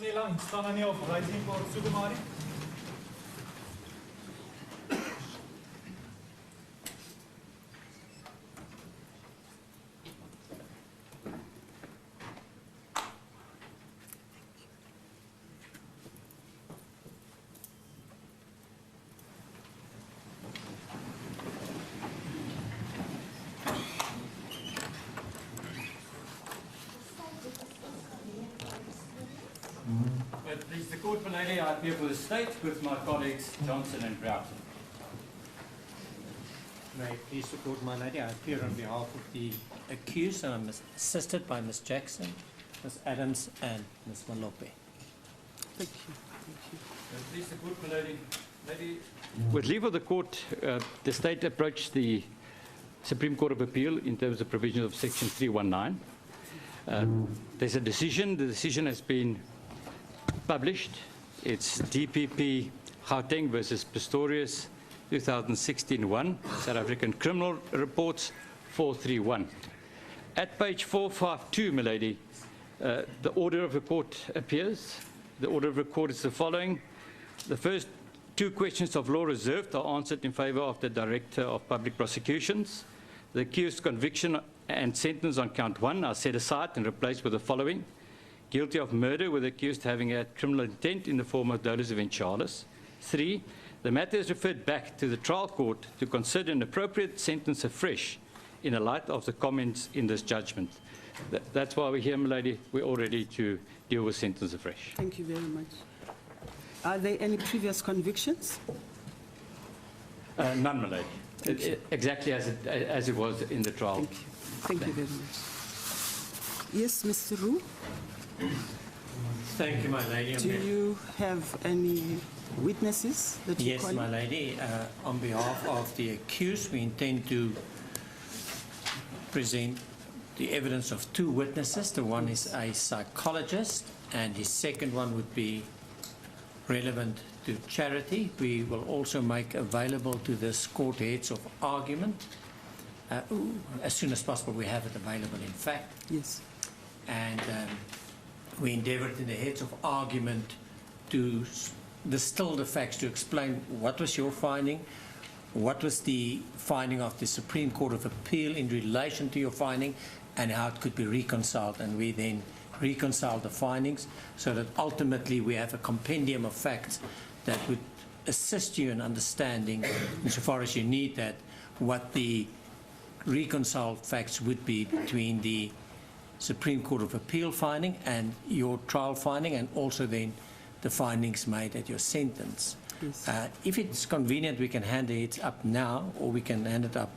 Snella in Stanani of Rising for Sukumari. Please, the court, milady, I appear for the state with my colleagues Johnson and Broughton. May it please the court, my lady, I appear on behalf of the accused and I'm assisted by Ms. Jackson, Ms. Adams and Ms. Malope. Thank you. Thank you. Please, the court, milady. With leave of the court, the state approached the Supreme Court of Appeal in terms of provisions of Section 319. There's a decision. The decision has been published. It's DPP Gauteng versus Pistorius 2016-1, South African Criminal Reports 431. At page 452, milady, the order of the court appears. The order of the court is the following. The first two questions of law reserved are answered in favor of the Director of Public Prosecutions. The accused's conviction and sentence on count 1 are set aside and replaced with the following. Guilty of murder with the accused having had criminal intent in the form of dolus eventualis. 3, the matter is referred back to the trial court to consider an appropriate sentence afresh in the light of the comments in this judgment. That's why we're here, my lady. We're all ready to deal with sentence afresh. Thank you very much. Are there any previous convictions? None, my lady. Exactly as it was in the trial. Thank you. Thank you very much. Yes, Mr. Roux? Thank you, my lady. Do you have any witnesses that you call? Yes, my lady. On behalf of the accused, we intend to present the evidence of two witnesses. The one is a psychologist, and his second one would be relevant to charity. We will also make available to this court heads of argument. As soon as possible, we have it available, in fact. Yes. And we endeavoured in the heads of argument to distill the facts, to explain what was your finding, what was the finding of the Supreme Court of Appeal in relation to your finding, and how it could be reconciled. And we then reconciled the findings so that ultimately we have a compendium of facts that would assist you in understanding, insofar as you need that, what the reconciled facts would be between the Supreme Court of Appeal finding and your trial finding, and also then the findings made at your sentence. Yes. If it's convenient, we can hand it up now, or we can hand it up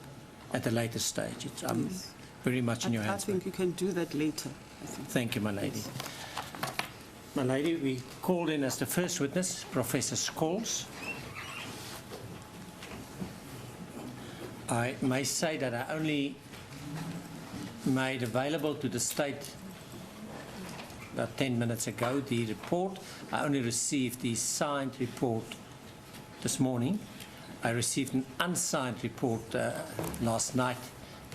at a later stage. It's Yes. very much in your hands. I think you can do that later. I think. Thank you, my lady. Yes. My lady, we called in as the first witness, Professor Scholes. I may say that I only made available to the state about 10 minutes ago the report. I only received the signed report this morning. I received an unsigned report last night,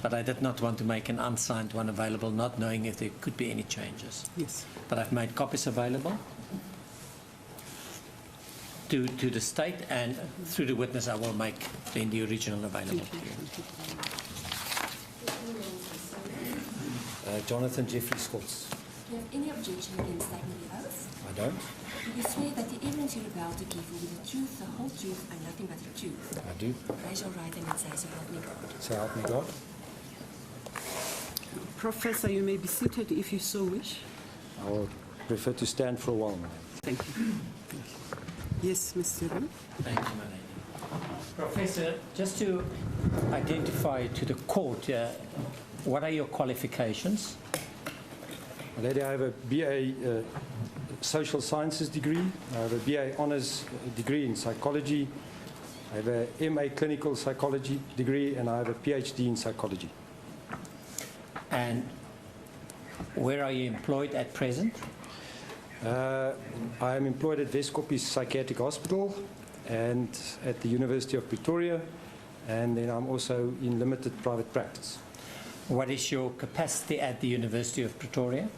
but I did not want to make an unsigned one available, not knowing if there could be any changes. Yes. But I've made copies available to the state, and through the witness I will make then the original available to you. Jonathan Jeffrey Scholes. Do you have any objection against taking the oath? I don't. Do you swear that the evidence you're about to give will be the truth, the whole truth, and nothing but the truth? I do. Raise your right hand and say, so help me God. So help me God. Professor, you may be seated if you so wish. I will prefer to stand for a while now. Thank you. Thank you. Yes, Mr. Roux? Thank you, my lady. Professor, just to identify to the court, what are your qualifications? My lady, I have a BA Social Sciences degree. I have a BA Honours degree in Psychology. I have a MA Clinical Psychology degree, and I have a PhD in Psychology. And where are you employed at present? I am employed at Westkopje Psychiatric Hospital and at the University of Pretoria, and then I'm also in limited private practice. What is your capacity at the University of Pretoria?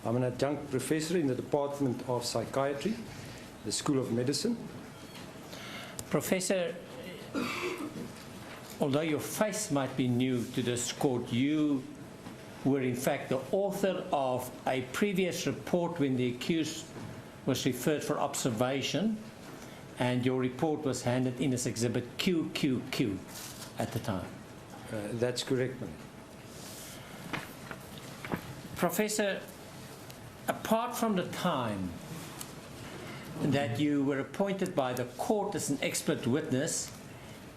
I'm an adjunct professor in the Department of Psychiatry, the School of Medicine. Professor, although your face might be new to this court, you were in fact the author of a previous report when the accused was referred for observation, and your report was handed in as Exhibit QQQ at the time. That's correct, ma'am. Professor, apart from the time that you were appointed by the court as an expert witness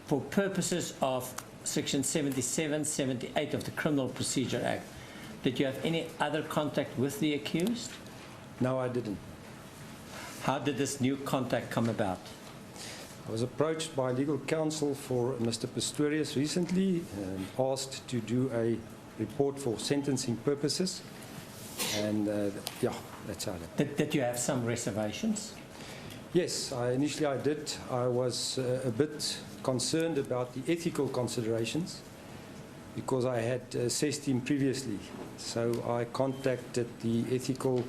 for purposes of Section 77, 78 of the Criminal Procedure Act, did you have any other contact with the accused? No, I didn't. How did this new contact come about? I was approached by legal counsel for Mr. Pistorius recently and asked to do a report for sentencing purposes. And yeah, that's how that. Did you have some reservations? Yes, initially I did. I was a bit concerned about the ethical considerations because I had assessed him previously. So I contacted the ethical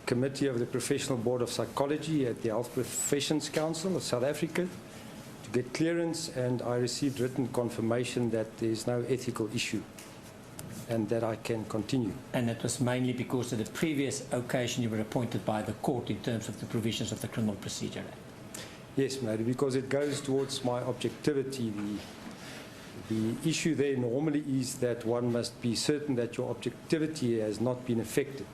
committee of the Professional Board of Psychology at the Health Professions Council of South Africa to get clearance, and I received written confirmation that there is no ethical issue and that I can continue. And it was mainly because of the previous occasion you were appointed by the court in terms of the provisions of the Criminal Procedure Act? Yes, maybe because it goes towards my objectivity. The issue there normally is that one must be certain that your objectivity has not been affected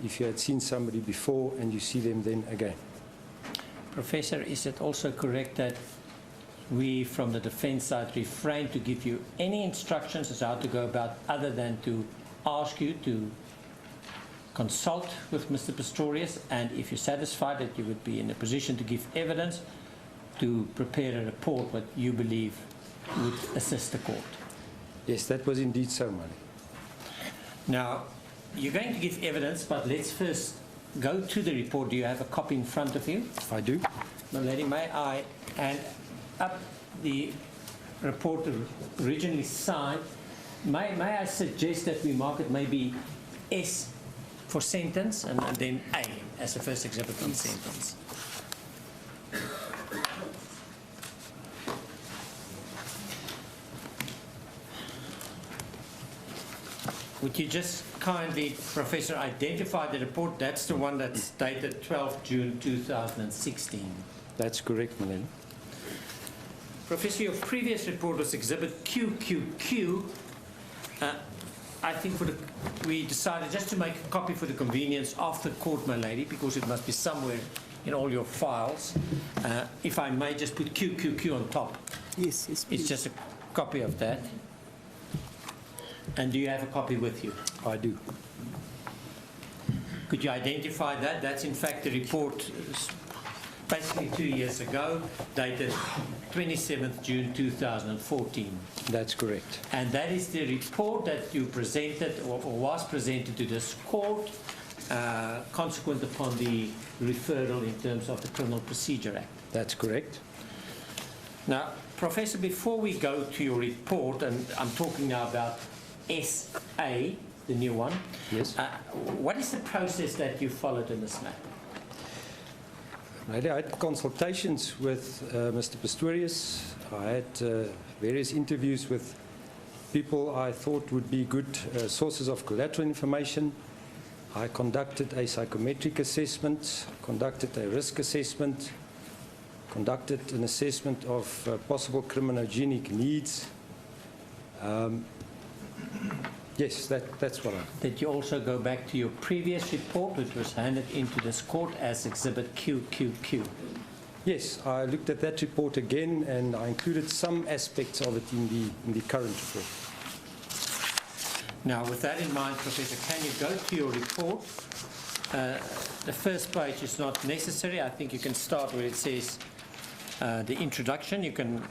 if you had seen somebody before and you see them then again. Professor, is it also correct that we from the defense side refrain to give you any instructions as how to go about other than to ask you to consult with Mr. Pistorius, and if you're satisfied that you would be in a position to give evidence, to prepare a report what you believe would assist the court? Yes, that was indeed so, Mani. Now, you're going to give evidence, but let's first go to the report. Do you have a copy in front of you? I do. My lady, may I hand up the report originally signed? May I suggest that we mark it maybe S for sentence and then A as the first exhibit on sentence. Would you just kindly, Professor, identify the report? That's the one that's dated 12 June 2016. That's correct, Malene. Professor, your previous report was Exhibit QQQ. I think we decided just to make a copy for the convenience of the court, my lady, because it must be somewhere in all your files. If I may just put QQQ on top. Yes, yes, please. It's just a copy of that. And do you have a copy with you? I do. Could you identify that? That's in fact the report basically 2 years ago, dated 27th June 2014. That's correct. And that is the report that you presented or was presented to this court consequent upon the referral in terms of the Criminal Procedure Act. That's correct. Now, Professor, before we go to your report, and I'm talking now about SA, the new one. Yes. What is the process that you followed in this matter? I had consultations with Mr. Pistorius. I had various interviews with people I thought would be good sources of collateral information. I conducted a psychometric assessment, conducted a risk assessment, conducted an assessment of possible criminogenic needs. Yes, that's what I... Did you also go back to your previous report, which was handed into this court as Exhibit QQQ? Yes, I looked at that report again, and I included some aspects of it in the current report. Now, with that in mind, Professor, can you go to your report? The first page is not necessary. I think you can start where it says the introduction. You can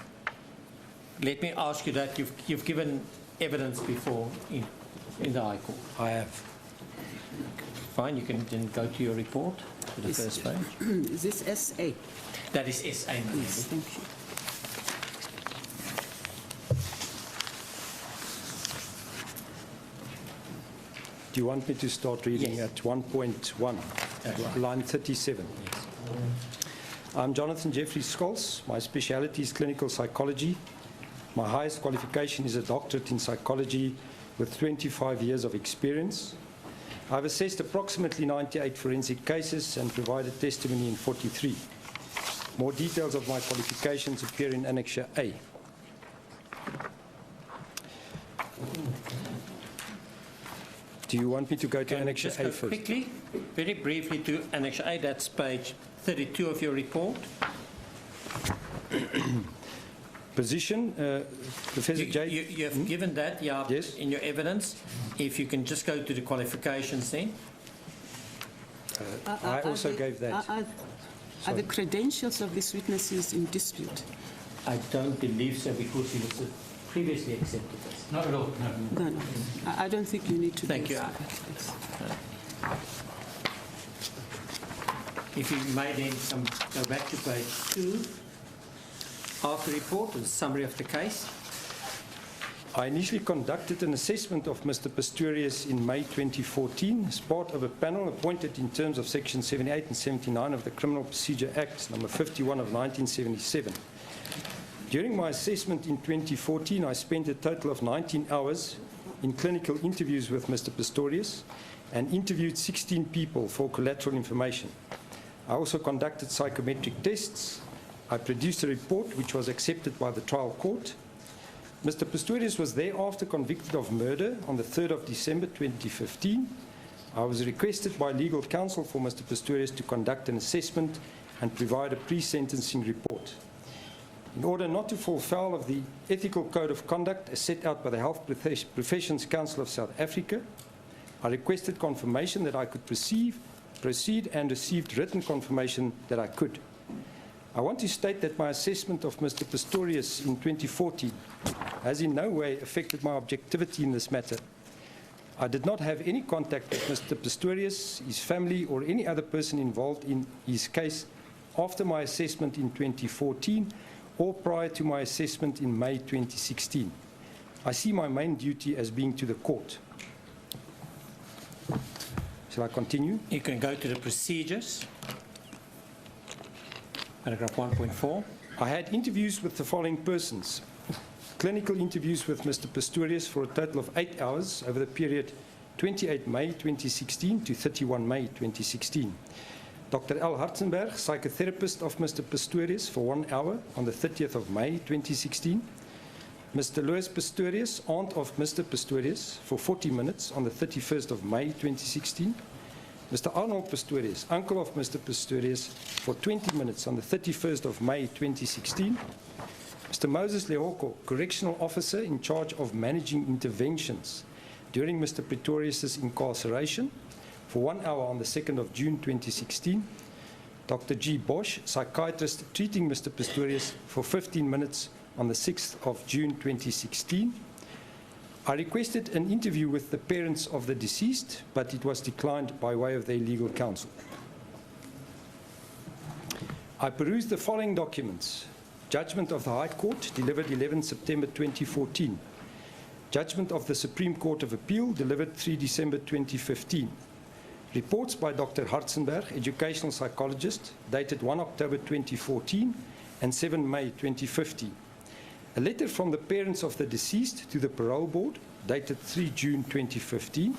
let me ask you that you've given evidence before in the High Court. I have. Fine, you can then go to your report to the first page. Is this SA? That is SA. Yes, thank you. Do you want me to start reading Yes. at 1.1, Right. line 37? I'm Jonathan Jeffrey Scholes. My speciality is clinical psychology. My highest qualification is a doctorate in psychology with 25 years of experience. I've assessed approximately 98 forensic cases and provided testimony in 43. More details of my qualifications appear in Annexure A. Do you want me to go to Can we Annexure just A go first? quickly, very briefly to Annexure A, that's page 32 of your report. Position, Professor J. You have given that, yeah, Yes. in your evidence. If you can just go to the qualifications then. I also gave that. Are the credentials of these witnesses in dispute? I don't believe so because you was previously accepted this. Not at all. No. No. I don't think you need to. Thank do you. so. Yes. If you may then go back to page 2 of the report, a summary of the case. I initially conducted an assessment of Mr. Pistorius in May 2014 as part of a panel appointed in terms of Section 78 and 79 of the Criminal Procedure Act, number 51 of 1977. During my assessment in 2014, I spent a total of 19 hours in clinical interviews with Mr. Pistorius and interviewed 16 people for collateral information. I also conducted psychometric tests. I produced a report which was accepted by the trial court. Mr. Pistorius was thereafter convicted of murder on the 3rd of December 2015. I was requested by legal counsel for Mr. Pistorius to conduct an assessment and provide a pre-sentencing report. In order not to fall foul of the ethical code of conduct as set out by the Health Professions Council of South Africa, I requested confirmation that I could proceed and received written confirmation that I could. I want to state that my assessment of Mr. Pistorius in 2014 has in no way affected my objectivity in this matter. I did not have any contact with Mr. Pistorius, his family, or any other person involved in his case after my assessment in 2014 or prior to my assessment in May 2016. I see my main duty as being to the court. Shall I continue? You can go to the procedures. Paragraph 1.4. I had interviews with the following persons. Clinical interviews with Mr. Pistorius for a total of 8 hours over the period 28 May 2016 to 31 May 2016. Dr. L. Hartzenberg, psychotherapist of Mr. Pistorius for 1 hour on the 30th of May 2016. Mr. Louis Pistorius, aunt of Mr. Pistorius, for 40 minutes on the 31st of May 2016. Mr. Arnold Pistorius, uncle of Mr. Pistorius, for 20 minutes on the 31st of May 2016. Mr. Moses Leoko, correctional officer in charge of managing interventions during Mr. Pistorius's incarceration, for 1 hour on the 2nd of June 2016. Dr. G. Bosch, psychiatrist treating Mr. Pistorius, for 15 minutes on the 6th of June 2016. I requested an interview with the parents of the deceased, but it was declined by way of their legal counsel. I perused the following documents. Judgment of the High Court, delivered 11 September 2014. Judgment of the Supreme Court of Appeal, delivered 3 December 2015. Reports by Dr. Hartzenberg, educational psychologist, dated 1 October 2014 and 7 May 2015. A letter from the parents of the deceased to the parole board, dated 3 June 2015.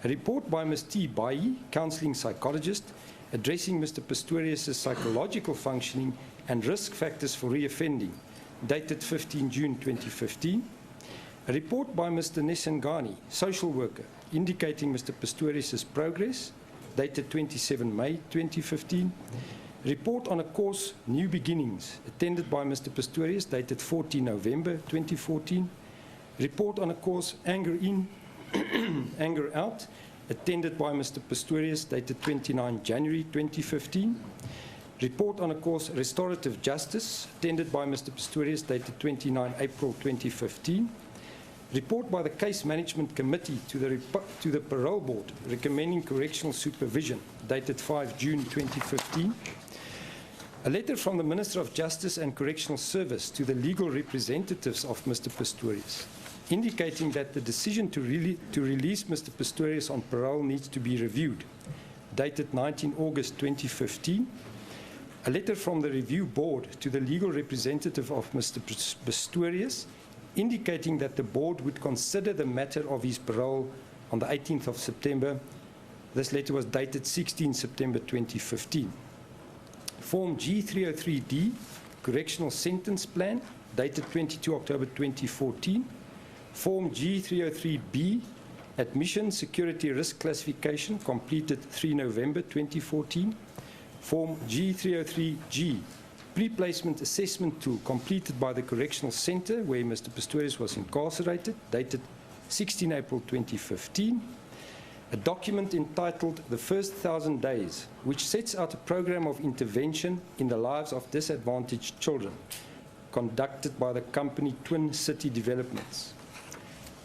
A report by Ms. T. Bayi, counseling psychologist, addressing Mr. Pistorius' psychological functioning and risk factors for reoffending, dated 15 June 2015. A report by Mr. Nesengani, social worker, indicating Mr. Pistorius' progress, dated 27 May 2015. Report on a course, New Beginnings, attended by Mr. Pistorius, dated 14 November 2014. Report on a course, Anger In, Anger Out, attended by Mr. Pistorius, dated 29 January 2015. Report on a course, Restorative Justice, attended by Mr. Pistorius, dated 29 April 2015. Report by the Case Management Committee to the Parole Board, recommending correctional supervision, dated 5 June 2015. A letter from the Minister of Justice and Correctional Service to the legal representatives of Mr. Pistorius, indicating that the decision to release Mr. Pistorius on parole needs to be reviewed, dated 19 August 2015. A letter from the review board to the legal representative of Mr. Pistorius indicating that the board would consider the matter of his parole on the 18th of September. This letter was dated 16 September 2015. Form G303D, Correctional Sentence Plan, dated 22 October 2014. Form G303B, Admission Security Risk Classification, completed 3 November 2014. Form G303G, Pre-Placement Assessment Tool, completed by the Correctional Centre where Mr. Pistorius was incarcerated, dated 16 April 2015. A document entitled The First 1,000 Days, which sets out a program of intervention in the lives of disadvantaged children, conducted by the company Twin City Developments.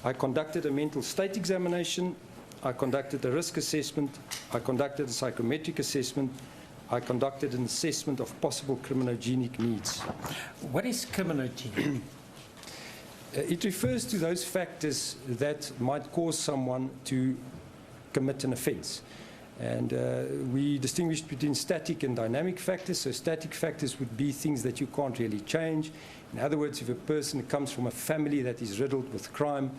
I conducted a mental state examination, I conducted a risk assessment, I conducted a psychometric assessment, I conducted an assessment of possible criminogenic needs. What is criminogenic? It refers to those factors that might cause someone to commit an offence. And we distinguish between static and dynamic factors. So static factors would be things that you can't really change. In other words, if a person comes from a family that is riddled with crime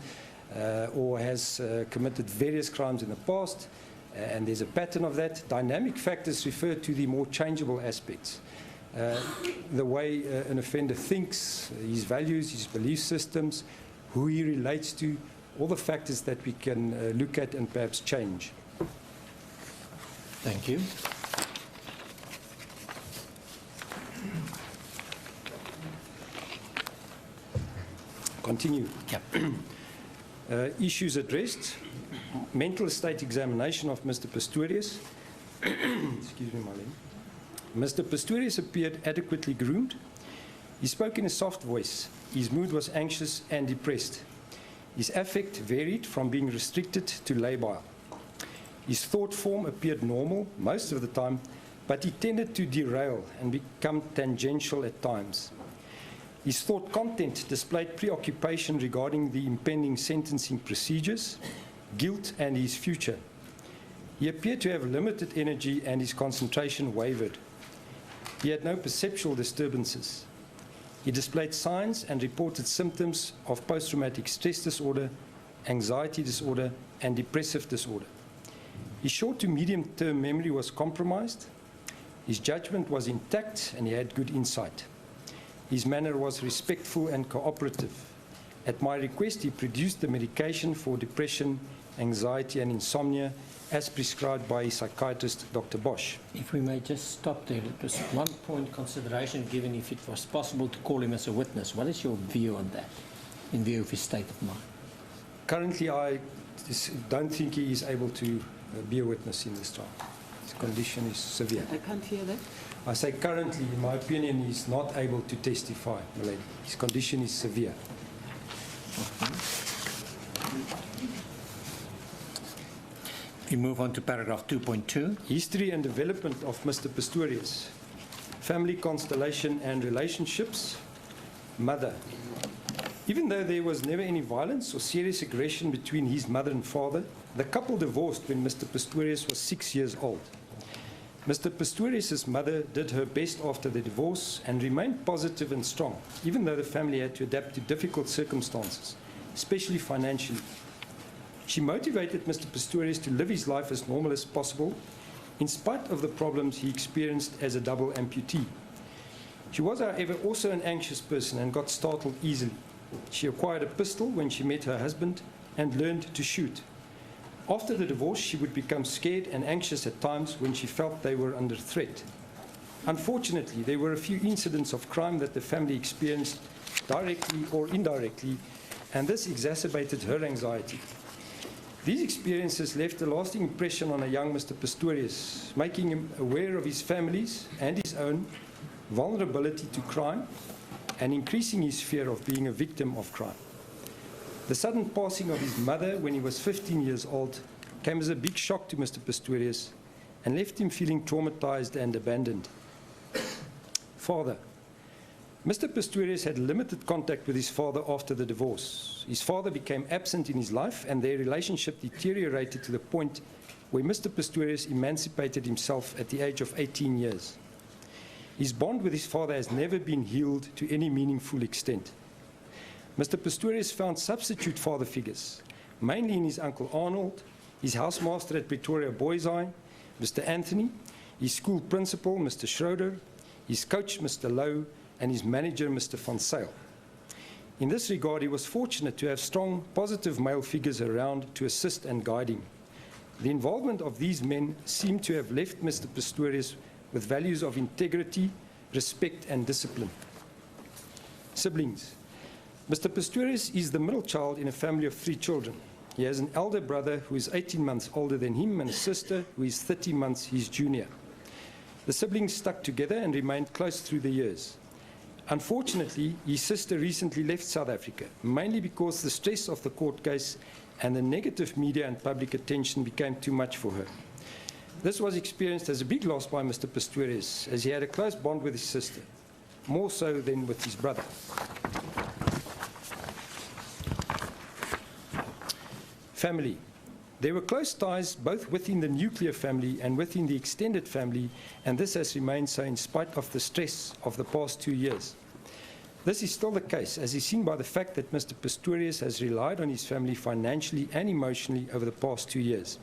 or has committed various crimes in the past, and there's a pattern of that, dynamic factors refer to the more changeable aspects. The way an offender thinks, his values, his belief systems, who he relates to, all the factors that we can look at and perhaps change. Thank you. Continue. Yep. Issues addressed. Mental state examination of Mr. Pistorius. Excuse me, Marlene. Mr. Pistorius appeared adequately groomed. He spoke in a soft voice. His mood was anxious and depressed. His affect varied from being restricted to labile. His thought form appeared normal most of the time, but he tended to derail and become tangential at times. His thought content displayed preoccupation regarding the impending sentencing procedures, guilt, and his future. He appeared to have limited energy and his concentration wavered. He had no perceptual disturbances. He displayed signs and reported symptoms of post-traumatic stress disorder, anxiety disorder, and depressive disorder. His short to medium-term memory was compromised. His judgment was intact, and he had good insight. His manner was respectful and cooperative. At my request, he produced the medication for depression, anxiety, and insomnia as prescribed by his psychiatrist, Dr. Bosch. If we may just stop there, just 1 point consideration given if it was possible to call him as a witness. What is your view on that, in view of his state of mind? Currently, I don't think he is able to be a witness in this trial. His condition is severe. I can't hear that. I say currently, in my opinion, he's not able to testify, my lady. His condition is severe. We move on to paragraph 2.2. History and development of Mr. Pistorius. Family constellation and relationships. Mother. Even though there was never any violence or serious aggression between his mother and father, the couple divorced when Mr. Pistorius was 6 years old. Mr. Pistorius' mother did her best after the divorce and remained positive and strong, even though the family had to adapt to difficult circumstances, especially financially. She motivated Mr. Pistorius to live his life as normal as possible, in spite of the problems he experienced as a double amputee. She was, however, also an anxious person and got startled easily. She acquired a pistol when she met her husband and learned to shoot. After the divorce, she would become scared and anxious at times when she felt they were under threat. Unfortunately, there were a few incidents of crime that the family experienced directly or indirectly, and this exacerbated her anxiety. These experiences left a lasting impression on a young Mr. Pistorius, making him aware of his family's and his own vulnerability to crime and increasing his fear of being a victim of crime. The sudden passing of his mother when he was 15 years old came as a big shock to Mr. Pistorius and left him feeling traumatized and abandoned. Father. Mr. Pistorius had limited contact with his father after the divorce. his father became absent in his life and their relationship deteriorated to the point where Mr. Pistorius emancipated himself at the age of 18 years. His bond with his father has never been healed to any meaningful extent. Mr. Pistorius found substitute father figures, mainly in his uncle Arnold, his housemaster at Pretoria Boys High, Mr. Anthony, his school principal, Mr. Schroeder, his coach, Mr. Lowe, and his manager, Mr. Van Sale. In this regard, he was fortunate to have strong, positive male figures around to assist and guide him. The involvement of these men seemed to have left Mr. Pistorius with values of integrity, respect, and discipline. Siblings. Mr. Pistorius is the middle child in a family of 3 children. He has an elder brother who is 18 months older than him and a sister who is 30 months his junior. The siblings stuck together and remained close through the years. Unfortunately, his sister recently left South Africa, mainly because the stress of the court case and the negative media and public attention became too much for her. This was experienced as a big loss by Mr. Pistorius, as he had a close bond with his sister, more so than with his brother. Family. There were close ties both within the nuclear family and within the extended family, and this has remained so in spite of the stress of the past 2 years. This is still the case, as is seen by the fact that Mr. Pistorius has relied on his family financially and emotionally over the past 2 years.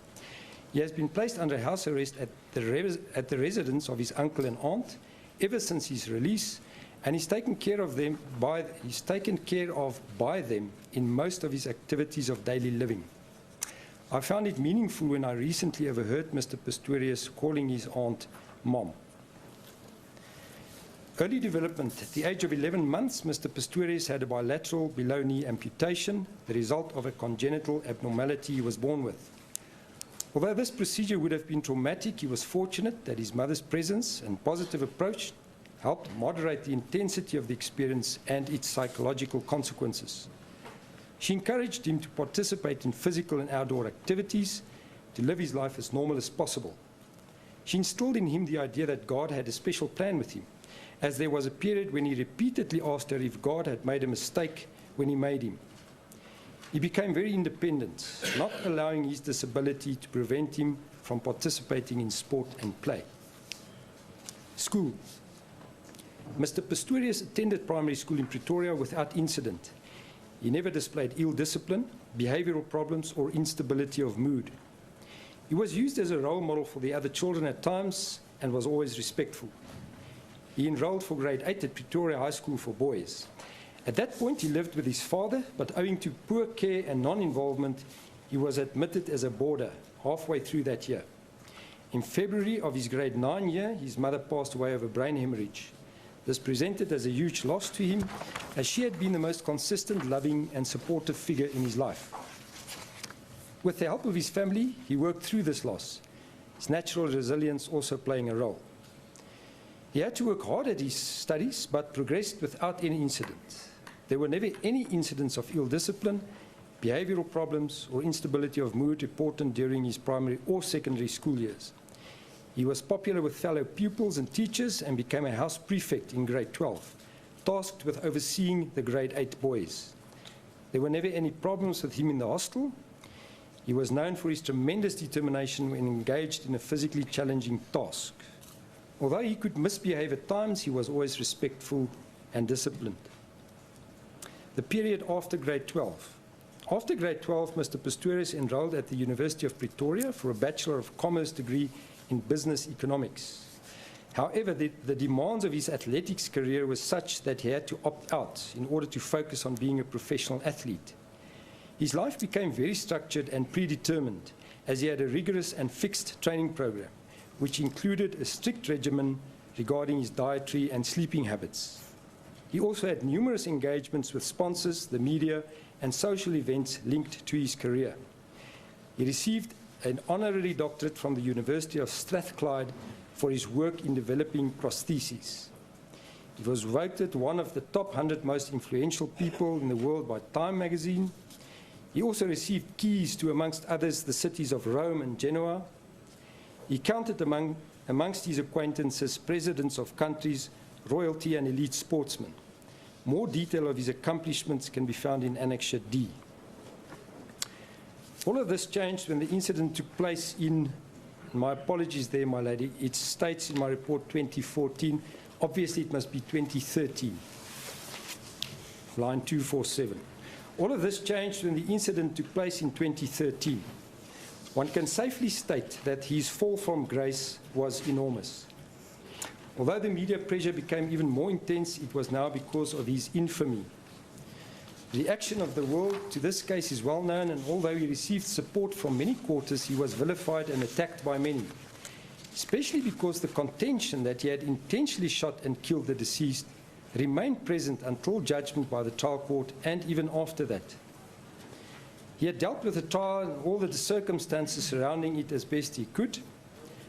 He has been placed under house arrest at the residence of his uncle and aunt ever since his release, and is taken care of by them in most of his activities of daily living. I found it meaningful when I recently overheard Mr. Pistorius calling his aunt Mom. Early development. At the age of 11 months, Mr. Pistorius had a bilateral below-knee amputation, the result of a congenital abnormality he was born with. Although this procedure would have been traumatic, he was fortunate that his mother's presence and positive approach helped moderate the intensity of the experience and its psychological consequences. She encouraged him to participate in physical and outdoor activities, to live his life as normal as possible. She instilled in him the idea that God had a special plan with him, as there was a period when he repeatedly asked her if God had made a mistake when he made him. He became very independent, not allowing his disability to prevent him from participating in sport and play. School. Mr. Pistorius attended primary school in Pretoria without incident. He never displayed ill discipline, behavioral problems, or instability of mood. He was used as a role model for the other children at times and was always respectful. He enrolled for grade 8 at Pretoria High School for boys. At that point, he lived with his father, but owing to poor care and non-involvement, he was admitted as a boarder halfway through that year. In February of his grade 9 year, his mother passed away of a brain hemorrhage. This presented as a huge loss to him, as she had been the most consistent, loving, and supportive figure in his life. With the help of his family, he worked through this loss, his natural resilience also playing a role. He had to work hard at his studies, but progressed without any incident. There were never any incidents of ill discipline, behavioral problems, or instability of mood reported during his primary or secondary school years. He was popular with fellow pupils and teachers and became a house prefect in grade 12, tasked with overseeing the grade 8 boys. There were never any problems with him in the hostel. He was known for his tremendous determination when engaged in a physically challenging task. Although he could misbehave at times, he was always respectful and disciplined. The period after grade 12. After grade 12, Mr. Pistorius enrolled at the University of Pretoria for a Bachelor of Commerce degree in business economics. However, the demands of his athletics career were such that he had to opt out in order to focus on being a professional athlete. His life became very structured and predetermined, as he had a rigorous and fixed training program, which included a strict regimen regarding his dietary and sleeping habits. He also had numerous engagements with sponsors, the media, and social events linked to his career. He received an honorary doctorate from the University of Strathclyde for his work in developing prostheses. He was voted one of the top 100 most influential people in the world by Time magazine. He also received keys to, amongst others, the cities of Rome and Genoa. He counted amongst his acquaintances presidents of countries, royalty, and elite sportsmen. More detail of his accomplishments can be found in Annexure D. All of this changed when the incident took place in, my apologies there, my lady, it states in my report 2014. Obviously, it must be 2013. Line 247. All of this changed when the incident took place in 2013. One can safely state that his fall from grace was enormous. Although the media pressure became even more intense, it was now because of his infamy. The reaction of the world to this case is well known, and although he received support from many quarters, he was vilified and attacked by many, especially because the contention that he had intentionally shot and killed the deceased remained present until judgment by the trial court and even after that. He had dealt with the trial and all the circumstances surrounding it as best he could,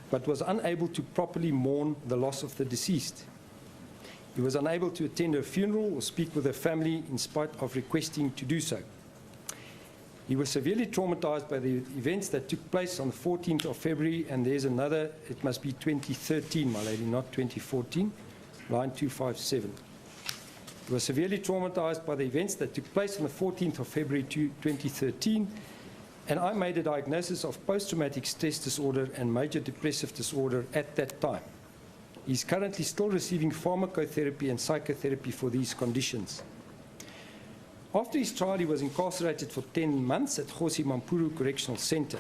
but was unable to properly mourn the loss of the deceased. He was unable to attend her funeral or speak with her family in spite of requesting to do so. He was severely traumatized by the events that took place on the 14th of February, and there's another, it must be 2013, my lady, not 2014, line 257. He was severely traumatized by the events that took place on the 14th of February 2013, and I made a diagnosis of post-traumatic stress disorder and major depressive disorder at that time. He's currently still receiving pharmacotherapy and psychotherapy for these conditions. After his trial, he was incarcerated for 10 months at Kgosi Mampuru Correctional Center.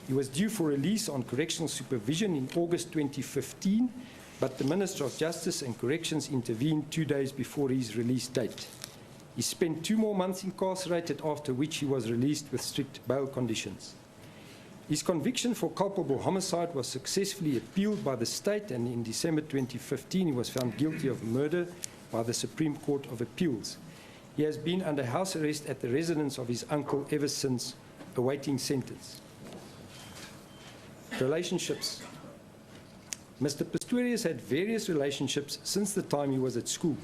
He was due for release on correctional supervision in August 2015, but the Minister of Justice and Corrections intervened 2 days before his release date. He spent 2 more months incarcerated, after which he was released with strict bail conditions. His conviction for culpable homicide was successfully appealed by the state, and in December 2015 he was found guilty of murder by the Supreme Court of Appeals. He has been under house arrest at the residence of his uncle ever since, awaiting sentence. Relationships. Mr. Pistorius had various relationships since the time he was at school.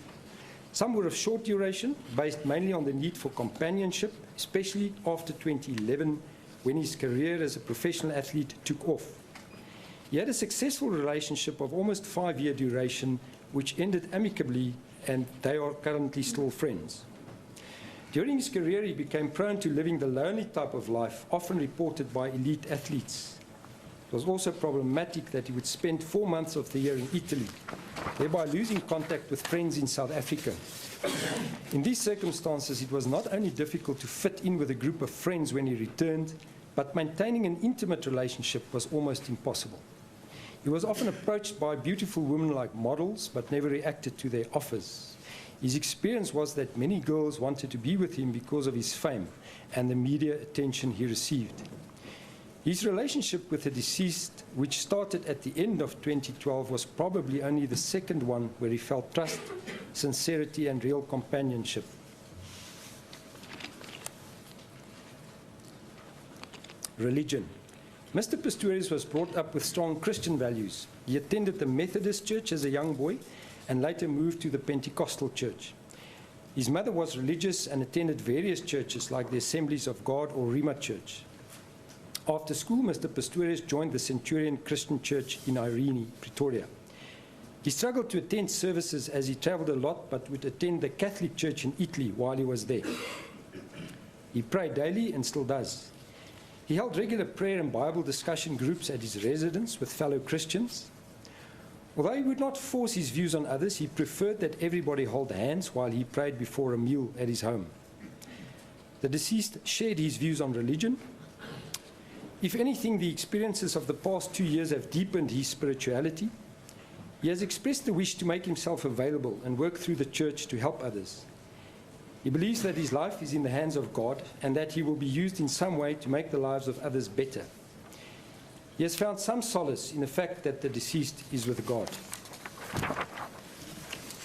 Some were of short duration, based mainly on the need for companionship, especially after 2011, when his career as a professional athlete took off. He had a successful relationship of almost 5-year duration, which ended amicably, and they are currently still friends. During his career, he became prone to living the lonely type of life, often reported by elite athletes. It was also problematic that he would spend 4 months of the year in Italy, thereby losing contact with friends in South Africa. In these circumstances, it was not only difficult to fit in with a group of friends when he returned, but maintaining an intimate relationship was almost impossible. He was often approached by beautiful women like models, but never reacted to their offers. His experience was that many girls wanted to be with him because of his fame and the media attention he received. His relationship with the deceased, which started at the end of 2012, was probably only the second one where he felt trust, sincerity, and real companionship. Religion. Mr. Pistorius was brought up with strong Christian values. He attended the Methodist Church as a young boy and later moved to the Pentecostal Church. His mother was religious and attended various churches like the Assemblies of God or Rima Church. After school, Mr. Pistorius joined the Centurion Christian Church in Irene, Pretoria. He struggled to attend services as he traveled a lot, but would attend the Catholic Church in Italy while he was there. He prayed daily and still does. He held regular prayer and Bible discussion groups at his residence with fellow Christians. Although he would not force his views on others, he preferred that everybody hold hands while he prayed before a meal at his home. The deceased shared his views on religion. If anything, the experiences of the past 2 years have deepened his spirituality. He has expressed the wish to make himself available and work through the church to help others. He believes that his life is in the hands of God and that he will be used in some way to make the lives of others better. He has found some solace in the fact that the deceased is with God.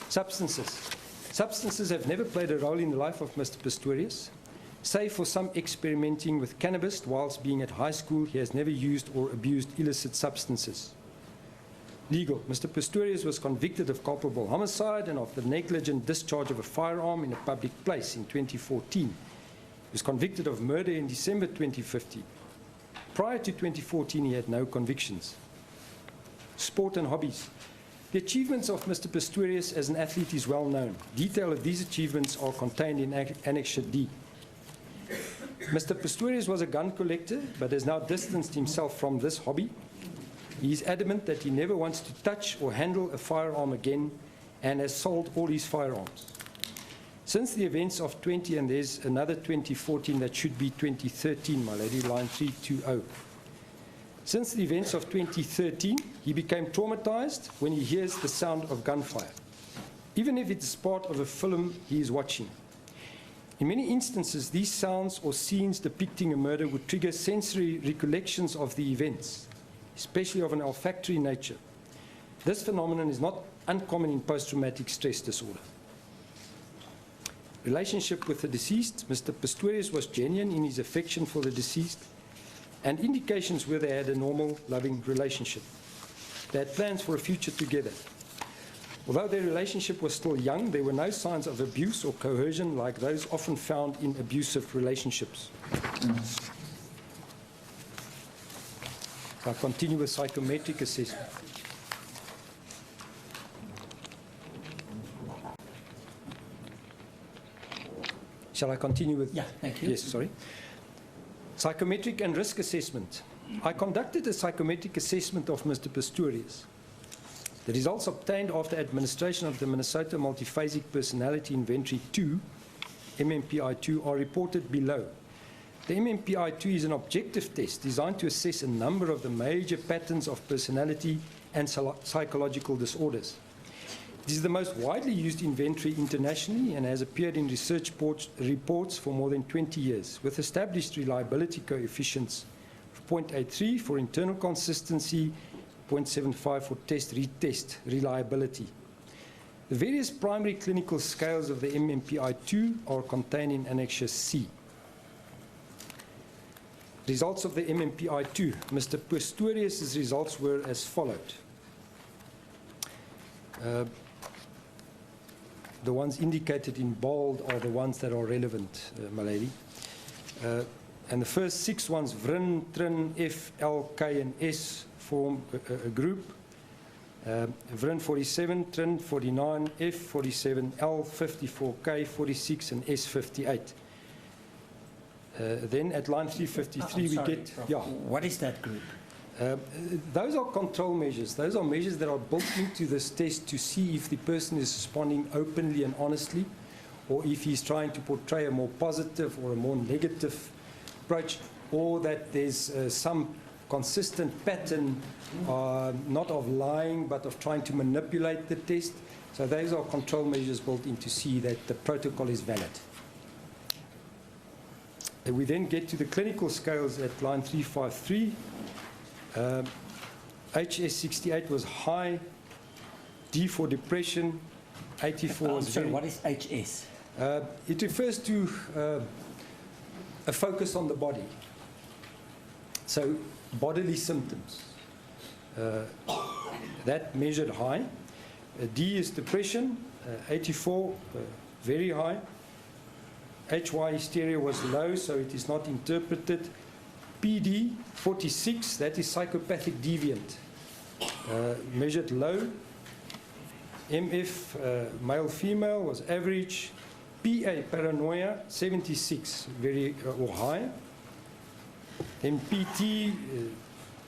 Substances. Substances have never played a role in the life of Mr. Pistorius. Save for some experimenting with cannabis whilst being at high school, he has never used or abused illicit substances. Legal. Mr. Pistorius was convicted of culpable homicide and of the negligent discharge of a firearm in a public place in 2014. He was convicted of murder in December 2015. Prior to 2014, he had no convictions. Sport and hobbies. The achievements of Mr. Pistorius as an athlete is well known. Detail of these achievements are contained in Annexure D. Mr. Pistorius was a gun collector, but has now distanced himself from this hobby. He is adamant that he never wants to touch or handle a firearm again and has sold all his firearms. Since the events of 20, and there's another 2014 that should be 2013, my lady, line 320. Since the events of 2013, he became traumatized when he hears the sound of gunfire, even if it's part of a film he is watching. In many instances, these sounds or scenes depicting a murder would trigger sensory recollections of the events, especially of an olfactory nature. This phenomenon is not uncommon in post-traumatic stress disorder. Relationship with the deceased. Mr. Pistorius was genuine in his affection for the deceased, and indications were they had a normal, loving relationship. They had plans for a future together. Although their relationship was still young, there were no signs of abuse or coercion like those often found in abusive relationships. I'll continue with psychometric assessment. Shall I continue with? Yeah, thank you. Yes, sorry. Psychometric and risk assessment. I conducted a psychometric assessment of Mr. Pistorius. The results obtained after administration of the Minnesota Multiphasic Personality Inventory 2, MMPI-2, are reported below. The MMPI-2 is an objective test designed to assess a number of the major patterns of personality and psychological disorders. It is the most widely used inventory internationally and has appeared in research reports for more than 20 years, with established reliability coefficients of 0.83 for internal consistency, 0.75 for test-retest reliability. The various primary clinical scales of the MMPI-2 are contained in Annexure C. Results of the MMPI-2. Mr. Pistorius' results were as followed. The ones indicated in bold are the ones that are relevant, my lady. And the first 6 ones, VRIN, TRIN, F, L, K, and S, form a group. VRIN 47, TRIN 49, F 47, L 54, K 46, and S 58. Then at line 353 we get... Prof. Yeah. What is that group? Those are control measures. Those are measures that are built into this test to see if the person is responding openly and honestly, or if he's trying to portray a more positive or a more negative approach, or that there's some consistent pattern, not of lying, but of trying to manipulate the test. So those are control measures built in to see that the protocol is valid. And we then get to the clinical scales at line 353. HS68 was high, D for depression, 84 was sorry, very... what is HS? It refers to a focus on the body. So bodily symptoms. That measured high. D is depression, 84, very high. HY hysteria was low, so it is not interpreted. PD, 46, that is psychopathic deviant, measured low. MF, male-female, was average. PA, paranoia, 76, very or high. Then PT,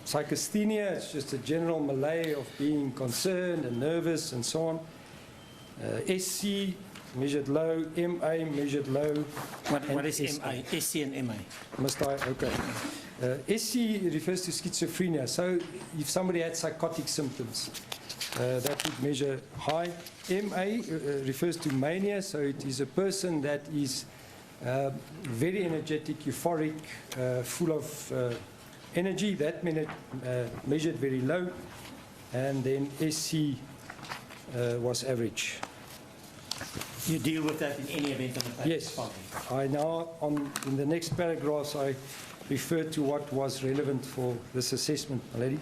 psychasthenia, it's just a general malay of being concerned and nervous and so on. SC, measured low. MA, measured low. What is MA? SC and MA? Must I? Okay. SC refers to schizophrenia. So if somebody had psychotic symptoms, that would measure high. MA refers to mania. So it is a person that is very energetic, euphoric, full of energy. That measured very low. And then SC was average. You deal with that in any event on the paper? Yes. I now, in the next paragraphs, I refer to what was relevant for this assessment, my lady.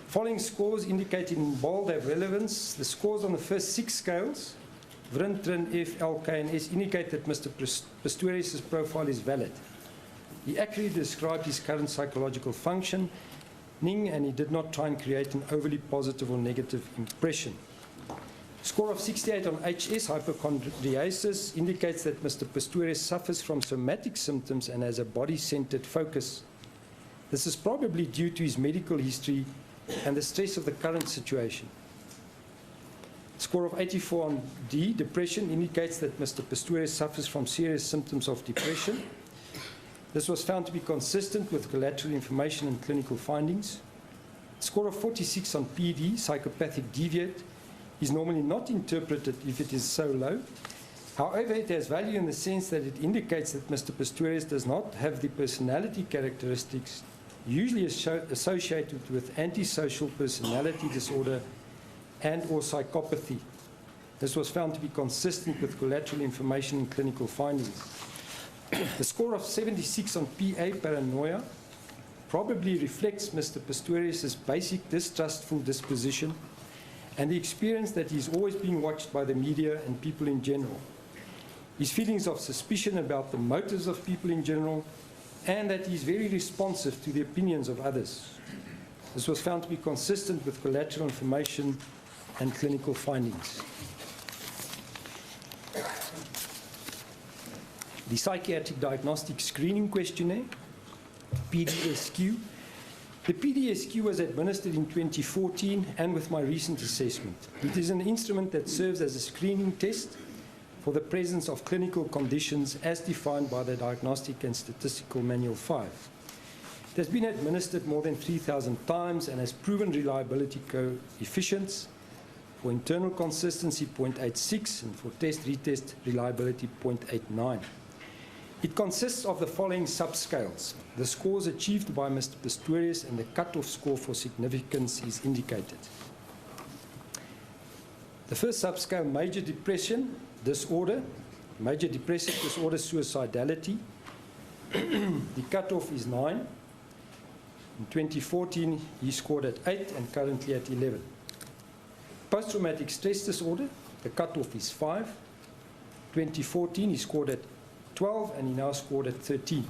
Following scores indicated in bold have relevance. The scores on the first 6 scales, VRIN, TRIN, F, L, K, and S, indicate that Mr. Pistorius' profile is valid. He accurately described his current psychological function. enlightening, and he did not try and create an overly positive or negative impression. Score of 68 on HS, hypochondriasis, indicates that Mr. Pistorius suffers from somatic symptoms and has a body-centered focus. This is probably due to his medical history and the stress of the current situation. Score of 84 on D, depression, indicates that Mr. Pistorius suffers from serious symptoms of depression. This was found to be consistent with collateral information and clinical findings. Score of 46 on PD, psychopathic deviate, is normally not interpreted if it is so low. However, it has value in the sense that it indicates that Mr. Pistorius does not have the personality characteristics usually associated with antisocial personality disorder and or psychopathy. This was found to be consistent with collateral information and clinical findings. The score of 76 on PA, paranoia, probably reflects Mr. Pistorius' basic distrustful disposition and the experience that he's always being watched by the media and people in general. His feelings of suspicion about the motives of people in general, and that he's very responsive to the opinions of others. This was found to be consistent with collateral information and clinical findings. The Psychiatric Diagnostic Screening Questionnaire, PDSQ. The PDSQ was administered in 2014 and with my recent assessment. It is an instrument that serves as a screening test for the presence of clinical conditions as defined by the Diagnostic and Statistical Manual 5. It has been administered more than 3,000 times and has proven reliability coefficients for internal consistency 0.86 and for test-retest reliability 0.89. It consists of the following subscales. The scores achieved by Mr. Pistorius and the cutoff score for significance is indicated. The first subscale, major depression disorder, major depressive disorder, suicidality. The cutoff is 9. In 2014, he scored at 8 and currently at 11. Post-traumatic stress disorder, the cutoff is 5. 2014, he scored at 12 and he now scored at 13.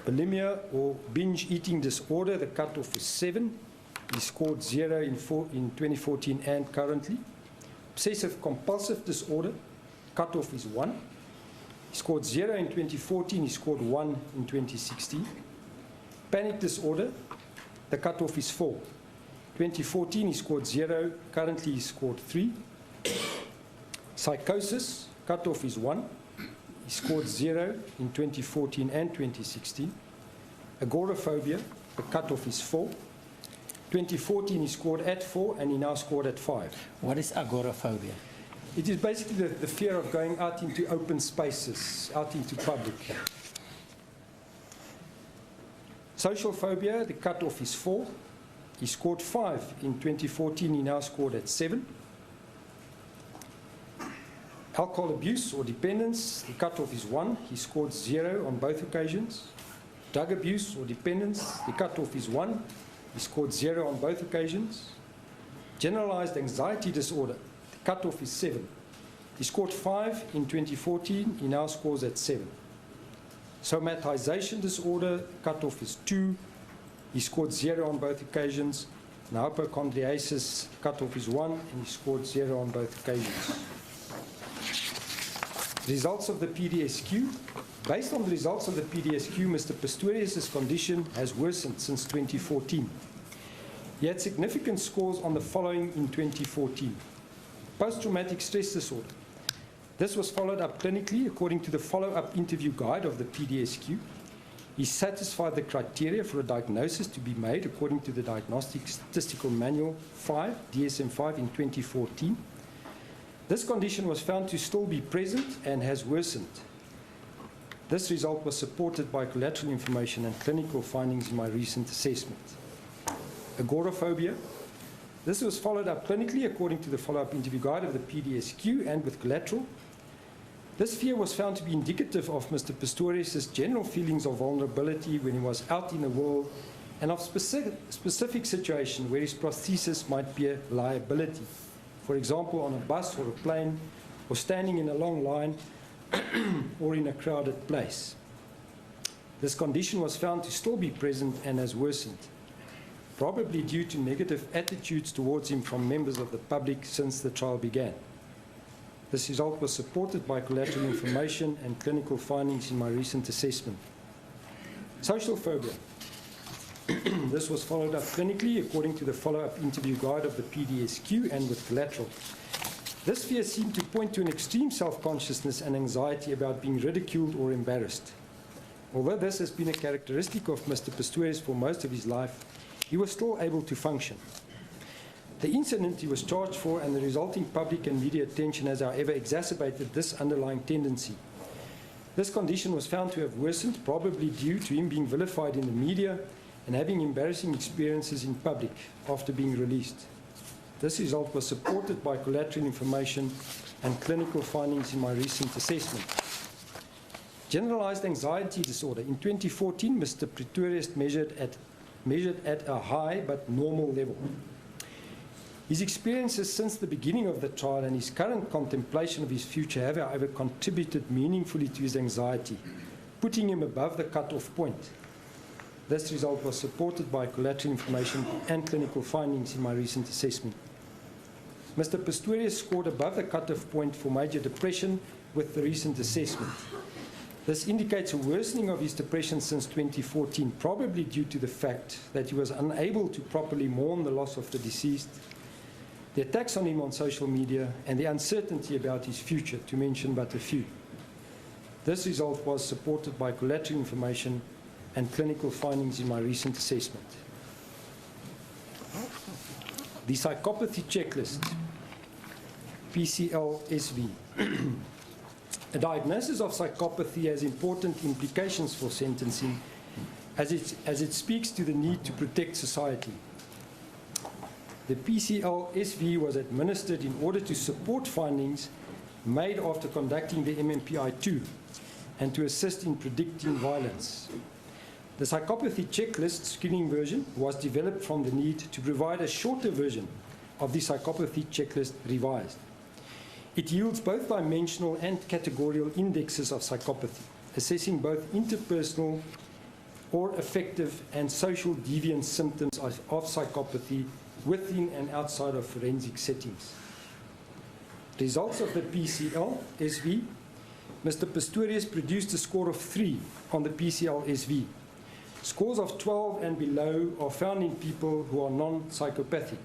Bulimia or binge eating disorder, the cutoff is 7. He scored 0 in 2014 and currently. Obsessive compulsive disorder, cutoff is 1. He scored 0 in 2014, he scored 1 in 2016. Panic disorder, the cutoff is 4. 2014 he scored 0, currently he scored 3. Psychosis, cutoff is 1. He scored 0 in 2014 and 2016. Agoraphobia, the cutoff is 4. 2014 he scored at 4 and he now scored at 5. What is agoraphobia? It is basically the fear of going out into open spaces, out into public. Social phobia, the cutoff is 4. He scored 5 in 2014, he now scored at 7. Alcohol abuse or dependence, the cutoff is 1. He scored 0 on both occasions. Drug abuse or dependence, the cutoff is 1. He scored 0 on both occasions. Generalized anxiety disorder, the cutoff is 7. He scored 5 in 2014, he now scores at 7. Somatization disorder, cutoff is 2. He scored 0 on both occasions. Now hypochondriasis, cutoff is 1, and he scored 0 on both occasions. Results of the PDSQ. Based on the results of the PDSQ, Mr. Pistorius' condition has worsened since 2014. He had significant scores on the following in 2014. Post-traumatic stress disorder. This was followed up clinically according to the follow-up interview guide of the PDSQ. He satisfied the criteria for a diagnosis to be made according to the Diagnostic Statistical Manual 5, DSM-5 in 2014. This condition was found to still be present and has worsened. This result was supported by collateral information and clinical findings in my recent assessment. Agoraphobia. This was followed up clinically according to the follow-up interview guide of the PDSQ and with collateral. This fear was found to be indicative of Mr. Pistorius' general feelings of vulnerability when he was out in the world and of specific situation where his prosthesis might be a liability. For example, on a bus or a plane, or standing in a long line, or in a crowded place. This condition was found to still be present and has worsened. probably due to negative attitudes towards him from members of the public since the trial began. This result was supported by collateral information and clinical findings in my recent assessment. Social phobia. This was followed up clinically according to the follow-up interview guide of the PDSQ and with collateral. This fear seemed to point to an extreme self-consciousness and anxiety about being ridiculed or embarrassed. Although this has been a characteristic of Mr. Pistorius for most of his life, he was still able to function. The incident he was charged for and the resulting public and media attention has, however, exacerbated this underlying tendency. This condition was found to have worsened, probably due to him being vilified in the media and having embarrassing experiences in public after being released. This result was supported by collateral information and clinical findings in my recent assessment. Generalized anxiety disorder. In 2014, Mr. Pistorius measured at a high but normal level. His experiences since the beginning of the trial and his current contemplation of his future have, however, contributed meaningfully to his anxiety, putting him above the cut-off point. This result was supported by collateral information and clinical findings in my recent assessment. Mr. Pistorius scored above the cut-off point for major depression with the recent assessment. This indicates a worsening of his depression since 2014, probably due to the fact that he was unable to properly mourn the loss of the deceased, the attacks on him on social media, and the uncertainty about his future, to mention but a few. This result was supported by collateral information and clinical findings in my recent assessment. The psychopathy checklist, PCL-SV. A diagnosis of psychopathy has important implications for sentencing as it speaks to the need to protect society. The PCL-SV was administered in order to support findings made after conducting the MMPI-2 and to assist in predicting violence. The psychopathy checklist screening version was developed from the need to provide a shorter version of the psychopathy checklist revised. It yields both dimensional and categorical indexes of psychopathy, assessing both interpersonal or affective and social deviant symptoms of psychopathy within and outside of forensic settings. Results of the PCL-SV. Mr. Pistorius produced a score of 3 on the PCL-SV. Scores of 12 and below are found in people who are non-psychopathic.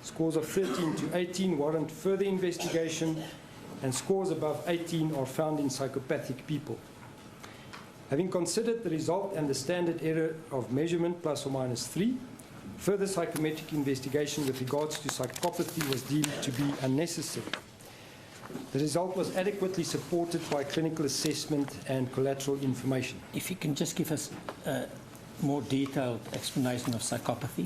Scores of 13 to 18 warrant further investigation, and scores above 18 are found in psychopathic people. Having considered the result and the standard error of measurement plus or minus 3, further psychometric investigation with regards to psychopathy was deemed to be unnecessary. The result was adequately supported by clinical assessment and collateral information. If you can just give us a more detailed explanation of psychopathy.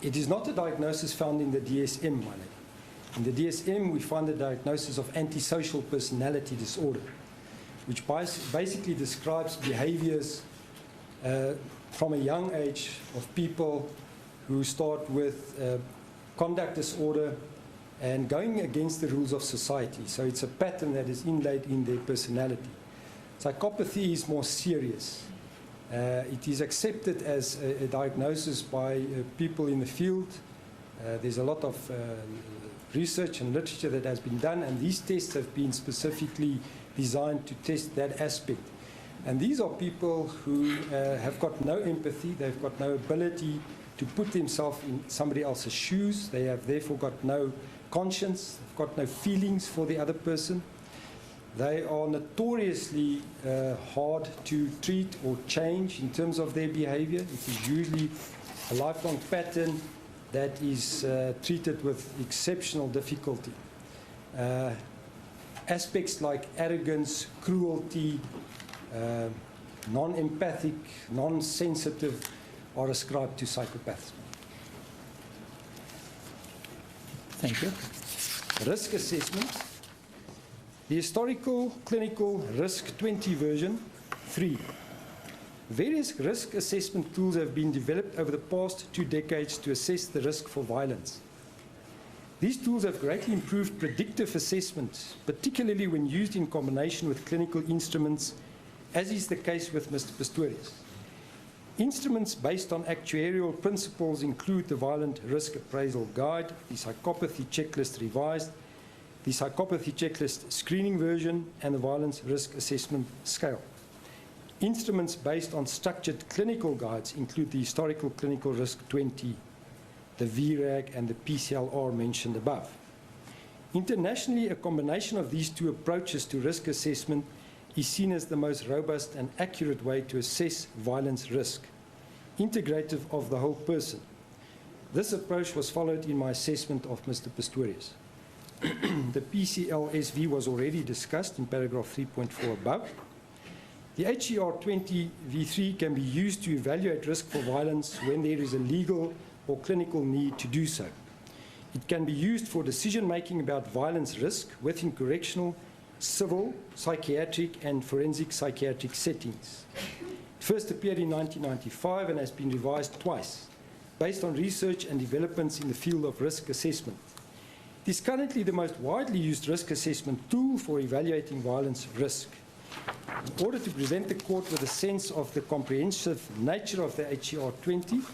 It is not a diagnosis found in the DSM, my lady. In the DSM, we find the diagnosis of antisocial personality disorder, which basically describes behaviors from a young age of people who start with conduct disorder and going against the rules of society. So it's a pattern that is inlaid in their personality. Psychopathy is more serious. It is accepted as a diagnosis by people in the field. There's a lot of research and literature that has been done, and these tests have been specifically designed to test that aspect. And these are people who have got no empathy, they've got no ability to put themselves in somebody else's shoes, they have therefore got no conscience, they've got no feelings for the other person. They are notoriously hard to treat or change in terms of their behavior. It is usually a lifelong pattern that is treated with exceptional difficulty. Aspects like arrogance, cruelty, non-empathic, non-sensitive are ascribed to psychopaths. Thank you. Risk assessment. The historical clinical risk 20 version 3. Various risk assessment tools have been developed over the past 2 decades to assess the risk for violence. These tools have greatly improved predictive assessment, particularly when used in combination with clinical instruments as is the case with Mr. Pistorius. Instruments based on actuarial principles include the Violent Risk Appraisal Guide, the Psychopathy Checklist Revised, the Psychopathy Checklist Screening Version, and the Violence Risk Assessment Scale. Instruments based on structured clinical guides include the Historical Clinical Risk 20, the VRAG, and the PCLR mentioned above. Internationally, a combination of these two approaches to risk assessment is seen as the most robust and accurate way to assess violence risk, integrative of the whole person. This approach was followed in my assessment of Mr. Pistorius. The PCLSV was already discussed in paragraph 3.4 above. The HER20 V3 can be used to evaluate risk for violence when there is a legal or clinical need to do so. It can be used for decision-making about violence risk within correctional, civil, psychiatric, and forensic psychiatric settings. It first appeared in 1995 and has been revised twice, based on research and developments in the field of risk assessment. It is currently the most widely used risk assessment tool for evaluating violence risk. In order to present the court with a sense of the comprehensive nature of the HER20,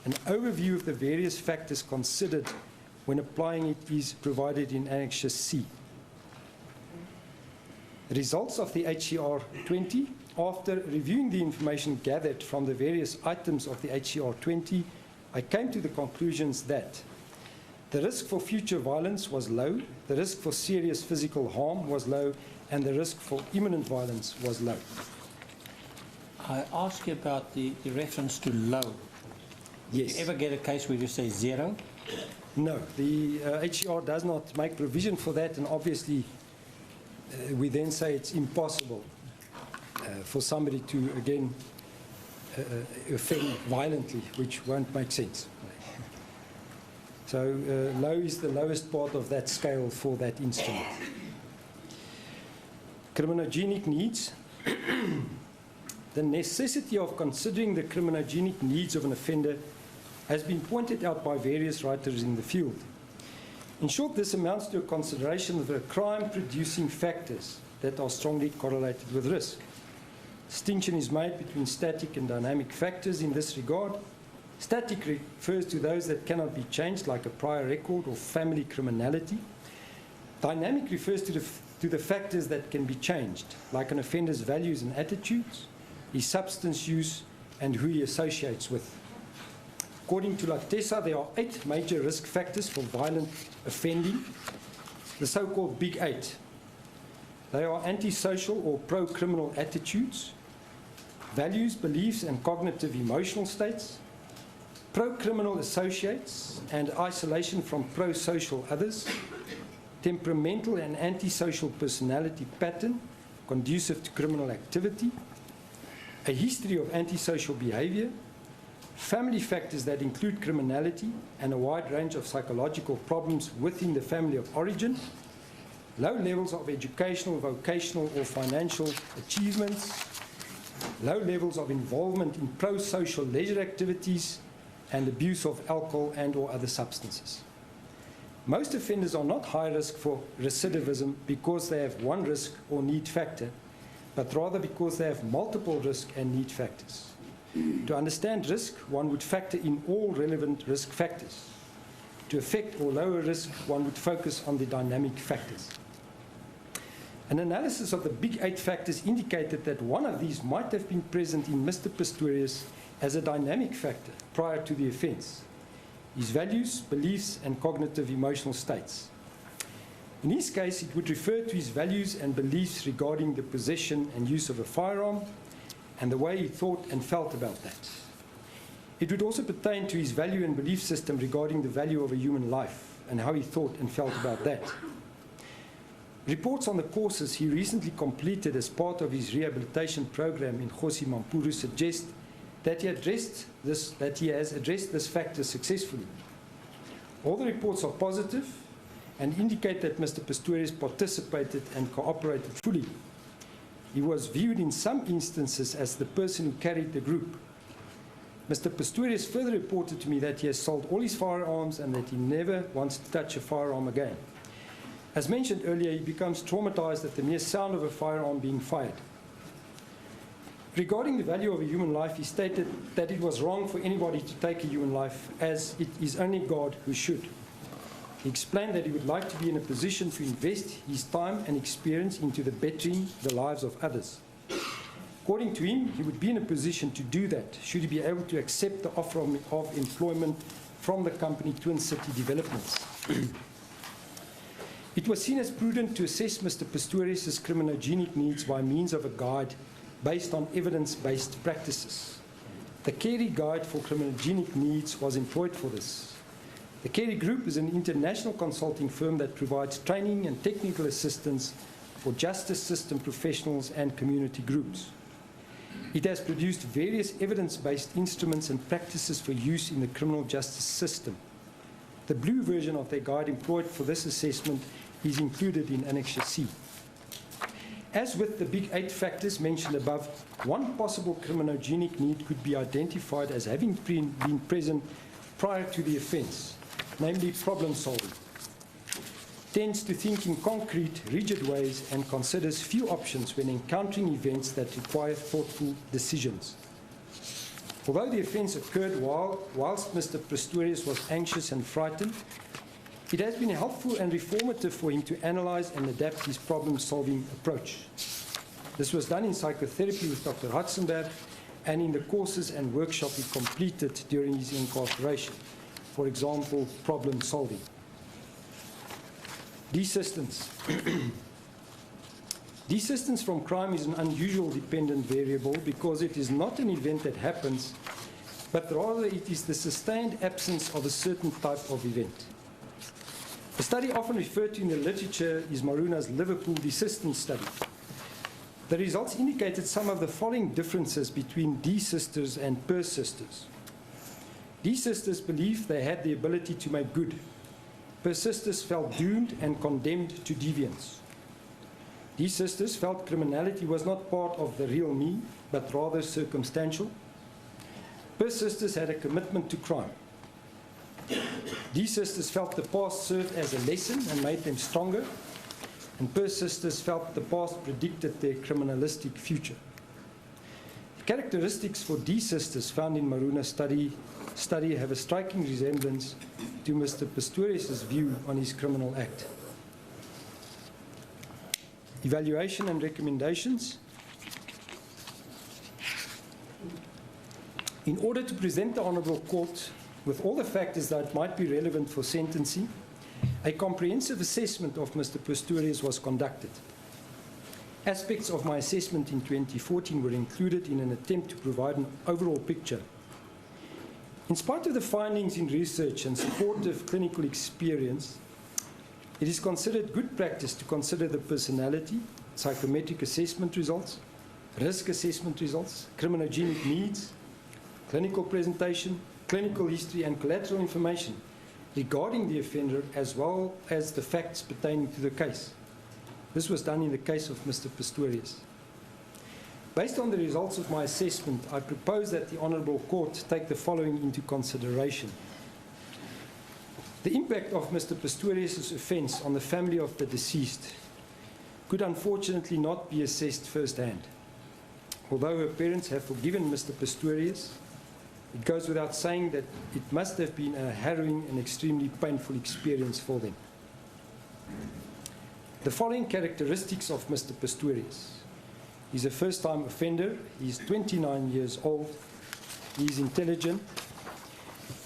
an overview of the various factors considered when applying it is provided in Annexure C. The results of the HER20, after reviewing the information gathered from the various items of the HER20, I came to the conclusions that the risk for future violence was low, the risk for serious physical harm was low, and the risk for imminent violence was low. I ask you about the reference to low. Yes. Did you ever get a case where you say 0? No, the HER does not make provision for that, and obviously we then say it's impossible for somebody to, again, offend violently, which won't make sense. So low is the lowest part of that scale for that instrument. Criminogenic needs. The necessity of considering the criminogenic needs of an offender has been pointed out by various writers in the field. In short, this amounts to a consideration of the crime-producing factors that are strongly correlated with risk. Distinction is made between static and dynamic factors in this regard. Static refers to those that cannot be changed, like a prior record or family criminality. Dynamic refers to the factors that can be changed, like an offender's values and attitudes, his substance use, and who he associates with. According to Latessa, there are 8 major risk factors for violent offending, the so-called Big 8. They are antisocial or pro-criminal attitudes, values, beliefs, and cognitive emotional states, pro-criminal associates and isolation from pro-social others, temperamental and antisocial personality pattern conducive to criminal activity, a history of antisocial behavior, family factors that include criminality and a wide range of psychological problems within the family of origin, low levels of educational, vocational, or financial achievements, low levels of involvement in pro-social leisure activities, and abuse of alcohol and or other substances. Most offenders are not high risk for recidivism because they have one risk or need factor, but rather because they have multiple risk and need factors. To understand risk, one would factor in all relevant risk factors. To affect or lower risk, one would focus on the dynamic factors. An analysis of the Big 8 factors indicated that one of these might have been present in Mr. Pistorius as a dynamic factor prior to the offence: his values, beliefs, and cognitive emotional states. In his case, it would refer to his values and beliefs regarding the possession and use of a firearm and the way he thought and felt about that. It would also pertain to his value and belief system regarding the value of a human life and how he thought and felt about that. Reports on the courses he recently completed as part of his rehabilitation program in Kgosi Mampuru suggest that he has addressed this factor successfully. All the reports are positive and indicate that Mr. Pistorius participated and cooperated fully. He was viewed in some instances as the person who carried the group. Mr. Pistorius further reported to me that he has sold all his firearms and that he never wants to touch a firearm again. As mentioned earlier, he becomes traumatized at the mere sound of a firearm being fired. Regarding the value of a human life, he stated that it was wrong for anybody to take a human life, as it is only God who should. He explained that he would like to be in a position to invest his time and experience into the bettering the lives of others. According to him, he would be in a position to do that should he be able to accept the offer of employment from the company Twin City Developments. It was seen as prudent to assess Mr. Pistorius' criminogenic needs by means of a guide based on evidence-based practices. The Carey Guide for Criminogenic Needs was employed for this. The Carey Group is an international consulting firm that provides training and technical assistance for justice system professionals and community groups. It has produced various evidence-based instruments and practices for use in the criminal justice system. The blue version of their guide employed for this assessment is included in Annexure C. As with the big 8 factors mentioned above, one possible criminogenic need could be identified as having been present prior to the offence, namely problem solving. Tends to think in concrete, rigid ways and considers few options when encountering events that require thoughtful decisions. Although the offence occurred whilst Mr. Pistorius was anxious and frightened, it has been helpful and reformative for him to analyse and adapt his problem-solving approach. This was done in psychotherapy with Dr. Hutzenberg and in the courses and workshops he completed during his incarceration. For example, problem-solving. Desistance. Desistance from crime is an unusual dependent variable because it is not an event that happens, but rather it is the sustained absence of a certain type of event. A study often referred to in the literature is Maruna's Liverpool desistance study. The results indicated some of the following differences between desisters and persisters. Desisters believed they had the ability to make good. Persisters felt doomed and condemned to deviance. Desisters felt criminality was not part of the real me, but rather circumstantial. Persisters had a commitment to crime. Desisters felt the past served as a lesson and made them stronger, and persisters felt the past predicted their criminalistic future. The characteristics for desisters found in Maruna's study have a striking resemblance to Mr. Pistorius' view on his criminal act. Evaluation and recommendations. In order to present the Honourable Court with all the factors that might be relevant for sentencing, a comprehensive assessment of Mr. Pistorius was conducted. Aspects of my assessment in 2014 were included in an attempt to provide an overall picture. In spite of the findings in research and supportive clinical experience, it is considered good practice to consider the personality, psychometric assessment results, risk assessment results, criminogenic needs, clinical presentation, clinical history and collateral information regarding the offender as well as the facts pertaining to the case. This was done in the case of Mr. Pistorius. Based on the results of my assessment, I propose that the Honourable Court take the following into consideration. The impact of Mr. Pistorius' offence on the family of the deceased could unfortunately not be assessed firsthand. Although her parents have forgiven Mr. Pistorius, it goes without saying that it must have been a harrowing and extremely painful experience for them. The following characteristics of Mr. Pistorius. He's a first-time offender. He's 29 years old. He's intelligent.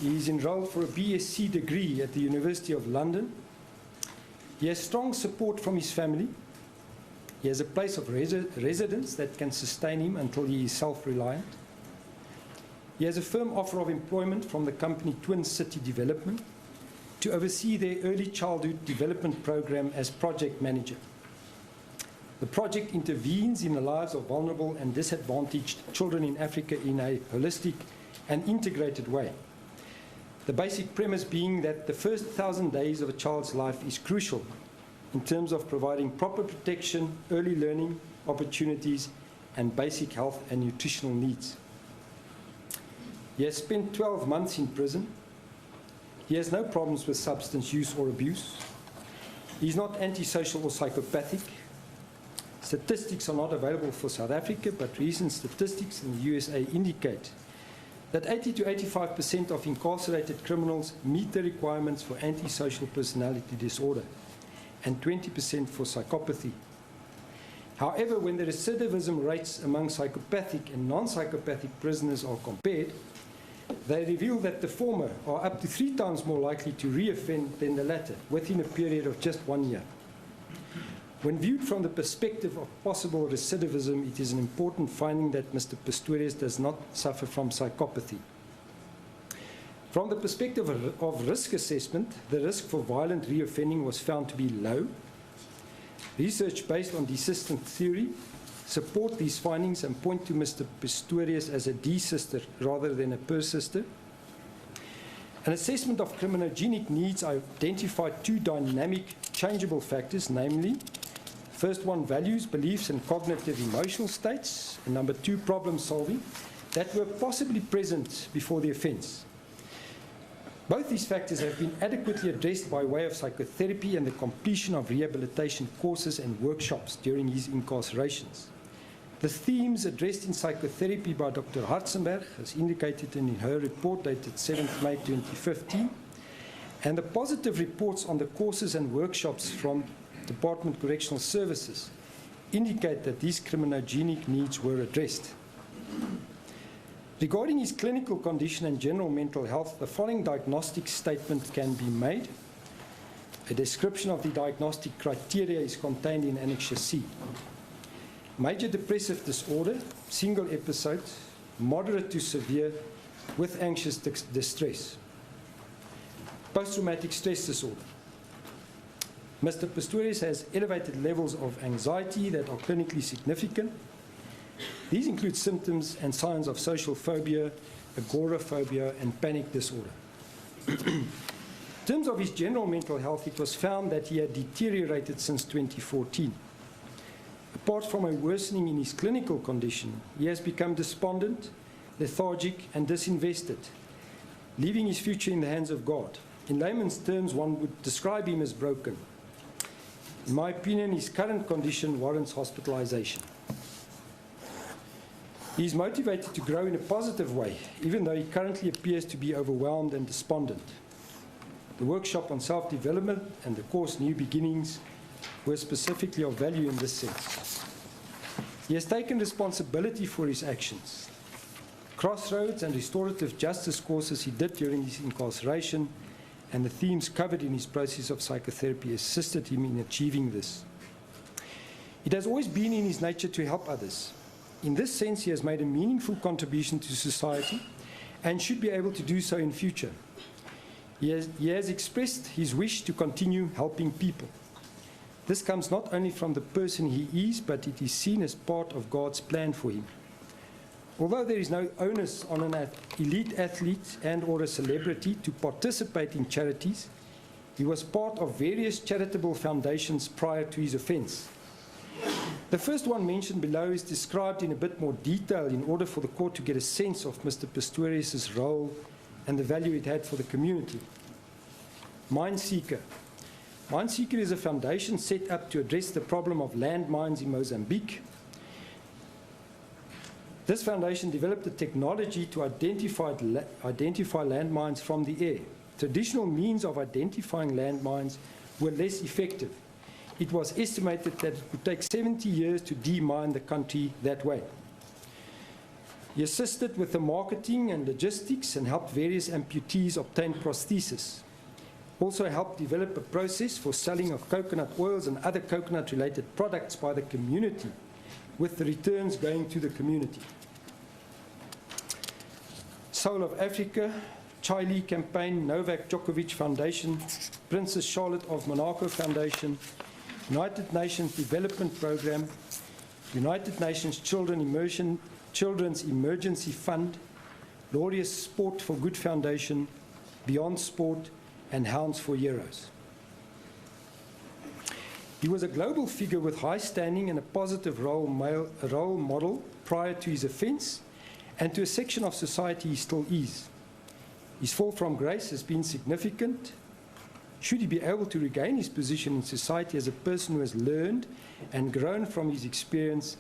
He's enrolled for a BSc degree at the University of London. He has strong support from his family. He has a place of residence that can sustain him until he is self-reliant. He has a firm offer of employment from the company Twin City Development to oversee their early childhood development program as project manager. The project intervenes in the lives of vulnerable and disadvantaged children in Africa in a holistic and integrated way. The basic premise being that the first 1,000 days of a child's life is crucial in terms of providing proper protection, early learning opportunities, and basic health and nutritional needs. He has spent 12 months in prison. He has no problems with substance use or abuse. He's not antisocial or psychopathic. Statistics are not available for South Africa, but recent statistics in the USA indicate that 80 to 85% of incarcerated criminals meet the requirements for antisocial personality disorder and 20% for psychopathy. However, when the recidivism rates among psychopathic and non-psychopathic prisoners are compared, they reveal that the former are up to 3 times more likely to reoffend than the latter within a period of just 1 year. When viewed from the perspective of possible recidivism, it is an important finding that Mr. Pistorius does not suffer from psychopathy. From the perspective of risk assessment, the risk for violent reoffending was found to be low. Research based on desistent theory support these findings and point to Mr. Pistorius as a desister rather than a persister. An assessment of criminogenic needs identified 2 dynamic, changeable factors, namely, first one, values, beliefs, and cognitive emotional states, and number 2, problem solving, that were possibly present before the offence. Both these factors have been adequately addressed by way of psychotherapy and the completion of rehabilitation courses and workshops during his incarcerations. The themes addressed in psychotherapy by Dr. Hartzenberg, as indicated in her report dated 7th May 2015, and the positive reports on the courses and workshops from Department of Correctional Services indicate that these criminogenic needs were addressed. Regarding his clinical condition and general mental health, the following diagnostic statement can be made. A description of the diagnostic criteria is contained in Annexure C. Major depressive disorder, single episode, moderate to severe, with anxious distress. Post-traumatic stress disorder. Mr. Pistorius has elevated levels of anxiety that are clinically significant. These include symptoms and signs of social phobia, agoraphobia, and panic disorder. In terms of his general mental health, it was found that he had deteriorated since 2014. Apart from a worsening in his clinical condition, he has become despondent, lethargic, and disinvested, leaving his future in the hands of God. In layman's terms, one would describe him as broken. In my opinion, his current condition warrants hospitalization. He is motivated to grow in a positive way, even though he currently appears to be overwhelmed and despondent. The workshop on self-development and the course New Beginnings were specifically of value in this sense. He has taken responsibility for his actions. Crossroads and restorative justice courses he did during his incarceration and the themes covered in his process of psychotherapy assisted him in achieving this. It has always been in his nature to help others. In this sense, he has made a meaningful contribution to society and should be able to do so in future. He has expressed his wish to continue helping people. This comes not only from the person he is, but it is seen as part of God's plan for him. Although there is no onus on an elite athlete and or a celebrity to participate in charities, he was part of various charitable foundations prior to his offence. The first one mentioned below is described in a bit more detail in order for the court to get a sense of Mr. Pistorius' role and the value it had for the community. Mineseeker. Mineseeker is a foundation set up to address the problem of landmines in Mozambique. This foundation developed a technology to identify landmines from the air. Traditional means of identifying landmines were less effective. It was estimated that it would take 70 years to demine the country that way. He assisted with the marketing and logistics and helped various amputees obtain prosthesis. Also helped develop a process for selling of coconut oils and other coconut-related products by the community, with the returns going to the community. Soul of Africa, Chile Campaign, Novak Djokovic Foundation, Princess Charlotte of Monaco Foundation, United Nations Development Programme, United Nations Children's Emergency Fund, Glorious Sport for Good Foundation, Beyond Sport, and Hounds for Heroes. He was a global figure with high standing and a positive role model prior to his offence, and to a section of society he still is. His fall from grace has been significant. should he be able to regain his position in society as a person who has learned and grown from his experience,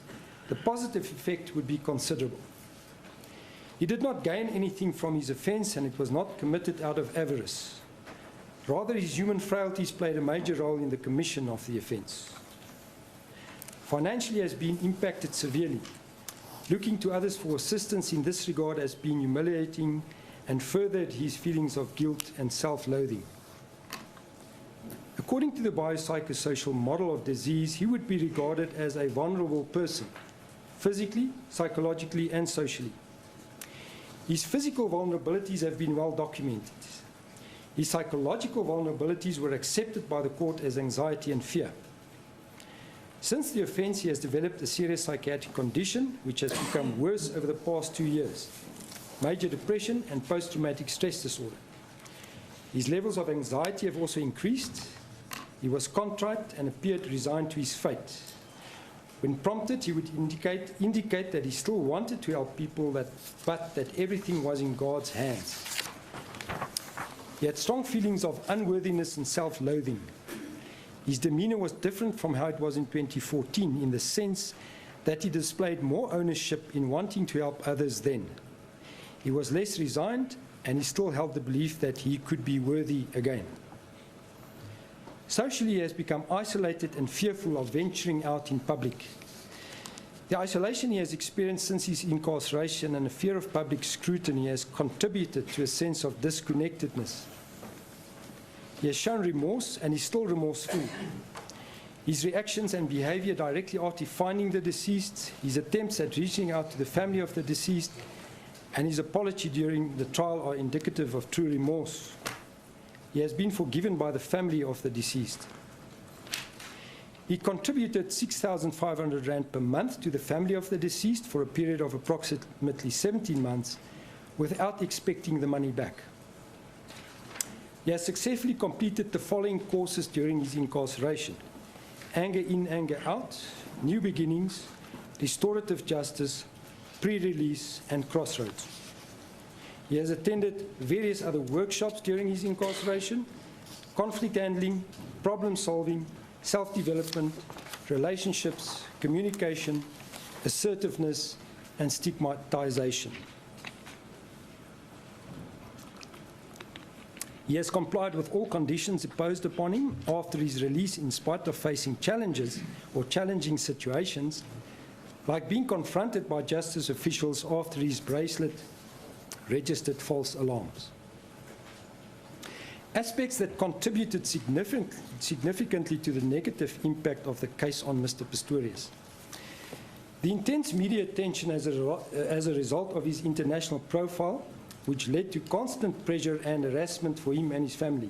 the positive effect would be considerable. He did not gain anything from his offence, and it was not committed out of avarice. Rather, his human frailties played a major role in the commission of the offence. Financially, he has been impacted severely. Looking to others for assistance in this regard has been humiliating and furthered his feelings of guilt and self-loathing. According to the biopsychosocial model of disease, he would be regarded as a vulnerable person, physically, psychologically, and socially. His physical vulnerabilities have been well documented. His psychological vulnerabilities were accepted by the court as anxiety and fear. Since the offence, he has developed a serious psychiatric condition which has become worse over the past 2 years: major depression and post-traumatic stress disorder. His levels of anxiety have also increased. He was contrite and appeared resigned to his fate. When prompted, he would indicate that he still wanted to help people, but that everything was in God's hands. He had strong feelings of unworthiness and self-loathing. His demeanor was different from how it was in 2014, in the sense that he displayed more ownership in wanting to help others then. He was less resigned, and he still held the belief that he could be worthy again. Socially, he has become isolated and fearful of venturing out in public. The isolation he has experienced since his incarceration and a fear of public scrutiny has contributed to a sense of disconnectedness. He has shown remorse and is still remorseful. His reactions and behavior directly after finding the deceased, his attempts at reaching out to the family of the deceased, and his apology during the trial are indicative of true remorse. He has been forgiven by the family of the deceased. He contributed 6,500 rand per month to the family of the deceased for a period of approximately 17 months without expecting the money back. He has successfully completed the following courses during his incarceration: Anger In, Anger Out, New Beginnings, Restorative Justice, Pre-Release, and Crossroads. He has attended various other workshops during his incarceration: conflict handling, problem solving, self-development, relationships, communication, assertiveness, and stigmatization. He has complied with all conditions imposed upon him after his release, in spite of facing challenges or challenging situations, like being confronted by justice officials after his bracelet registered false alarms. Aspects that contributed significantly to the negative impact of the case on Mr. Pistorius: the intense media attention as a result of his international profile, which led to constant pressure and harassment for him and his family.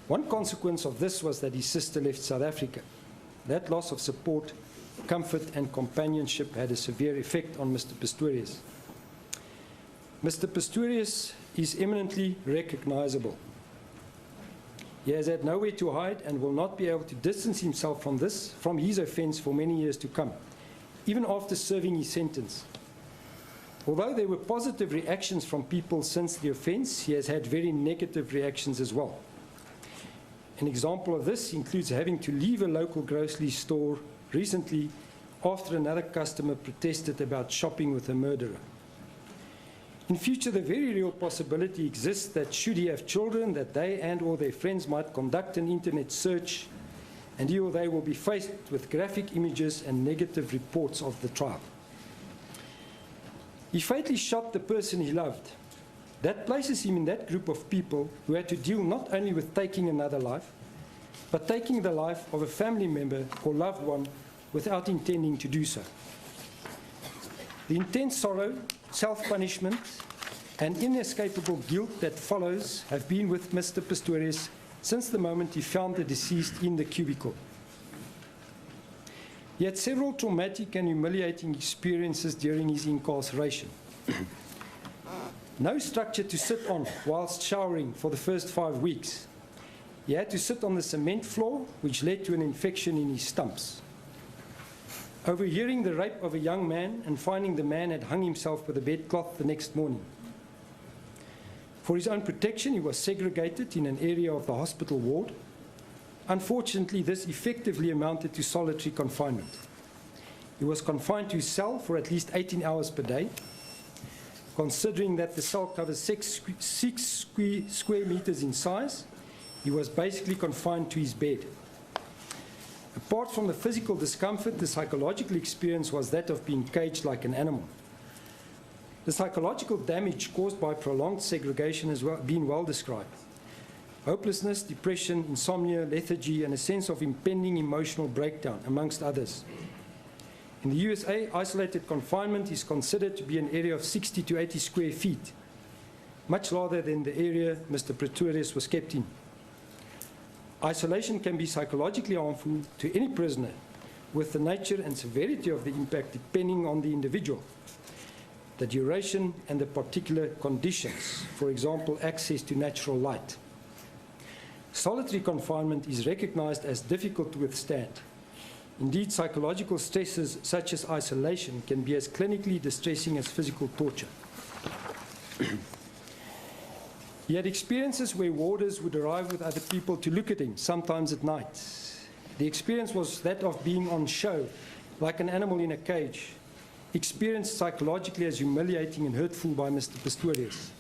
One consequence of this was that his sister left South Africa. That loss of support, comfort, and companionship had a severe effect on Mr. Pistorius. Mr. Pistorius is eminently recognizable. He has had nowhere to hide and will not be able to distance himself from his offence for many years to come, even after serving his sentence. Although there were positive reactions from people since the offence, he has had very negative reactions as well. An example of this includes having to leave a local grocery store recently after another customer protested about shopping with a murderer. In future, the very real possibility exists that should he have children, that they and/or their friends might conduct an internet search, and he or they will be faced with graphic images and negative reports of the trial. He fatally shot the person he loved. That places him in that group of people who had to deal not only with taking another life, but taking the life of a family member or loved one without intending to do so. The intense sorrow, self-punishment, and inescapable guilt that follows have been with Mr. Pistorius since the moment he found the deceased in the cubicle. He had several traumatic and humiliating experiences during his incarceration. No structure to sit on whilst showering for the first 5 weeks. He had to sit on the cement floor, which led to an infection in his stumps. Overhearing the rape of a young man and finding the man had hung himself with a bedcloth the next morning. For his own protection, he was segregated in an area of the hospital ward. Unfortunately, this effectively amounted to solitary confinement. He was confined to his cell for at least 18 hours per day. Considering that the cell covers 6 square meters in size, he was basically confined to his bed. Apart from the physical discomfort, the psychological experience was that of being caged like an animal. The psychological damage caused by prolonged segregation has been well described. Hopelessness, depression, insomnia, lethargy, and a sense of impending emotional breakdown, amongst others. In the USA, isolated confinement is considered to be an area of 60 to 80 square feet, much larger than the area Mr. Pistorius was kept in. Isolation can be psychologically harmful to any prisoner, with the nature and severity of the impact depending on the individual, the duration and the particular conditions, for example, access to natural light. Solitary confinement is recognized as difficult to withstand. Indeed, psychological stresses such as isolation can be as clinically distressing as physical torture. He had experiences where warders would arrive with other people to look at him, sometimes at night. The experience was that of being on show, like an animal in a cage, experienced psychologically as humiliating and hurtful by Mr. Pistorius.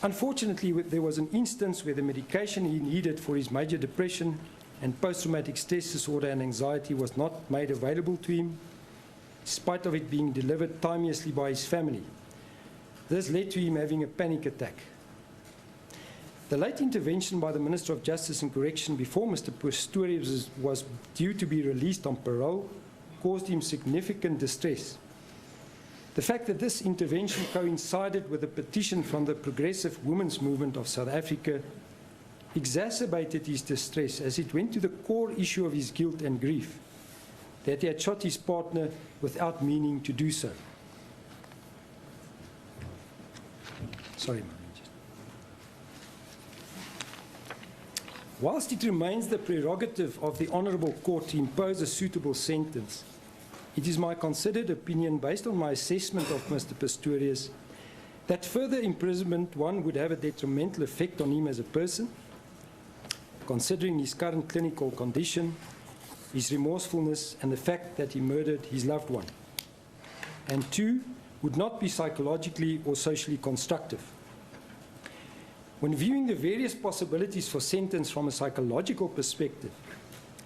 Unfortunately, there was an instance where the medication he needed for his major depression and post-traumatic stress disorder and anxiety was not made available to him, in spite of it being delivered timeously by his family. This led to him having a panic attack. The late intervention by the Minister of Justice and Correction before Mr. Pistorius was due to be released on parole caused him significant distress. The fact that this intervention coincided with a petition from the Progressive Women's Movement of South Africa exacerbated his distress as it went to the core issue of his guilt and grief, that he had shot his partner without meaning to do so. Sorry, ma'am. Whilst it remains the prerogative of the Honourable Court to impose a suitable sentence, it is my considered opinion, based on my assessment of Mr. Pistorius, that further imprisonment, one, would have a detrimental effect on him as a person, considering his current clinical condition, his remorsefulness, and the fact that he murdered his loved one, and two, would not be psychologically or socially constructive. When viewing the various possibilities for sentence from a psychological perspective,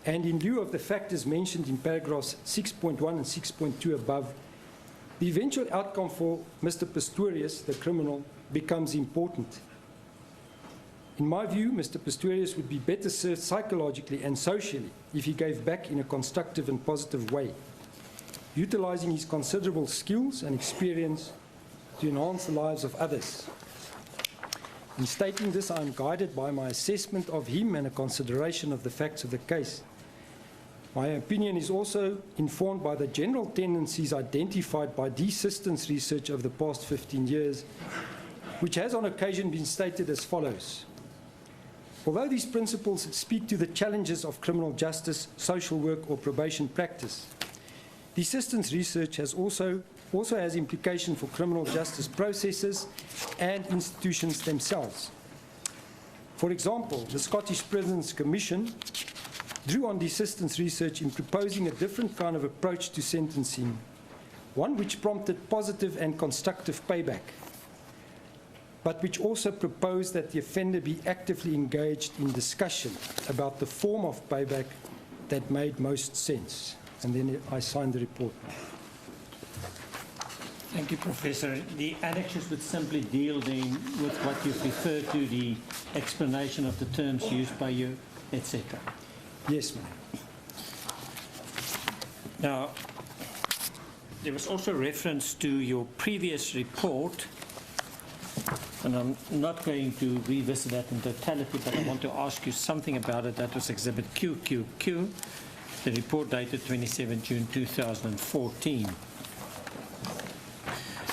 and in lieu of the factors mentioned in paragraphs 6.1 and 6.2 above, the eventual outcome for Mr. Pistorius, the criminal, becomes important. In my view, Mr. Pistorius would be better served psychologically and socially if he gave back in a constructive and positive way, utilizing his considerable skills and experience to enhance the lives of others. In stating this, I am guided by my assessment of him and a consideration of the facts of the case. My opinion is also informed by the general tendencies identified by desistance research over the past 15 years, which has on occasion been stated as follows. Although these principles speak to the challenges of criminal justice, social work, or probation practice, desistance research has also has implication for criminal justice processes and institutions themselves. For example, the Scottish Prisons Commission drew on desistance research in proposing a different kind of approach to sentencing, one which prompted positive and constructive payback, but which also proposed that the offender be actively engaged in discussion about the form of payback that made most sense. And then I signed the report. Thank you, Professor. The annexes would simply deal then with what you've referred to, the explanation of the terms used by you, etc. Yes, ma'am. Now, there was also reference to your previous report, and I'm not going to revisit that in totality, but I want to ask you something about it. That was Exhibit QQQ, the report dated 27 June 2014.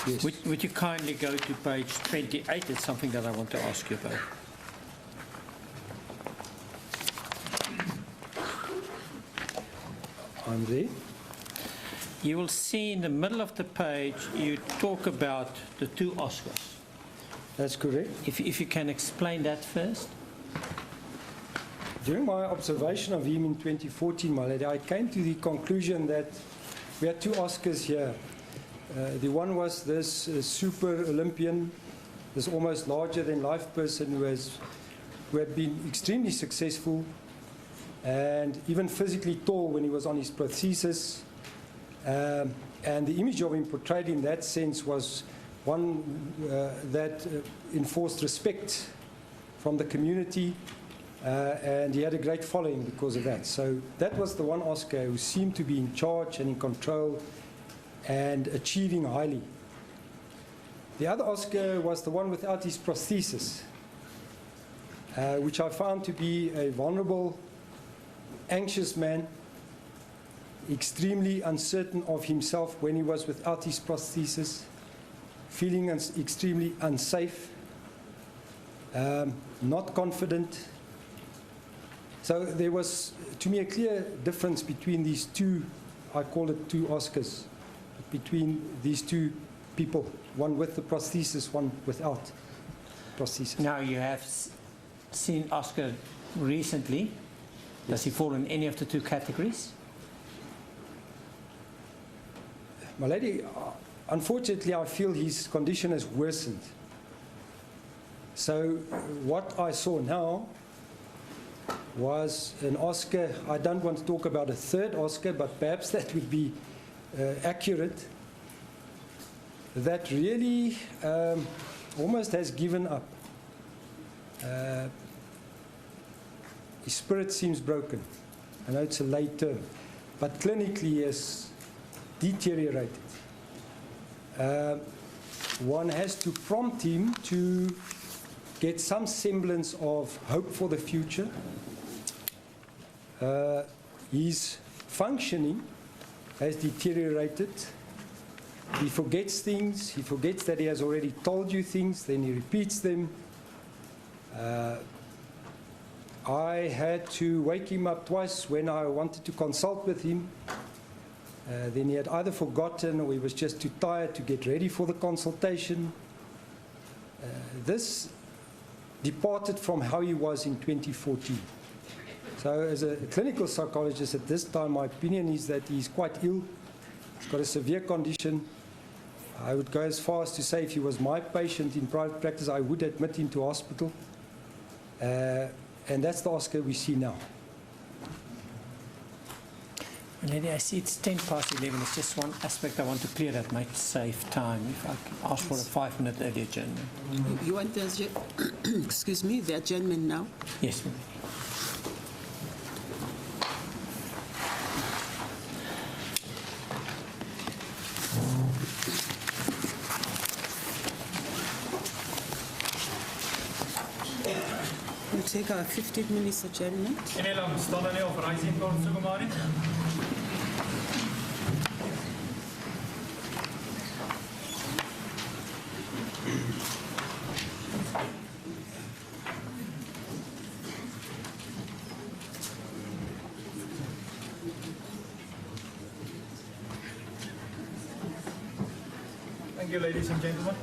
Yes. Would you kindly go to page 28? It's something that I want to ask you about. I'm there. You will see in the middle of the page, you talk about the two Oscars. That's correct. If you can explain that first. During my observation of him in 2014, my lady, I came to the conclusion that we had two Oscars here. The one was this super Olympian, this almost larger-than-life person who had been extremely successful and even physically tall when he was on his prosthesis. And the image of him portrayed in that sense was one that enforced respect from the community, and he had a great following because of that. So that was the one Oscar who seemed to be in charge and in control and achieving highly. The other Oscar was the one without his prosthesis, which I found to be a vulnerable, anxious man, extremely uncertain of himself when he was without his prosthesis, feeling extremely unsafe, not confident. So there was, to me, a clear difference between these two, I call it two Oscars, between these two people, one with the prosthesis, one without prosthesis. Now you have seen Oscar recently. Does he fall in any of the two categories? My lady, unfortunately, I feel his condition has worsened. So what I saw now was an Oscar. I don't want to talk about a third Oscar, but perhaps that would be accurate, that really almost has given up. His spirit seems broken. I know it's a late term, but clinically he has deteriorated. One has to prompt him to get some semblance of hope for the future. His functioning has deteriorated. He forgets things. He forgets that he has already told you things, then he repeats them. I had to wake him up twice when I wanted to consult with him. Then he had either forgotten or he was just too tired to get ready for the consultation. This departed from how he was in 2014. So as a clinical psychologist at this time, my opinion is that he's quite ill. He's got a severe condition. I would go as far as to say if he was my patient in private practice, I would admit him to hospital. And that's the Oscar we see now. Lady, I see it's 11:10. It's just one aspect I want to clear that might save time. If I can ask for a 5-minute early adjournment. You want the, excuse me, the adjournment now? Yes, ma'am. We'll take our 15 minutes adjournment. Inela staan nie op rising court Sugumari. Thank you, ladies and gentlemen.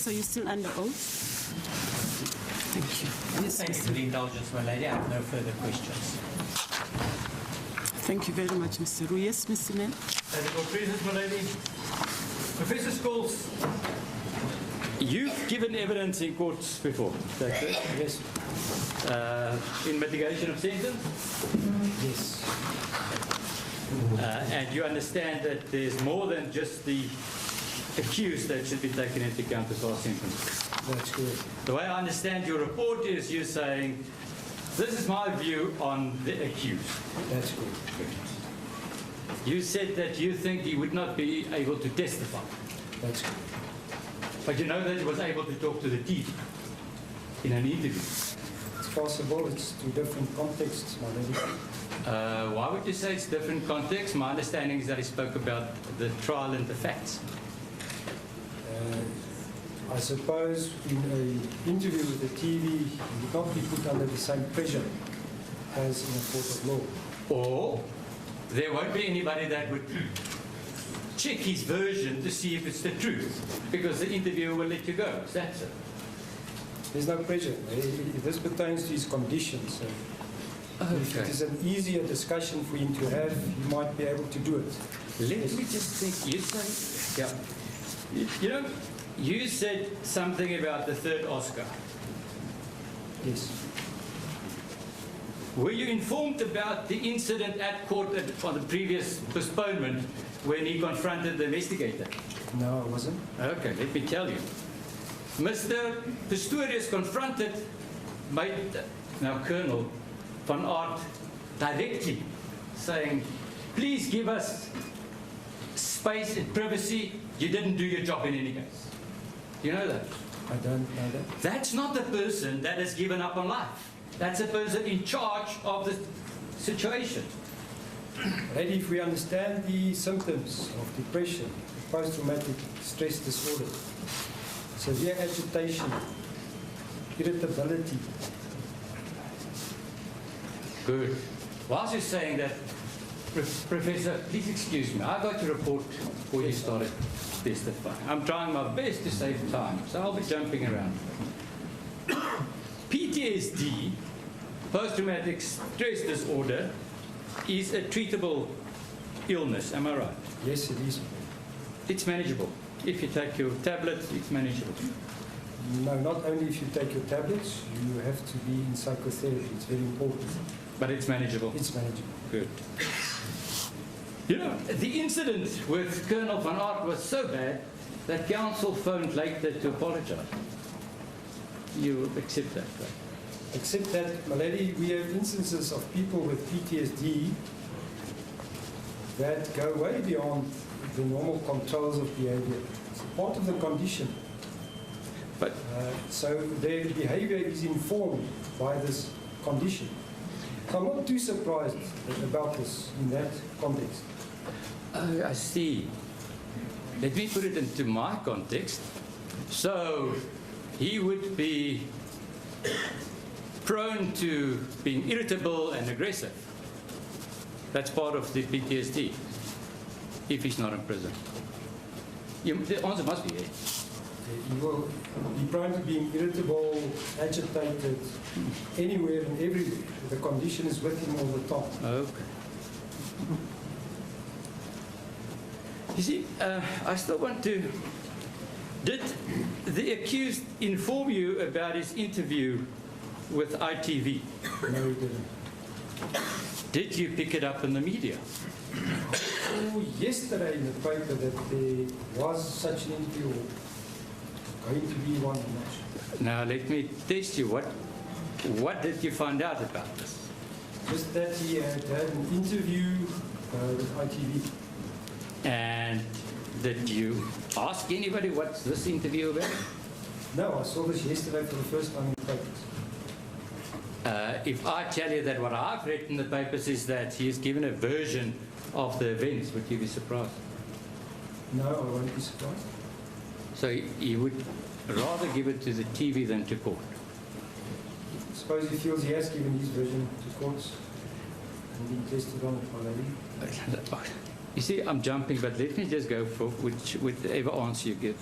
Pistorius, are you still under oath? Thank you. Yes, Thank you for the indulgence, my lady. I have no further questions. Thank you very much, Mr. Roux. Yes, Mr. Nel. As for presence, my lady. Professor Scholes, you've given evidence in courts before, is that correct? Yes. In mitigation of sentence? Yes. And you understand that there's more than just the accused that should be taken into account as our sentence. That's correct. The way I understand your report is you saying, this is my view on the accused. That's correct. You said that you think he would not be able to testify, That's correct. but you know that he was able to talk to the TV in an interview. It's possible. It's two different contexts, my lady. Why would you say it's different context? My understanding is that he spoke about the trial and the facts. I suppose in an interview with the TV, you would not be put under the same pressure as in a court of law. Or there won't be anybody that would check his version to see if it's the truth, because the interviewer will let you go. Is that so? There's no pressure. This pertains to his condition. So if it is an easier discussion for him to have, he might be able to do it. Let me just think. You say, yeah. You know, you said something about the third Oscar. Yes. Were you informed about the incident at court on the previous postponement when he confronted the investigator? No, I wasn't. Okay, let me tell you. Mr. Pistorius confronted now Colonel Van Aert directly, saying, please give us space and privacy. You didn't do your job in any case. You know that? I don't know that. That's not the person that has given up on life. That's a person in charge of the situation. Already, if we understand the symptoms of depression, post-traumatic stress disorder, severe agitation, irritability. Good. Whilst you're saying that, Professor, please excuse me. I got your report before you started testifying. I'm trying my best to save time, so I'll be jumping around. PTSD, post-traumatic stress disorder, is a treatable illness. Am I right? Yes, it is. It's manageable. If you take your tablets, it's manageable. No, not only if you take your tablets, you have to be in psychotherapy. It's very important. But it's manageable. It's manageable. Good. You know, the incident with Colonel Van Aert was so bad that counsel phoned later to apologize. You accept that, right? Except that, my lady, we have instances of people with PTSD that go way beyond the normal controls of behavior. It's part of the condition. But So their behavior is informed by this condition. So I'm not too surprised about this in that context. I see. Let me put it into my context. So he would be prone to being irritable and aggressive. That's part of the PTSD, if he's not in prison. The answer must be yes. You will be prone to being irritable, agitated, anywhere and everywhere. The condition is with him all the time. Okay. You see, I still want to... Did the accused inform you about his interview with ITV? No, he didn't. Did you pick it up in the media? Oh, yesterday in the paper that there was such an interview, or going to be one. I'm not sure. Now, let me test you. What did you find out about this? Just that he had an interview with ITV. And did you ask anybody what's this interview about? No, I saw this yesterday for the first time in the papers. If I tell you that what I've read in the papers is that he has given a version of the events, would you be surprised? No, I won't be surprised. So he would rather give it to the TV than to court. I suppose he feels he has given his version to courts and been tested on it, my lady. You see, I'm jumping, but let me just go for whichever answer you give.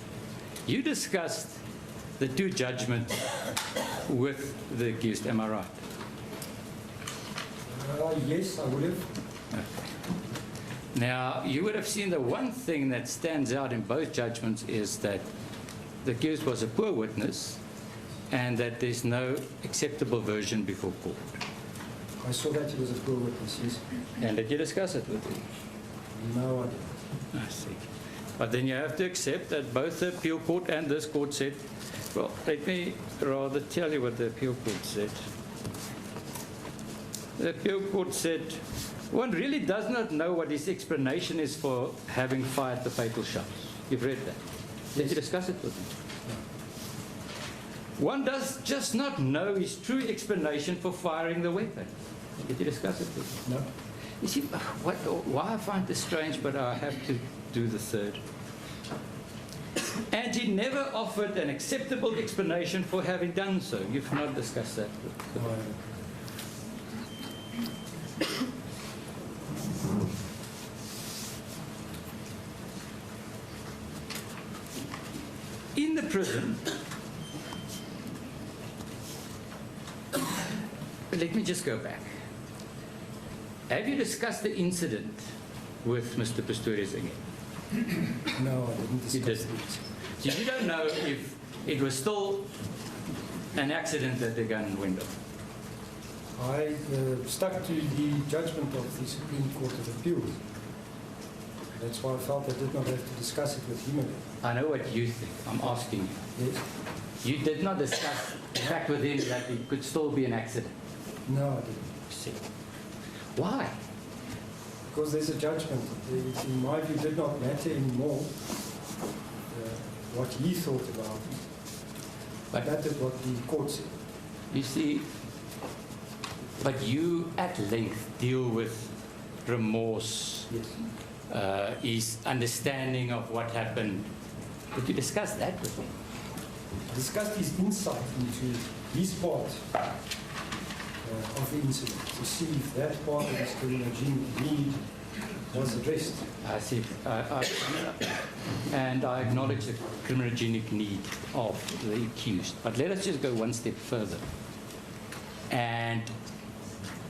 You discussed the two judgments with the accused. Am I right? Yes, I would have. Now, you would have seen the one thing that stands out in both judgments is that the accused was a poor witness and that there's no acceptable version before court. I saw that he was a poor witness, yes. And did you discuss it with him? No, I didn't. I see. But then you have to accept that both the appeal court and this court said, well, let me rather tell you what the appeal court said. The appeal court said, one really does not know what his explanation is for having fired the fatal shots. You've read that. Did you discuss it with him? No. One does just not know his true explanation for firing the weapon. Did you discuss it with him? No. You see, why I find this strange, but I have to do the third. And he never offered an acceptable explanation for having done so. You've not discussed that with No, I haven't. In the prison, let me just go back. Have you discussed the incident with Mr. Pistorius again? No, I didn't discuss You didn't. it. So you don't know if it was still an accident that the gun went off. I stuck to the judgment of the Supreme Court of Appeal. That's why I felt I did not have to discuss it with him again. I know what you think. I'm asking you. Yes? You did not discuss the fact with him that it could still be an accident. No, I didn't. See. Why? Because there's a judgment. It, in my view, did not matter anymore what he thought about it. But That is what the court said. you see, but you at length deal with remorse, Yes. his understanding of what happened. Did you discuss that with him? I discussed his insight into his part of the incident to see if that part of his criminogenic need was addressed. I see. And I acknowledge the criminogenic need of the accused. But let us just go one step further and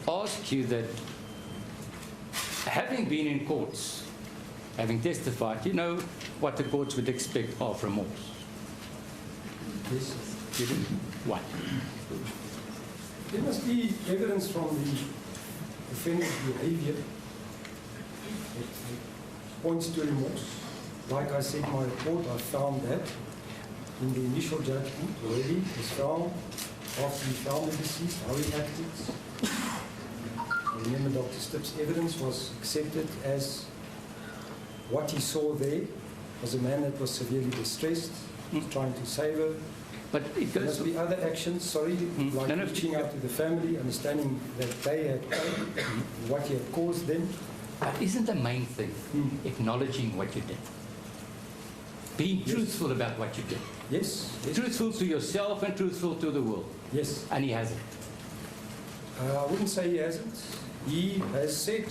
ask you that, having been in courts, having testified, you know what the courts would expect of remorse. Yes. You do? What? There must be evidence from the offender's behavior that points to remorse. Like I said in my report, I found that in the initial judgment already. It was found after he found the deceased, how he acted. Remember, Dr. Stipp's evidence was accepted as what he saw there was a man that was severely distressed, trying to save her. But it There goes must be other actions, like No, no, reaching out to the family, understanding that they had pain, what he had caused them. But isn't the main thing acknowledging what you did? Being Yes. truthful about what you did. Yes, yes, Truthful to yourself and truthful to the world. yes. And he hasn't. I wouldn't say he hasn't. He has said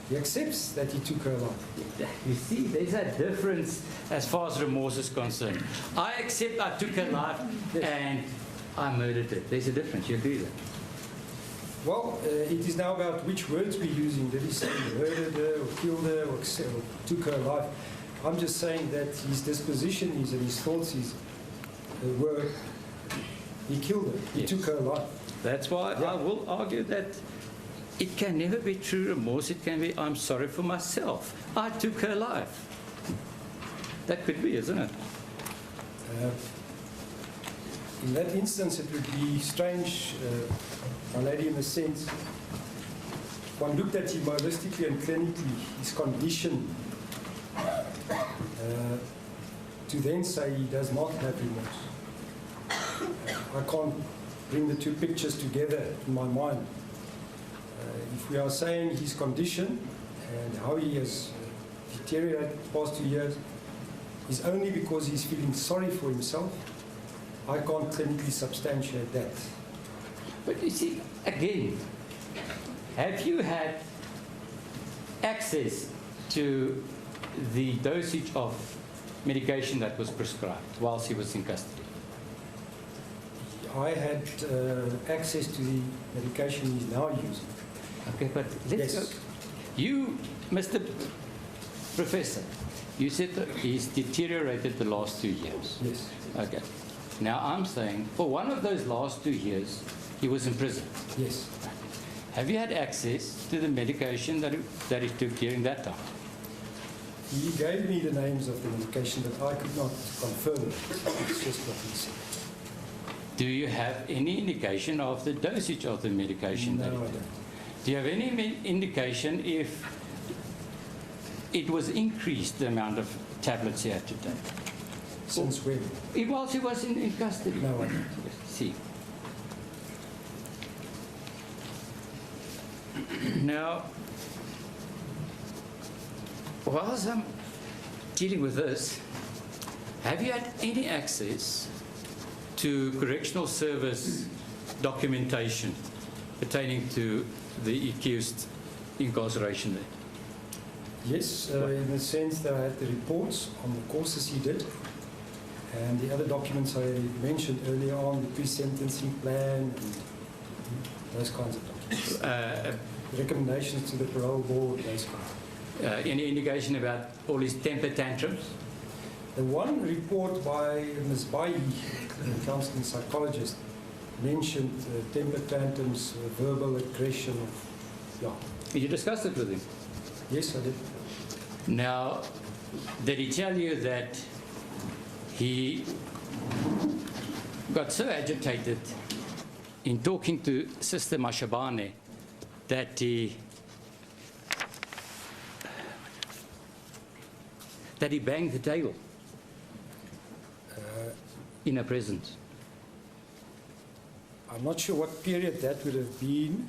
he accepts that he took her life. You see, there's a difference as far as remorse is concerned. I accept I took her life and I murdered her. There's a difference. You agree with that? Well, it is now about which words we're using. Did he say he murdered her or killed her or took her life? I'm just saying that his disposition is and his thoughts were he killed her. He Yes. took her life. That's why Yeah. I will argue that it can never be true remorse. It can be, I'm sorry for myself. I took her life. That could be, isn't it? In that instance, it would be strange, my lady, in a sense, one looked at him holistically and clinically, his condition, to then say he does not have remorse. I can't bring the two pictures together in my mind. If we are saying his condition and how he has deteriorated the past 2 years is only because he's feeling sorry for himself, I can't clinically substantiate that. But you see, again, have you had access to the dosage of medication that was prescribed whilst he was in custody? I had access to the medication he's now using. Okay, but let's Yes. go. You, Mr. Professor, you said that he's deteriorated the last 2 years. Yes. Okay. Now I'm saying for one of those last 2 years, he was in prison. Yes. Have you had access to the medication that he took during that time? He gave me the names of the medication, but I could not confirm it. It's just what he said. Do you have any indication of the dosage of the medication? No, that I he took? don't. Do you have any indication if it was increased, the amount of tablets he had to take? Since when? Whilst he was in custody? No, I don't. Yes, see. Now, whilst I'm dealing with this, have you had any access to correctional service documentation pertaining to the accused incarceration there? Yes, in the sense that I had the reports on the courses he did, and the other documents I mentioned earlier on, the pre-sentencing plan, and those kinds of documents. Recommendations to the parole board, those kinds. Any indication about all his temper tantrums? The one report by Ms. Bayi, the counseling psychologist, mentioned temper tantrums, verbal aggression. Yeah. You discussed it with him. Yes, I did. Now, did he tell you that he got so agitated in talking to Sister Mashabane that he banged the table in her presence? I'm not sure what period that would have been.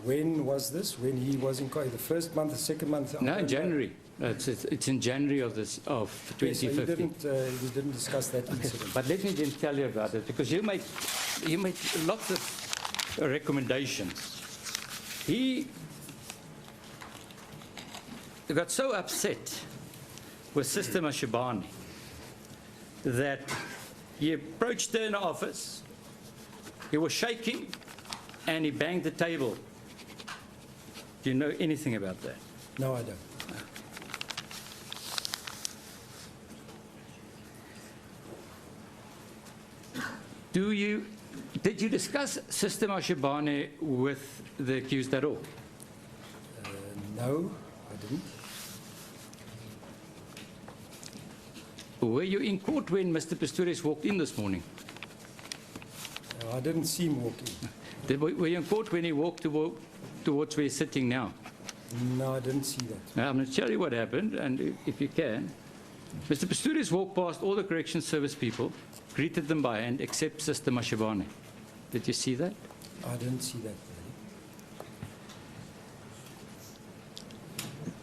When was this? When he was in the first month, the second month? No, in January. It's in January of 2015. Yes, so we didn't discuss that incident. But let me then tell you about it, because you made lots of recommendations. He got so upset with Sister Mashabane that he approached her in the office, he was shaking, and he banged the table. Do you know anything about that? No, I don't. Did you discuss Sister Mashabane with the accused at all? No, I didn't. Were you in court when Mr. Pistorius walked in this morning? I didn't see him walk in. Were you in court when he walked towards where he's sitting now? No, I didn't see that. Now, I'm going to tell you what happened, and if you can. Mr. Pistorius walked past all the correction service people, greeted them by hand, except Sister Mashabane. Did you see that? I didn't see that.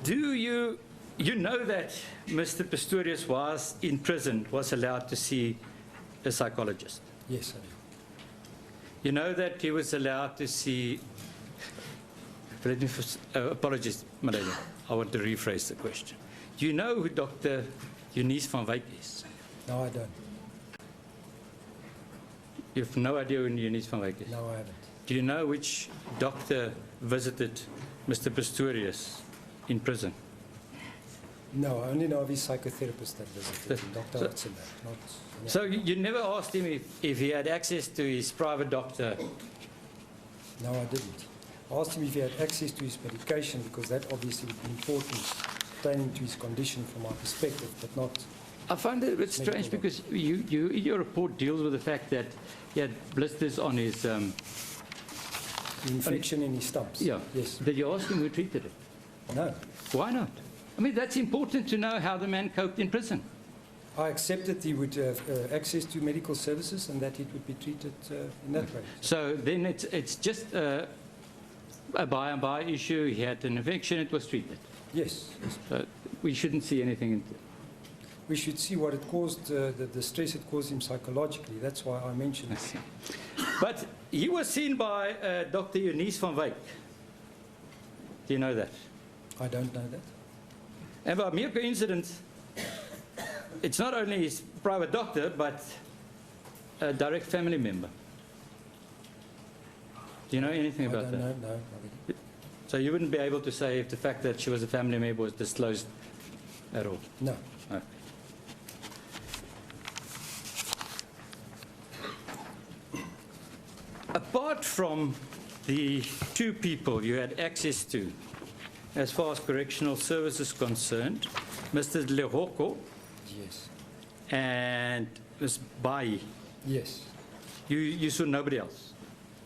Do you know that Mr. Pistorius was in prison, was allowed to see a psychologist? Yes, I do. You know that he was allowed to see, apologies, Madeleine, I want to rephrase the question. Do you know who Dr. Eunice van Wyk is? No, I don't. You have no idea who Eunice van Wyk is? No, I haven't. Do you know which doctor visited Mr. Pistorius in prison? No, I only know of his psychotherapist that visited him, Dr. So- Hudson. So you never asked him if he had access to his private doctor? No, I didn't. I asked him if he had access to his medication, because that obviously would be important pertaining to his condition from my perspective, but not. I find it a bit strange Medical because you in your report deals with the fact that he had blisters on his, The infection in his stumps. yeah. Yes. Did you ask him who treated it? No. Why not? I mean, that's important to know how the man coped in prison. I accepted he would have access to medical services and that it would be treated in that way. So then it's just a by and by issue. He had an infection, it was treated. Yes. So we shouldn't see anything. We should see what it caused, the stress it caused him psychologically. That's why I mentioned it. But he was seen by Dr. Eunice van Wyk. Do you know that? I don't know that. And by mere coincidence, it's not only his private doctor, but a direct family member? Do you know anything I about don't that? know, no. So you wouldn't be able to say if the fact that she was a family member was disclosed at all? No. Okay. Apart from the two people you had access to, as far as correctional service is concerned, Mr. Lehoko Yes. and Ms. Bai, Yes. you saw nobody else?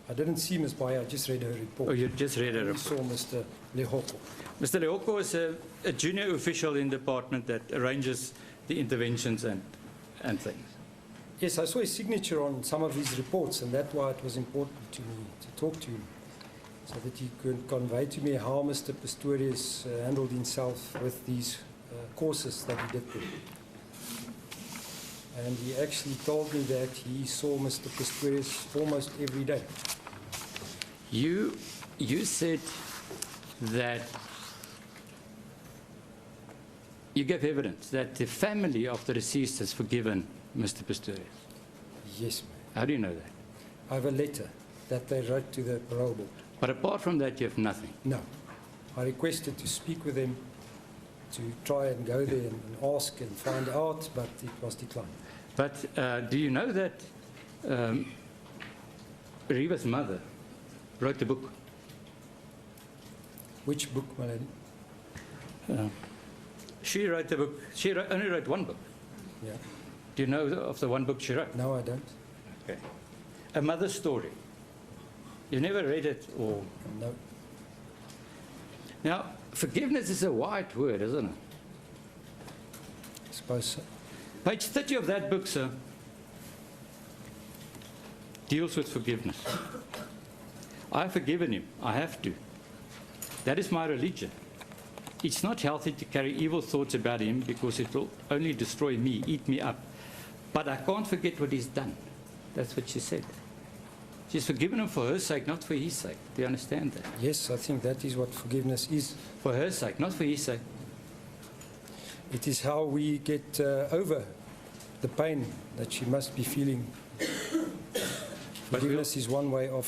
I didn't see Ms. Baya, I just read her report. Oh, you just read I it. only saw Mr. Lehoko. Mr. Lehoko is a junior official in the department that arranges the interventions and things. Yes, I saw his signature on some of his reports, and that's why it was important to me to talk to him, so that he could convey to me how Mr. Pistorius handled himself with these courses that he did there. And he actually told me that he saw Mr. Pistorius almost every day. You said that you gave evidence that the family of the deceased has forgiven Mr. Pistorius. Yes, ma'am. How do you know that? I have a letter that they wrote to the parole board. But apart from that, you have nothing. No. I requested to speak with them, to try and go there and ask and find out, but it was declined. But do you know that Reva's mother wrote the book? Which book, my lady? She wrote the book. She only wrote one book. Yeah. Do you know of the one book she wrote? No, I don't. Okay. A mother's story. You've never read it or... No. Now, forgiveness is a wide word, isn't it? I suppose so. Page 30 of that book, sir, deals with forgiveness. I've forgiven him. I have to. That is my religion. It's not healthy to carry evil thoughts about him because it will only destroy me, eat me up. But I can't forget what he's done. That's what she said. She's forgiven him for her sake, not for his sake. Do you understand that? Yes, I think that is what forgiveness is. For her sake, not for his sake. It is how we get over the pain that she must be feeling. Forgiveness is one way of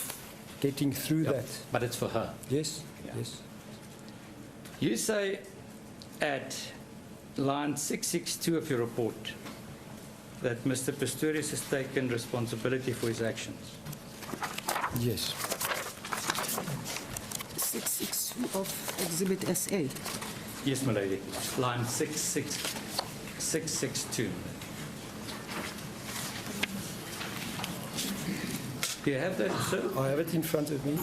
getting through that. But it's for her. Yes, Yeah. yes. You say at line 662 of your report that Mr. Pistorius has taken responsibility for his actions. Yes. 662 of Exhibit SA. Yes, my lady. Line 662. Do you have that, sir? I have it in front of me.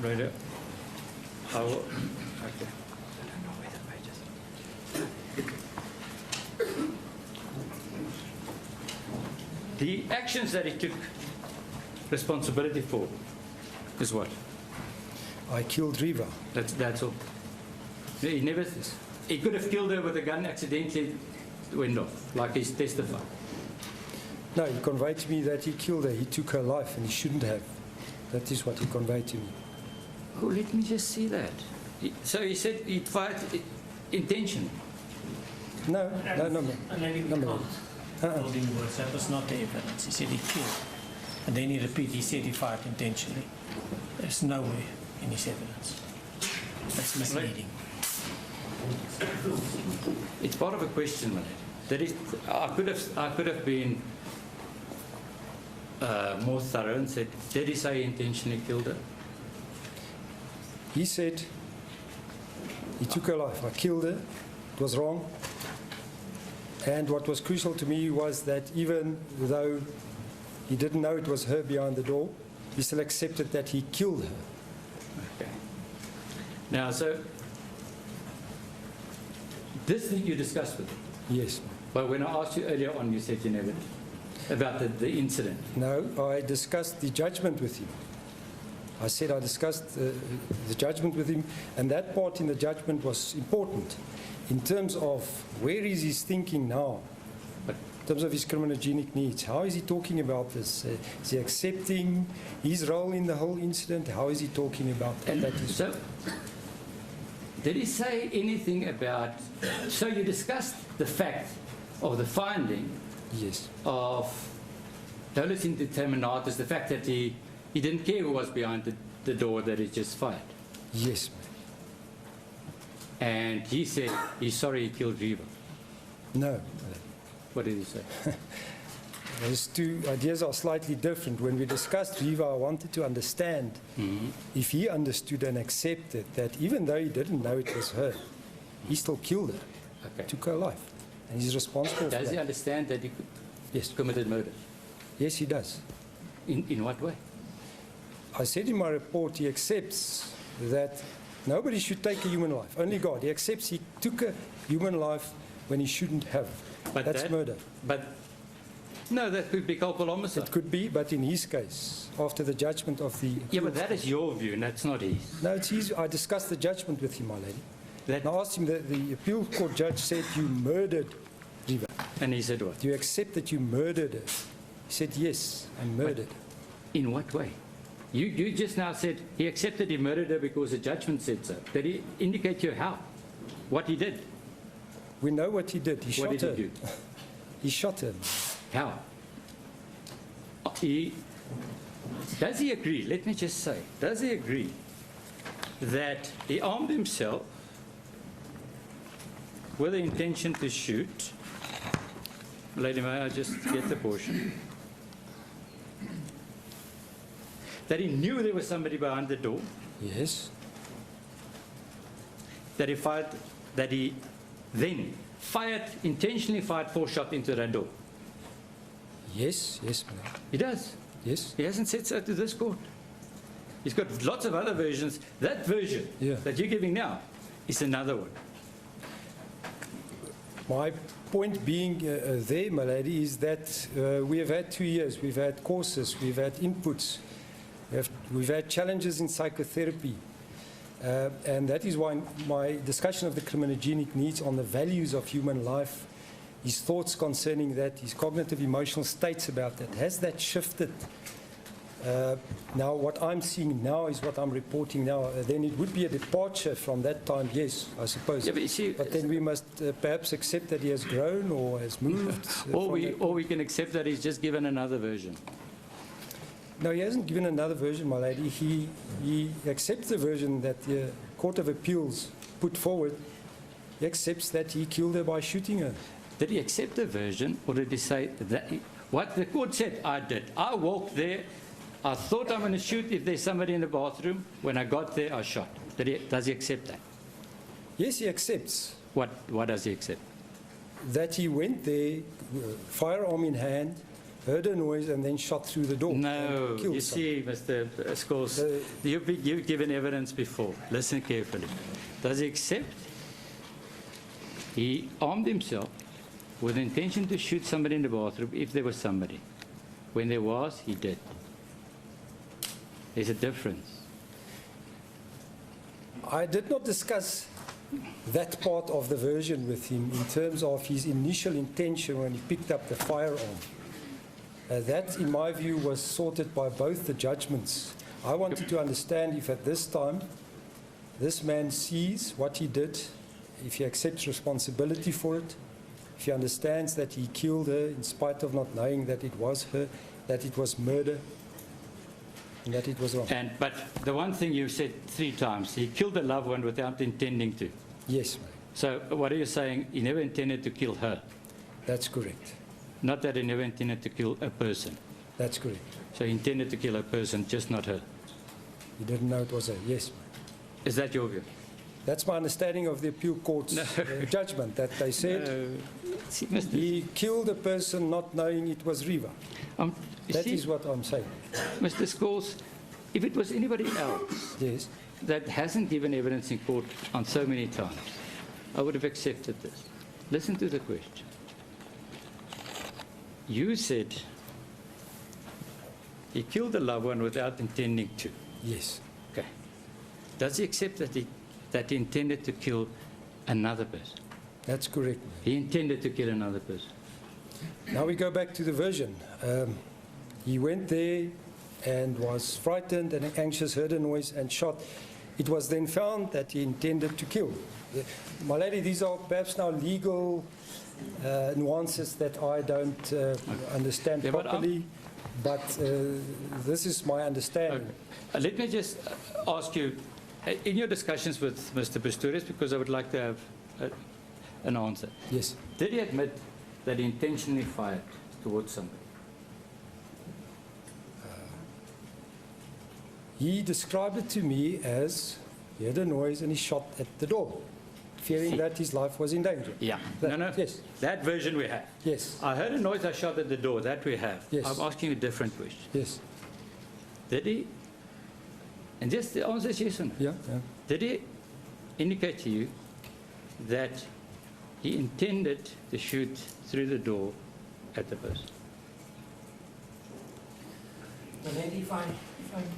Right. I will. Okay. The actions that he took responsibility for is what? I killed Riva. That's all. He never. He could have killed her with a gun, accidentally went off, like he's testified. No, he conveyed to me that he killed her. He took her life, and he shouldn't have. That is what he conveyed to me. Oh, let me just see that. So he said he fired intentionally. No. Maybe we No, can't no. hold in words. That was not the evidence. He said he killed. And then he repeated, he said he fired intentionally. There's no way in his evidence. That's misleading. It's part of a question, man. That is, I could have been more thorough and said, did he say he intentionally killed her? He said he took her life. I killed her. It was wrong. And what was crucial to me was that even though he didn't know it was her behind the door, he still accepted that he killed her. Okay. Now, so this thing you discussed with him, Yes. but when I asked you earlier on, you said you never did, about the incident. No, I discussed the judgment with him. I said I discussed the judgment with him, and that part in the judgment was important in terms of where is his thinking now, in terms of his criminogenic needs. How is he talking about this? Is he accepting his role in the whole incident? How is he talking about that? So Did he say anything about, so you discussed the fact of the finding Yes. of dolus indeterminatus, the fact that he didn't care who was behind the door, that he just fired. Yes. And he said he's sorry he killed Riva. No. What did he say? Those two ideas are slightly different. When we discussed Riva, I wanted to understand if he understood and accepted that even though he didn't know it was her, he still killed her, Okay. took her life, and he's responsible for Does he that. understand that he Yes. committed murder? Yes, he does. In what way? I said in my report he accepts that nobody should take a human life, only God. He accepts he took a human life when he shouldn't have. But That's that- murder. But no, that could be culpable homicide. It could be, but in his case, after the judgment of the... Yeah, but that is your view, and that's not his. No, it's his. I discussed the judgment with him, my lady. That, And I asked him, the appeal court judge said, you murdered Riva. and he said what? Do you accept that you murdered her? He said, yes, I murdered. In what way? You just now said he accepted he murdered her because the judgment said so. Did he indicate to you how? What he did? We know what he did. He What shot did her. he do? He shot her. How? Does he agree, let me just say, does he agree that he armed himself with the intention to shoot? Lady, may I just get the portion? That he knew there was somebody behind the door, Yes. that he then intentionally fired 4 shots into that door. Yes, yes, ma'am. He does. Yes. He hasn't said so to this court. He's got lots of other versions. That version Yeah. that you're giving now is another one. My point being there, my lady, is that we have had 2 years. We've had courses. We've had inputs. We've had challenges in psychotherapy. And that is why my discussion of the criminogenic needs on the values of human life, his thoughts concerning that, his cognitive emotional states about that, has that shifted? Now, what I'm seeing now is what I'm reporting now. Then it would be a departure from that time, yes, I suppose. Yeah, but you see, But then we must perhaps accept that he has grown or has moved. or from that. we can accept that he's just given another version. No, he hasn't given another version, my lady. He accepts the version that the Court of Appeals put forward. He accepts that he killed her by shooting her. Did he accept the version, or did he say that what the court said? I did. I walked there. I thought I'm going to shoot if there's somebody in the bathroom. When I got there, I shot. Does he accept that? Yes, he accepts What does he accept? that he went there, firearm in hand, heard a noise, and then shot through the door. No, and killed you someone. see, Mr. Scholes, you've given evidence before. Listen carefully. Does he accept? He armed himself with the intention to shoot somebody in the bathroom if there was somebody. When there was, he did. There's a difference. I did not discuss that part of the version with him in terms of his initial intention when he picked up the firearm. That, in my view, was sorted by both the judgments. I wanted to understand if at this time this man sees what he did, if he accepts responsibility for it, if he understands that he killed her in spite of not knowing that it was her, that it was murder, and that it was wrong. But the one thing you said 3 times, he killed a loved one without intending to. Yes, ma'am. So what are you saying? He never intended to kill her. That's correct. Not that he never intended to kill a person. That's correct. So he intended to kill a person, just not her. He didn't know it was her. Yes, ma'am. Is that your view? That's my understanding of the appeal court's judgment, that they said See, Mr. he killed a person not knowing it was Riva. You That see, is what I'm saying. Mr. Scholes, if it was anybody else Yes. that hasn't given evidence in court on so many times, I would have accepted this. Listen to the question. You said he killed a loved one without intending to. Yes. Okay. Does he accept that he intended to kill another person? That's correct. He intended to kill another person. Now we go back to the version. He went there and was frightened and anxious, heard a noise and shot. It was then found that he intended to kill. My lady, these are perhaps now legal nuances that I don't understand Yeah, but properly, but this is my understanding. Let me just ask you, in your discussions with Mr. Pistorius, because I would like to have an answer. Yes. Did he admit that he intentionally fired towards somebody? He described it to me as he heard a noise and he shot at the door, fearing that his life was in danger. Yeah. That- No. Yes. That version we have. Yes. I heard a noise, I shot at the door. That we have. Yes. I'm asking you a different question. Yes. Did he, and just the answer is yes or no. Yeah. Yeah. Did he indicate to you that he intended to shoot through the door at the person? If I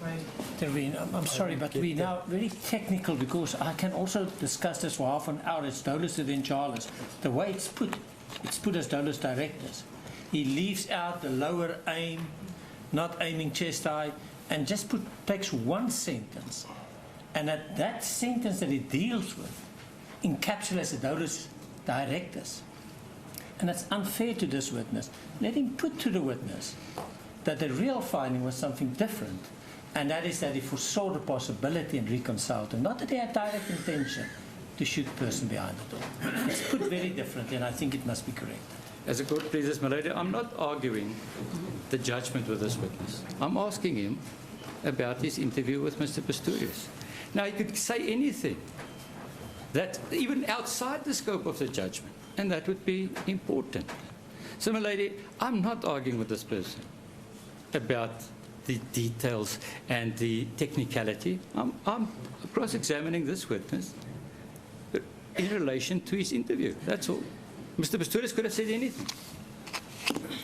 may intervene, I'm sorry, but we're now very technical because I can also discuss this for half an hour. It's dolus to the Charles. The way it's put as dolus directors. He leaves out the lower aim, not aiming chest high, and just takes one sentence. And that sentence that he deals with encapsulates the dolus directors. And that's unfair to this witness. Let him put to the witness that the real finding was something different, and that is that he foresaw the possibility and reconciled him, not that he had direct intention to shoot the person behind the door. It's put very differently, and I think it must be corrected. As the court pleases, my lady, I'm not arguing the judgment with this witness. I'm asking him about his interview with Mr. Pistorius. Now, he could say anything that even outside the scope of the judgment, and that would be important. So, my lady, I'm not arguing with this person about the details and the technicality. I'm cross-examining this witness in relation to his interview. That's all. Mr. Pistorius could have said anything.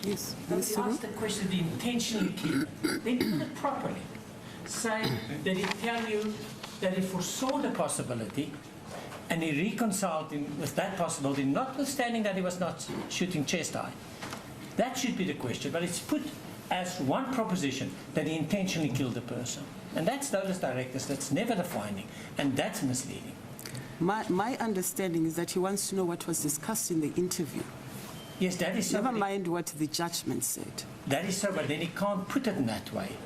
Yes. But Ms. he asked the question, did he intentionally kill it? Then put it properly. Say, did he tell you that he foresaw the possibility and he reconciled him with that possibility, notwithstanding that he was not shooting chest high? That should be the question, but it's put as one proposition that he intentionally killed the person. And that's dolus directus, that's never the finding, and that's misleading. My understanding is that he wants to know what was discussed in the interview. Yes, that is so. Never mind what the judgment said. That is so, but then he can't put it in that way,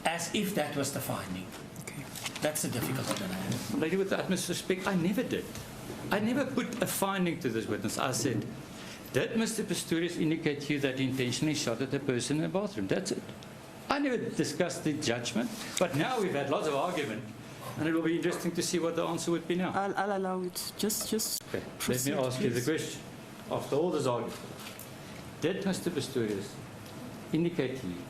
as if that was the finding. Okay. That's the difficulty that I have. Lady, with the utmost respect, I never did. I never put a finding to this witness. I said, did Mr. Pistorius indicate to you that he intentionally shot at a person in the bathroom? That's it. I never discussed the judgment, but now we've had lots of argument, and it will be interesting to see what the answer would be now. I'll allow it. Just Okay, proceed, let me ask you the please. question. After all this argument, did Mr. Pistorius indicate to you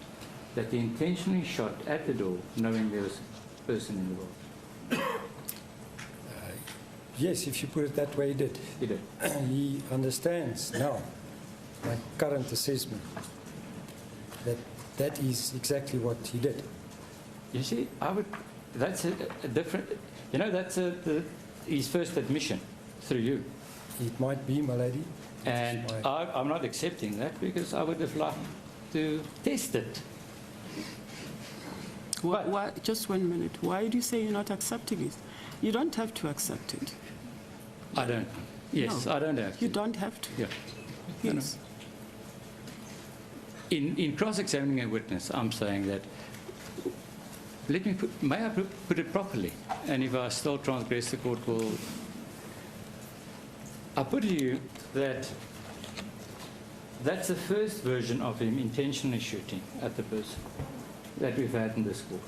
that he intentionally shot at the door knowing there was a person in the bathroom? Yes, if you put it that way, he did. He did. He understands now my current assessment that that is exactly what he did. You see, that's a different, that's his first admission through you. It might be, my lady. And I'm not accepting that because I would have liked to test it. Why, just 1 minute. Why do you say you're not accepting it? You don't have to accept it. I don't. Yes, No, I don't have to. You don't have to. Yeah. Yes. In cross-examining a witness, I'm saying that, may I put it properly? And if I still transgress, the court will. I put to you that that's the first version of him intentionally shooting at the person that we've had in this court.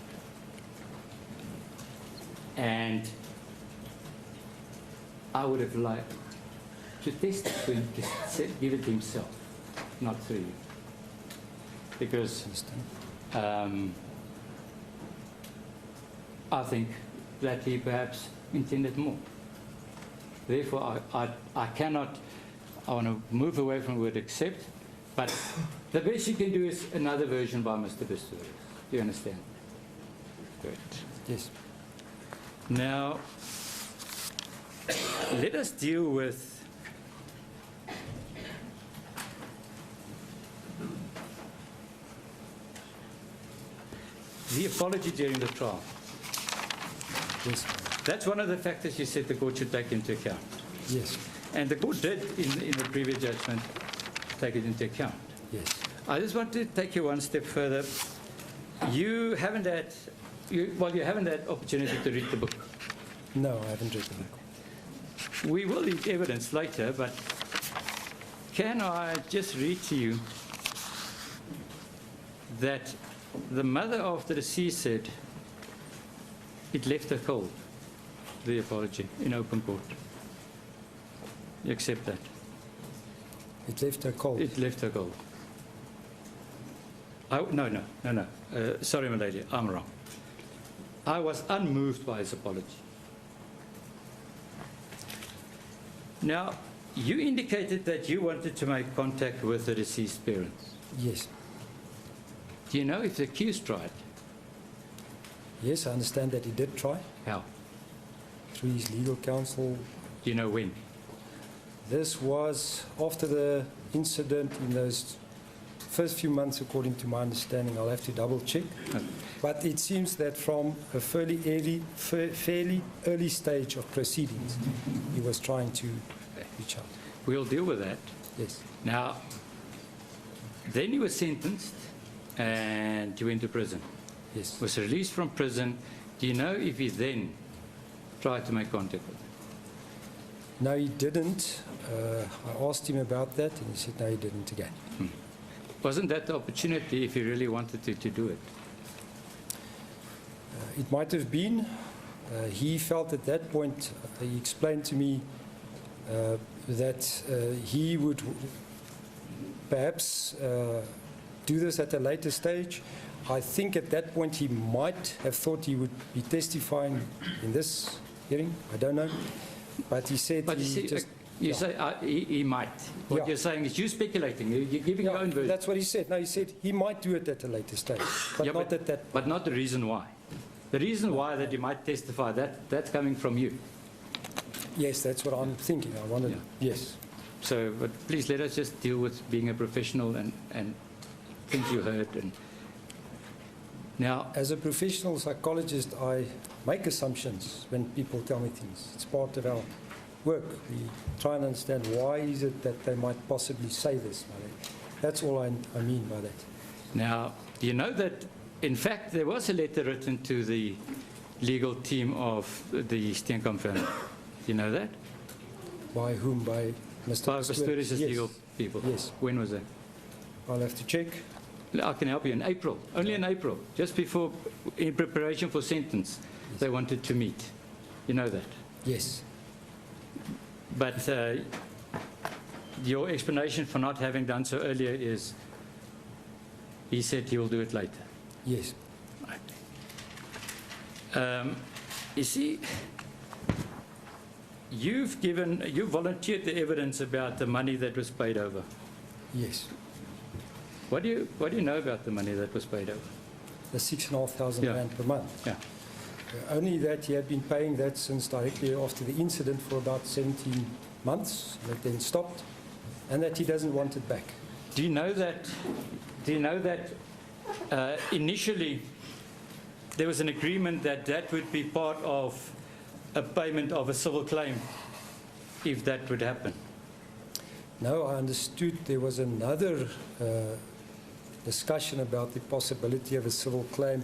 And I would have liked to test it to him, to give it himself, not through you. Because I think that he perhaps intended more. Therefore, I cannot, I want to move away from the word accept, but the best you can do is another version by Mr. Pistorius. Do you understand? Good. Yes. Now, let us deal with the apology during the trial. Yes. That's one of the factors you said the court should take into account. Yes. And the court did, in the previous judgment, take it into account. Yes. I just want to take you one step further. You haven't had, you haven't had opportunity to read the book. No, I haven't read the book. We will read evidence later, but can I just read to you that the mother of the deceased said it left her cold, the apology, in open court. You accept that? It left her cold. It left her cold. No. Sorry, my lady, I'm wrong. I was unmoved by his apology. Now, you indicated that you wanted to make contact with the deceased parents. Yes. Do you know if the accused tried? Yes, I understand that he did try How? through his legal counsel. Do you know when? This was after the incident in those first few months, according to my understanding. I'll have to double check. Okay. But it seems that from a fairly early stage of proceedings, he was trying to reach out. We'll deal with that. Yes. Now, then he was sentenced and he went to prison. Yes. Was released from prison. Do you know if he then tried to make contact with them? No, he didn't. I asked him about that, and he said no, he didn't again. Wasn't that the opportunity if he really wanted to do it? It might have been. He felt at that point, he explained to me that he would perhaps do this at a later stage. I think at that point he might have thought he would be testifying in this hearing. I don't know. But he said But you he see, just... you yeah. say he might. What Yeah. you're saying is you're speculating. You're giving Yeah, your own version. that's what he said. No, he said he might do it at a later stage, but Yeah, not at that. But not the reason why. The reason why that he might testify, that's coming from you. Yes, that's what I'm thinking. I wanted. Yeah. Yes. So, but please let us just deal with being a professional and things you heard. And now, As a professional psychologist, I make assumptions when people tell me things. It's part of our work. We try and understand why is it that they might possibly say this. That's all I mean by that. now, do you know that, in fact, there was a letter written to the legal team of the Steenkamp family. Do you know that? By whom? By Mr. By Pistorius' Yes. legal people. Yes. When was that? I'll have to check. I can help you. In April. Only in April. Just before, in preparation for sentence, they wanted to meet. You know that? Yes. But your explanation for not having done so earlier is he said he will do it later. Yes. You see, you volunteered the evidence about the money that was paid over. Yes. What do you know about the money that was paid over? The 6,500 Yeah. rand per month. Yeah. Only that he had been paying that since directly after the incident for about 17 months, that then stopped, and that he doesn't want it back. Do you know that? Initially there was an agreement that would be part of a payment of a civil claim, if that would happen? No, I understood there was another discussion about the possibility of a civil claim,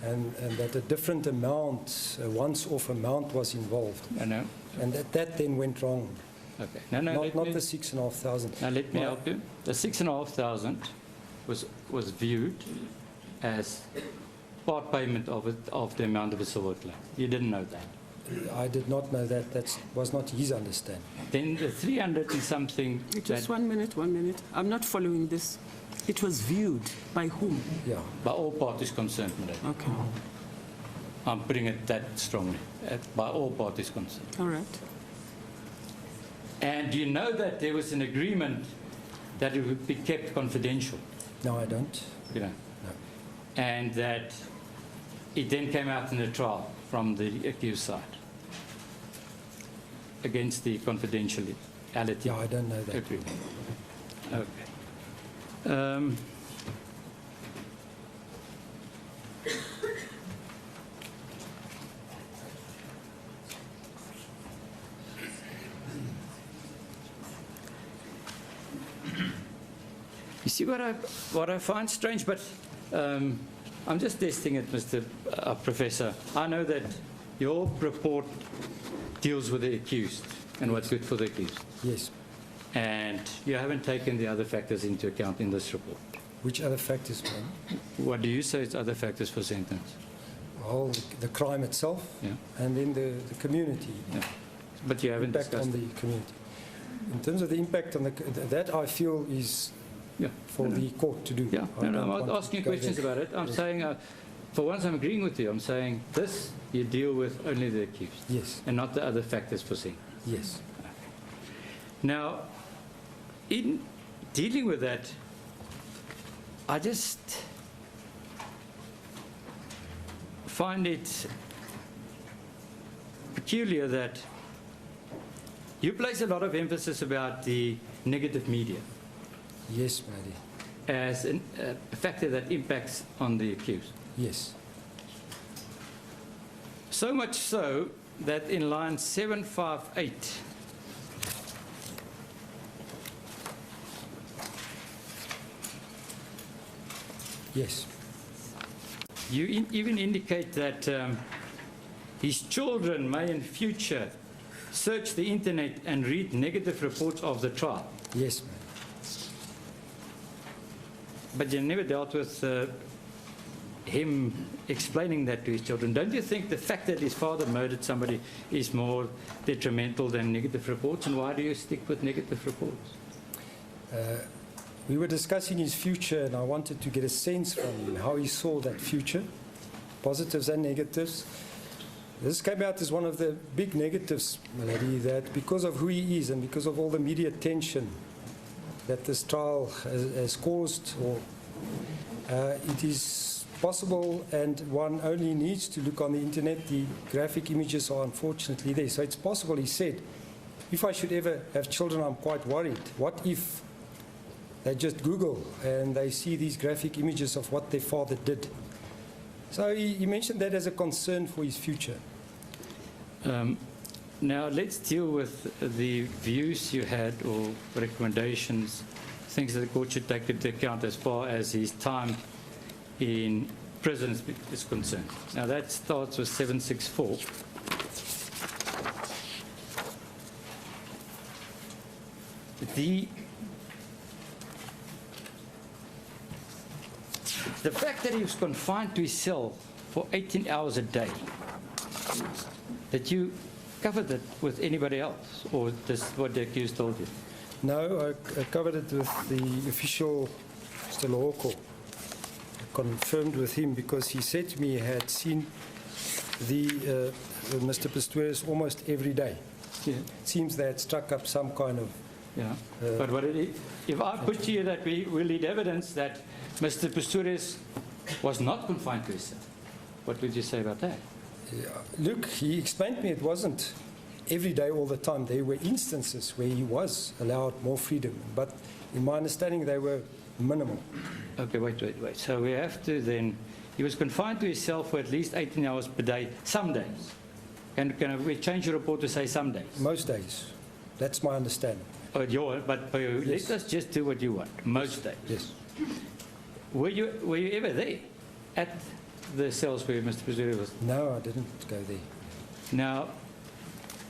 and that a different amount, a once-off amount, was involved, I know. and that then went wrong. Okay. No, Not the 6,500. Now let me help you. The 6,500 was viewed as part payment of the amount of a civil claim. You didn't know that. I did not know that. That was not his understanding. Then the 300 and something. Just 1 minute, 1 minute. I'm not following this. It was viewed by whom? Yeah. By all parties concerned, madam. Okay. I'm putting it that strongly. By all parties concerned. All right. And you know that there was an agreement that it would be kept confidential, No, I don't. you know, No. and that it then came out in the trial from the accused side against the confidentiality Yeah, I don't know that. agreement. Okay. You see what I find strange, but I'm just testing it, Mr. Professor. I know that your report deals with the accused and what's good for the accused. Yes. And you haven't taken the other factors into account in this report. Which other factors, ma'am? What do you say is other factors for sentence? Well, the crime itself, Yeah. and then the community. Yeah. But you haven't Impact discussed on the community. In terms of the impact on that I feel is Yeah. for the court to do. Yeah, I no, don't I'm want not to asking you go questions there. about it. I'm saying, for once I'm agreeing with you. I'm saying this, you deal with only the accused Yes, and not the other factors for sentence. yes. Now, in dealing with that, I just find it peculiar that you place a lot of emphasis about the negative media Yes, Maddie. as a factor that impacts on the accused. Yes. So much so that in line 758, Yes. you even indicate that his children may in future search the internet and read negative reports of the trial. Yes, Maddie. But you never dealt with him explaining that to his children. Don't you think the fact that his father murdered somebody is more detrimental than negative reports? And why do you stick with negative reports? We were discussing his future, and I wanted to get a sense from him how he saw that future, positives and negatives. This came out as one of the big negatives, Melody, that because of who he is and because of all the media attention that this trial has caused, or it is possible, and one only needs to look on the internet. The graphic images are unfortunately there. So it's possible, he said, if I should ever have children, I'm quite worried. What if they just Google and they see these graphic images of what their father did? So he mentioned that as a concern for his future. Now let's deal with the views you had or recommendations, things that the court should take into account as far as his time in prison is concerned. Now that starts with 764. The fact that he was confined to his cell for 18 hours a day, that you covered it with anybody else, or this what the accused told you? No, I covered it with the official, Mr. Lohoko. I confirmed with him because he said to me he had seen the Mr. Pistorius almost every day. Yeah. It seems they had struck up some kind of... Yeah. But what if I put to you that we need evidence that Mr. Pistorius was not confined to his cell, what would you say about that? Look, he explained to me it wasn't every day all the time. There were instances where he was allowed more freedom, but in my understanding they were minimal. Okay, wait. So we have to then, he was confined to his cell for at least 18 hours per day, some days. Can we change your report to say some days? Most days. That's my understanding. But Yes. let us just do what you want, most days. Yes. Were you ever there at the cells where Mr. Pistorius was? No, I didn't go there. Now,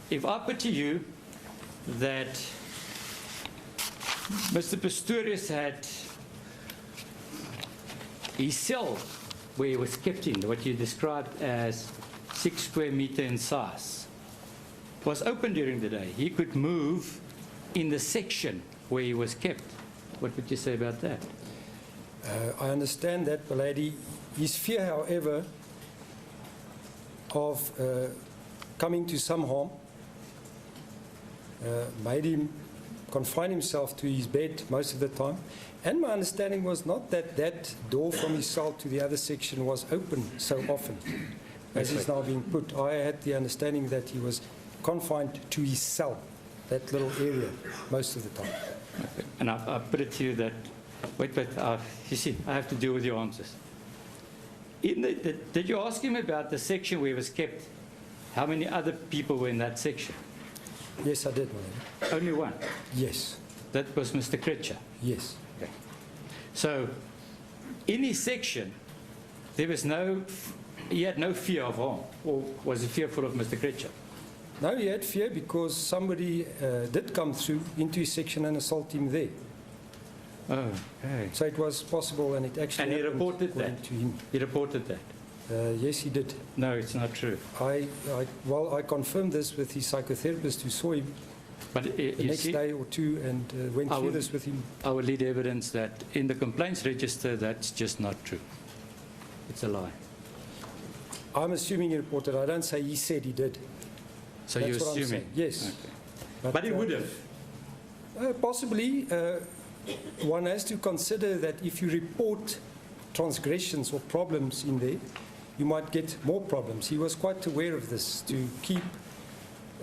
if I put to you that Mr. Pistorius had his cell where he was kept in, what you described as 6 square meter in size, was open during the day. He could move in the section where he was kept. What would you say about that? I understand that, Belady. His fear, however, of coming to some harm made him confine himself to his bed most of the time. And my understanding was not that that door from his cell to the other section was open so often as is now being put. I had the understanding that he was confined to his cell, that little area, most of the time. Okay. And I put it to you that, you see, I have to deal with your answers. Did you ask him about the section where he was kept? How many other people were in that section? Yes, I did, Belady. Only one. Yes, That was Mr. Kretcher. yes. Okay. So in his section, there was he had no fear of harm, or was he fearful of Mr. Kretschmer? No, he had fear because somebody did come through into his section and assault him there. Oh, okay. So it was possible, and it actually And he happened reported according that? to him. He reported that? Yes, he did. No, it's not true. I confirmed this with his psychotherapist who saw him But the you next see, day or two and went I through would- this with him. I will lead evidence that in the complaints register, that's just not true. It's a lie. I'm assuming he reported. I don't say he said he did. So That's you're what I'm assuming? saying. Yes. Okay. But he would have. Possibly. One has to consider that if you report transgressions or problems in there, you might get more problems. He was quite aware of this, to keep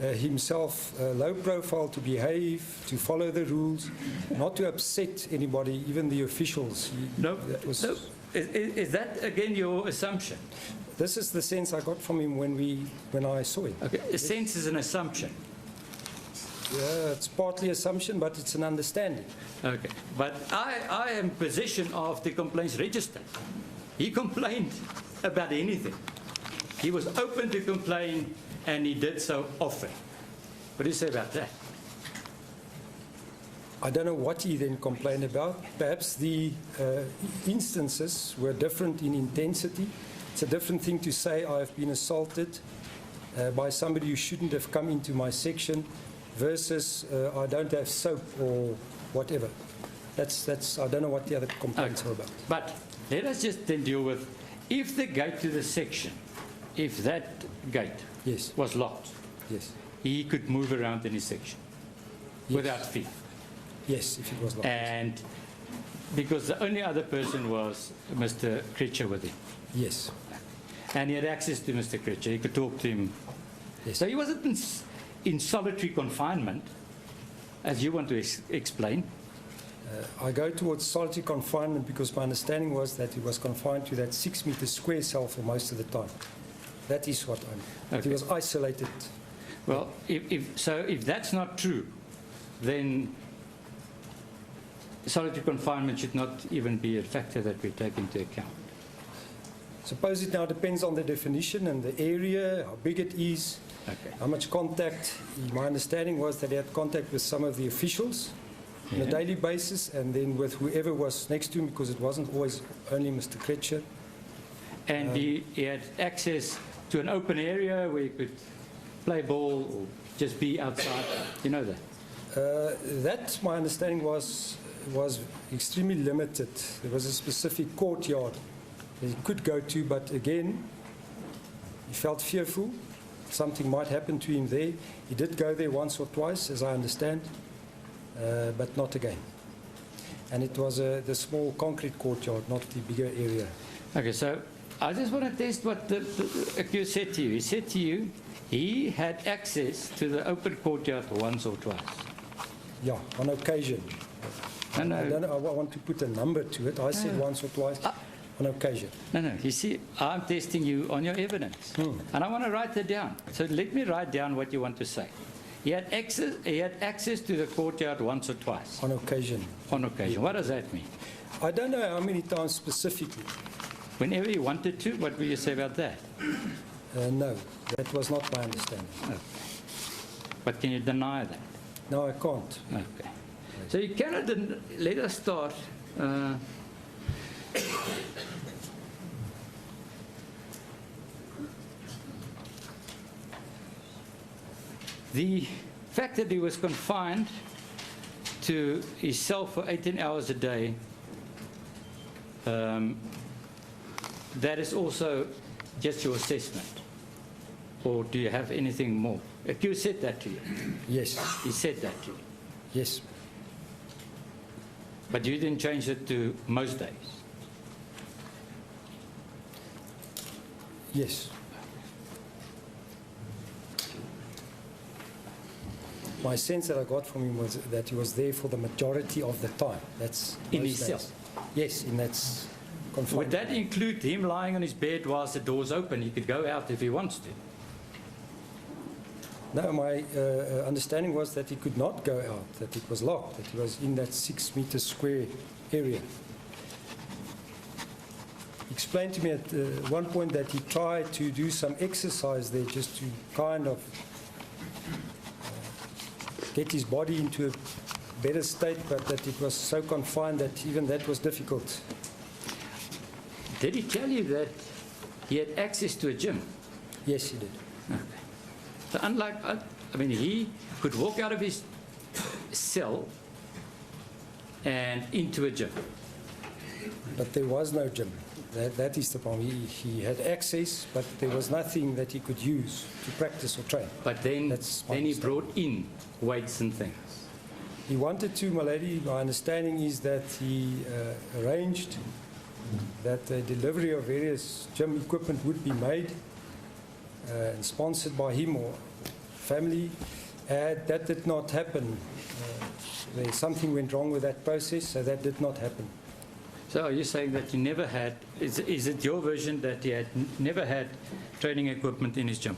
himself low profile, to behave, to follow the rules, not to upset anybody, even the officials. No, That was, no. Is that, again, your assumption? This is the sense I got from him when I saw him. Okay, a sense is an assumption. Yeah, it's partly assumption, but it's an understanding. Okay, but I am in possession of the complaints register. He complained about anything. He was open to complain, and he did so often. What do you say about that? I don't know what he then complained about. Perhaps the instances were different in intensity. It's a different thing to say I've been assaulted by somebody who shouldn't have come into my section versus I don't have soap or whatever. That's I don't know what the other complaints are about. But let us just then deal with, if the gate to the section, if that gate Yes, was locked, yes, he could move around in his section Yes. without fear. yes, if it was locked. And because the only other person was Mr. Kretschmer with him. Yes, And he had access to Mr. Kretschmer. He could talk to him. yes. So he wasn't in solitary confinement, as you want to explain. I go towards solitary confinement because my understanding was that he was confined to that 6 meter square cell for most of the time. That is what I'm. Okay. He was isolated. Well, if that's not true, then solitary confinement should not even be a factor that we take into account. Suppose it now depends on the definition and the area, how big it is, Okay. how much contact. My understanding was that he had contact with some of the officials on a Yeah. daily basis, and then with whoever was next to him, because it wasn't always only Mr. Kretschmer. And he had access to an open area where he could play ball or just be outside. You know that? That, my understanding was extremely limited. There was a specific courtyard that he could go to, but again, he felt fearful. Something might happen to him there. He did go there once or twice, as I understand, but not again. And it was the small concrete courtyard, not the bigger area. Okay, so I just want to test what the accused said to you. He said to you he had access to the open courtyard once or twice. Yeah, on occasion. No, I don't no, know, I want to put a number to it. I said once or twice on occasion. no. You see, I'm testing you on your evidence. And I want to write that down. So let me write down what you want to say. He had access to the courtyard once or twice, On occasion. on occasion. What does that mean? I don't know how many times specifically. Whenever he wanted to, what will you say about that? No, that was not my understanding. Okay. But can you deny that? No, I can't. Okay. So you cannot, let us start. The fact that he was confined to his cell for 18 hours a day, that is also just your assessment. Or do you have anything more? Accused said that to you. Yes, He said that to you. yes. But you didn't change it to most days. Yes. My sense that I got from him was that he was there for the majority of the time. That's In most his days. cell? Yes, in that Would confinement. that include him lying on his bed whilst the door's open? He could go out if he wants to. No, my understanding was that he could not go out, that it was locked, that he was in that 6 meter square area. explained to me at one point that he tried to do some exercise there just to kind of get his body into a better state, but that it was so confined that even that was difficult. Did he tell you that he had access to a gym? Yes, he did. Okay. So unlike, I mean, he could walk out of his cell and into a gym. But there was no gym. That is the problem. He had access, but there was nothing that he could use to practice or train. But then That's he brought in weights and things. He wanted to, my lady. My understanding is that he arranged that the delivery of various gym equipment would be made and sponsored by him or family. That did not happen. Something went wrong with that process, so that did not happen. So are you saying that he never had, is it your version that he had never had training equipment in his gym?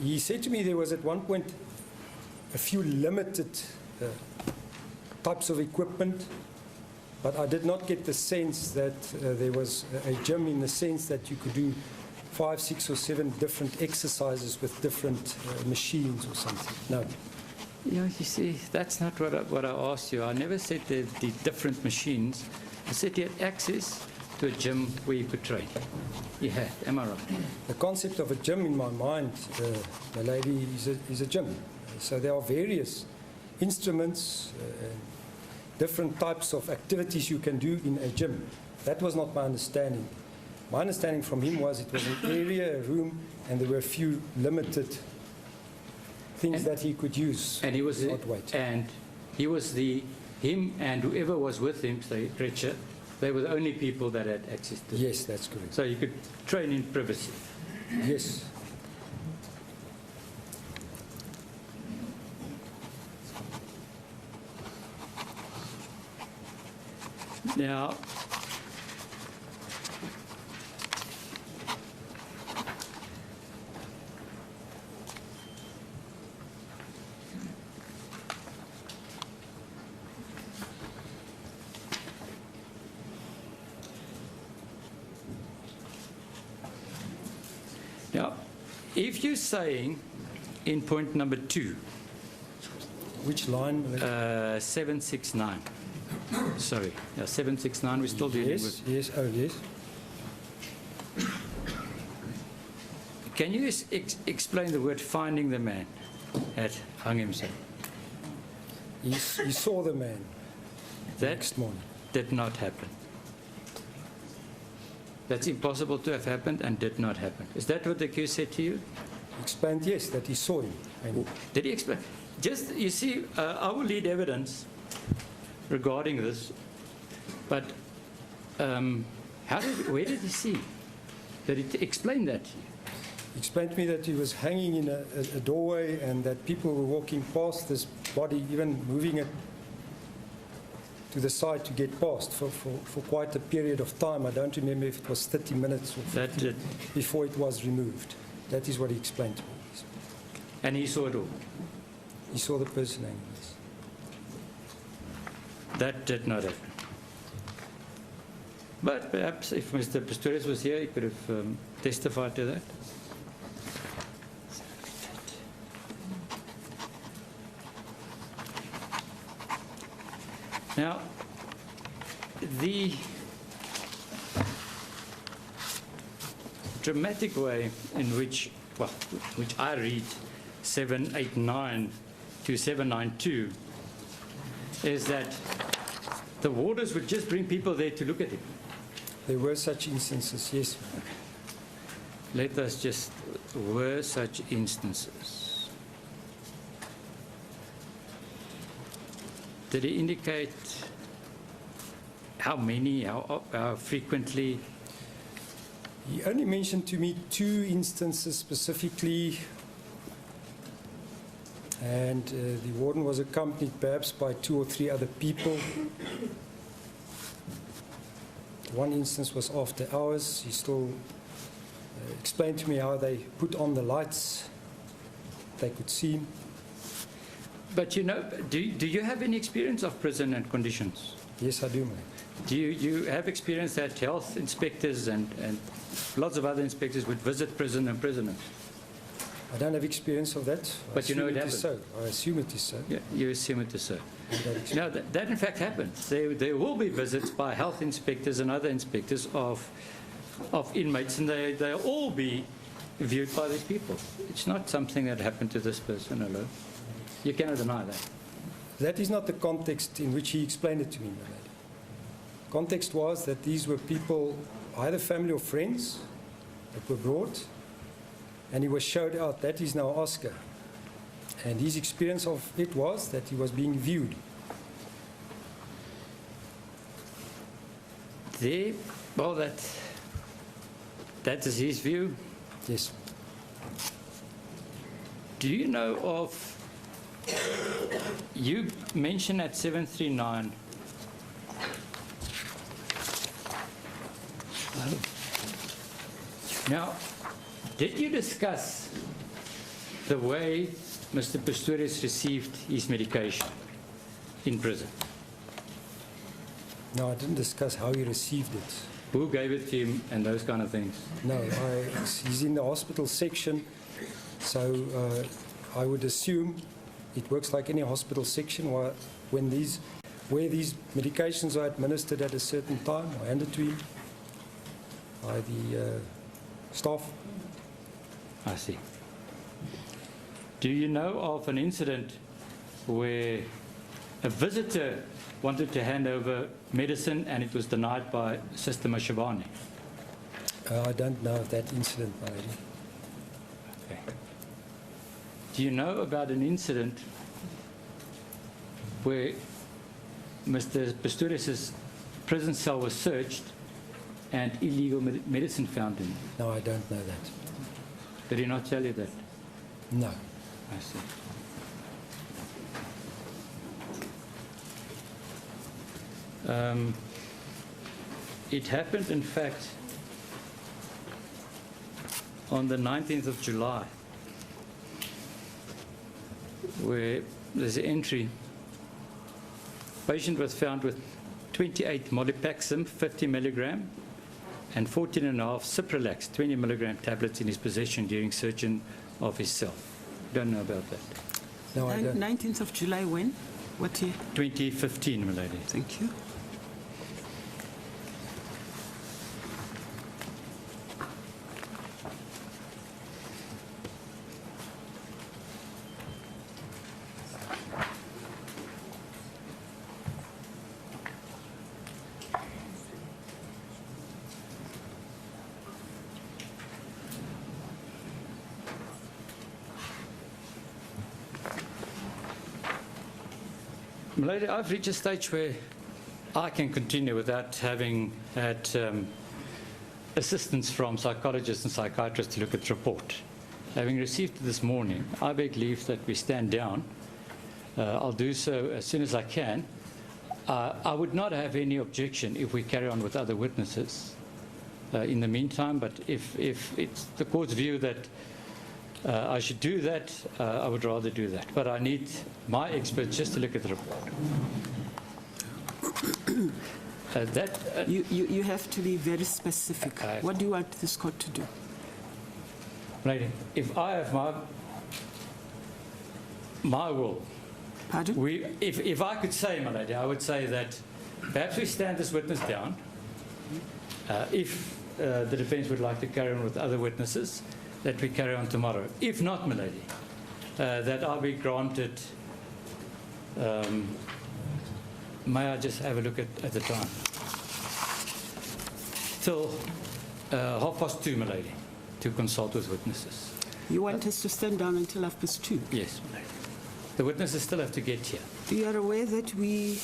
He said to me there was at one point a few limited types of equipment, but I did not get the sense that there was a gym in the sense that you could do 5, 6 or 7 different exercises with different machines or something. No. Yeah, you see, that's not what I asked you. I never said the different machines. I said he had access to a gym where you could train. He had, am I right? The concept of a gym in my mind, my lady, is a gym. So there are various instruments, different types of activities you can do in a gym. That was not my understanding. My understanding from him was it was an area, a room, and there were a few limited things that he could use. And he was, not weight. and he was him and whoever was with him, say Richard, they were the only people that had access to it. Yes, that's correct. So you could train in privacy. Yes. Now, if you're saying in point number 2, Which line? 769. Sorry, yeah, 769. We're still dealing Yes, with. yes, oh yes. Can you explain the word "finding the man" at hung himself? He saw the man the That next morning. did not happen. That's impossible to have happened and did not happen. Is that what the accused said to you? Explained, yes, that he saw him. And Did he explain? Just, you see, I will lead evidence regarding this, but where did he see? Did he explain that to you? explained to me that he was hanging in a doorway and that people were walking past this body, even moving it to the side to get past for quite a period of time. I don't remember if it was 30 minutes or 50 before it was removed. That is what he explained to me. And he saw it all. He saw the person hanging. Yes. That did not happen. But perhaps if Mr. Pistorius was here, he could have testified to that. Now, the dramatic way in which I read 789 to 792 is that the warders would just bring people there to look at him. There were such instances, yes. Let us just, were such instances. Did he indicate how many, how frequently? He only mentioned to me 2 instances specifically, and the warden was accompanied perhaps by 2 or 3 other people. One instance was after hours. He still explained to me how they put on the lights. They could see him. But you know, do you have any experience of prison and conditions? Yes, I do, mate. Do you have experience that health inspectors and lots of other inspectors would visit prison and prisoners? I don't have experience of that. But you know it is so. I assume it is so. Yeah, you assume it is so. I don't expect- No, that in fact happens. There will be visits by health inspectors and other inspectors of inmates, and they'll all be viewed by these people. It's not something that happened to this person alone. You cannot deny that. That is not the context in which he explained it to me, my lady. Context was that these were people, either family or friends, that were brought, and he was showed out. That is now Oscar. And his experience of it was that he was being viewed. Well, that is his view. Yes. Do you know of, you mentioned at 739, now, did you discuss the way Mr. Pistorius received his medication in prison? No, I didn't discuss how he received it. Who gave it to him and those kind of things? No, he's in the hospital section, so I would assume it works like any hospital section where these medications are administered at a certain time or handed to him by the staff. I see. Do you know of an incident where a visitor wanted to hand over medicine and it was denied by Sister Mashavani? I don't know of that incident, my lady. Okay. Do you know about an incident where Mr. Pistorius' prison cell was searched and illegal medicine found in it? No, I don't know that. Did he not tell you that? No. I see. It happened, in fact, on the 19th of July, where there's an entry. Patient was found with 28 Molipaxum, 50 milligram, and 14.5 Cipralex, 20 milligram tablets in his possession during searching of his cell. Don't know about that. No, I don't. 19th of July when? What year? 2015, my lady. Thank you. Lady, I've reached a stage where I can continue without having had assistance from psychologists and psychiatrists to look at the report. Having received it this morning, I beg leave that we stand down. I'll do so as soon as I can. I would not have any objection if we carry on with other witnesses in the meantime, but if it's the court's view that I should do that, I would rather do that. But I need my experts just to look at the report. You have to be very specific. What do you want this court to do? Lady, if I have my will, Pardon? if I could say, my lady, I would say that perhaps we stand this witness down. If the defence would like to carry on with other witnesses, that we carry on tomorrow. If not, my lady, that I'll be granted, may I just have a look at the time? Till 2:30, my lady, to consult with witnesses. You want us to stand down until 2:30? Yes, my lady. The witnesses still have to get here. You are aware that we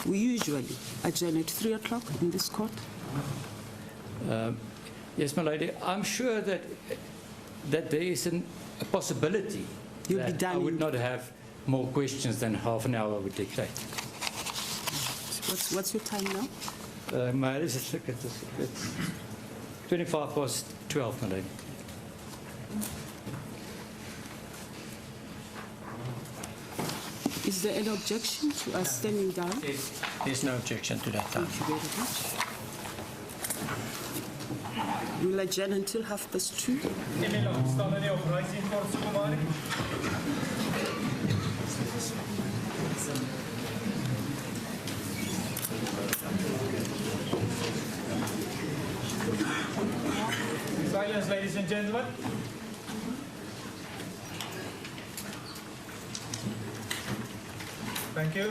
usually adjourn at 3 o'clock in this court? Yes, my lady. I'm sure that there is a possibility You'll be that done I would in- not have more questions than half an hour would dictate. What's your time now? May I just look at this? It's 12:25, my lady. there any objection to us standing down? There's no objection to that time. Thank you very much. We'll adjourn until 2:30. Emil, staan er nie op reis in kort Sukumari? Silence, ladies and gentlemen. Thank you.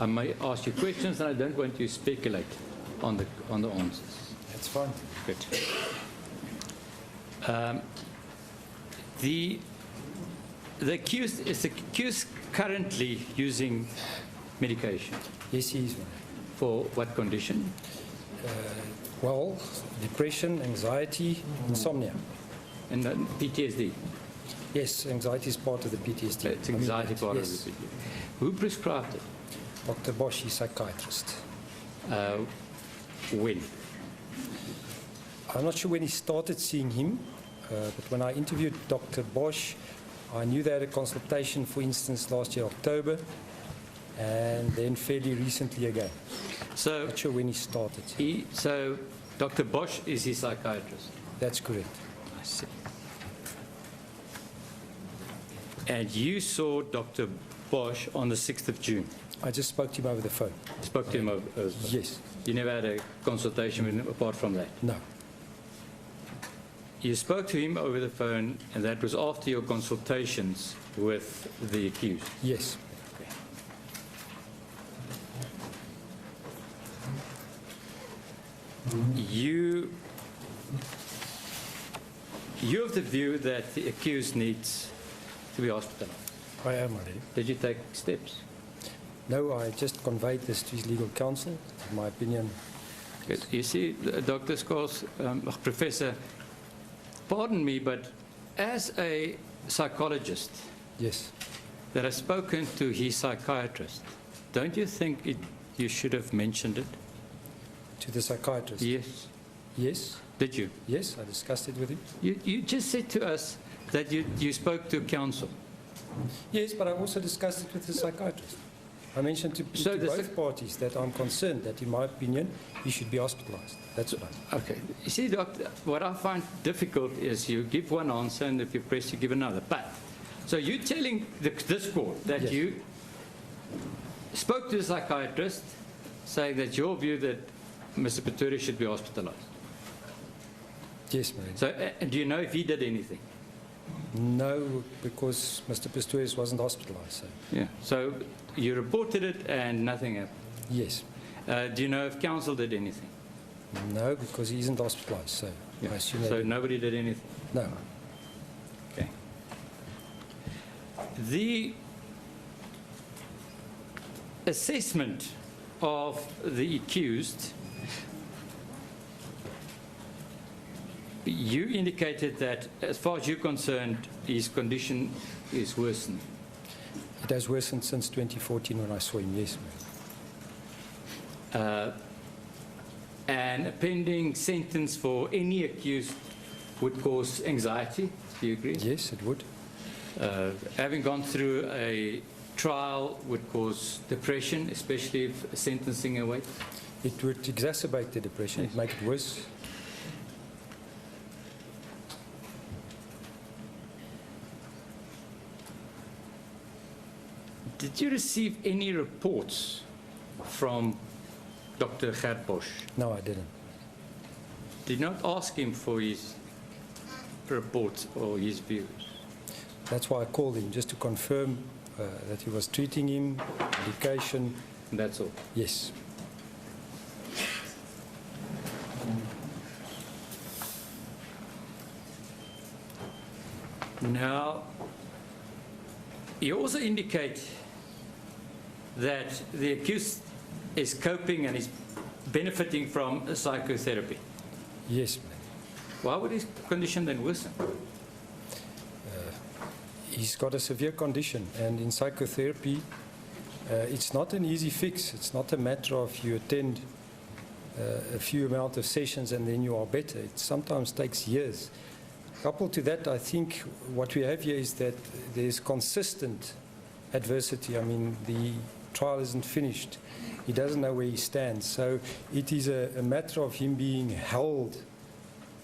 I may ask you questions, and I don't want you to speculate on the answers. That's fine. Good. The accused currently using medication. Yes, he is. For what condition? Well, depression, anxiety, insomnia. And PTSD. Yes, anxiety is part of the PTSD. It's anxiety part yes. of the PTSD. Who prescribed it? Dr. Bosch, he's psychiatrist. When? I'm not sure when he started seeing him, but when I interviewed Dr. Bosch, I knew they had a consultation, for instance, last year, October, and then fairly recently again. So, Not sure when he started. so Dr. Bosch is his psychiatrist. That's correct. I see. And you saw Dr. Bosch on the 6th of June. I just spoke to him over the phone. Spoke to him over the phone. Yes. You never had a consultation with him apart from that? No. You spoke to him over the phone, and that was after your consultations with the accused? Yes. You're of the view that the accused needs to be hospitalized. I am already. Did you take steps? No, I just conveyed this to his legal counsel. In my opinion, Good. You see, Dr. Scholes, Professor, pardon me, but as a psychologist yes. that has spoken to his psychiatrist, don't you think you should have mentioned it? To the psychiatrist? Yes. Yes. Did you? Yes, I discussed it with him. You just said to us that you spoke to counsel. Yes, but I also discussed it with the psychiatrist. I mentioned to both parties that I'm concerned that, in my opinion, he should be hospitalized. That's right. Okay. You see, Doctor, what I find difficult is you give one answer, and if you press, you give another. But, so you're telling this court that Yes. you spoke to the psychiatrist saying that your view that Mr. Pistorius should be hospitalized. Yes, Marie. So, do you know if he did anything? No, because Mr. Pistorius wasn't hospitalized. So. Yeah. So you reported it and nothing happened. Yes. Do you know if counsel did anything? No, because he isn't hospitalized. So I assume So that nobody did anything? no. Okay. The assessment of the accused, you indicated that, as far as you're concerned, his condition is worsening. It has worsened since 2014 when I saw him. Yes, ma'am. And a pending sentence for any accused would cause anxiety. Do you agree? Yes, it would. Having gone through a trial would cause depression, especially if sentencing awaits. It would exacerbate the depression, Yes. make it worse. Did you receive any reports from Dr. Gert Bosch? No, I didn't. Did not ask him for his reports or his views? That's why I called him, just to confirm that he was treating him, medication. And that's all. Yes. Now, you also indicate that the accused is coping and is benefiting from psychotherapy. Yes, ma'am. Why would his condition then worsen? He's got a severe condition, and in psychotherapy, it's not an easy fix. It's not a matter of you attend a few amount of sessions and then you are better. It sometimes takes years. Coupled to that, I think what we have here is that there's consistent adversity. I mean, the trial isn't finished. He doesn't know where he stands. So it is a matter of him being held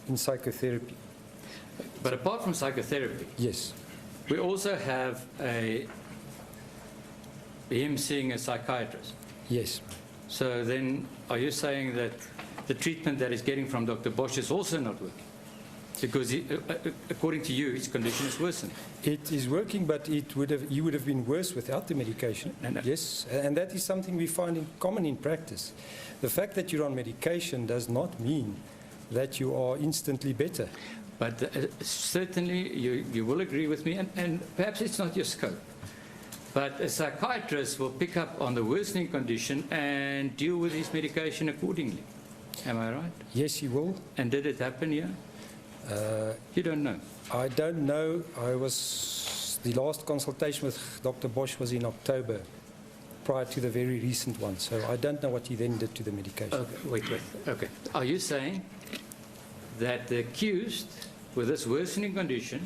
in psychotherapy. But apart from psychotherapy, Yes. we also have him seeing a psychiatrist. Yes. So then, are you saying that the treatment that he's getting from Dr. Bosch is also not working? Because according to you, his condition is worsening. It is working, but he would have been worse without the medication. No. Yes, and that is something we find common in practice. The fact that you're on medication does not mean that you are instantly better. But certainly you will agree with me, and perhaps it's not your scope, but a psychiatrist will pick up on the worsening condition and deal with his medication accordingly. Am I right? Yes, he will. And did it happen here? You don't know. I don't know. The last consultation with Dr. Bosch was in October, prior to the very recent one. So I don't know what he then did to the medication. Okay, wait. Okay. Are you saying that the accused with this worsening condition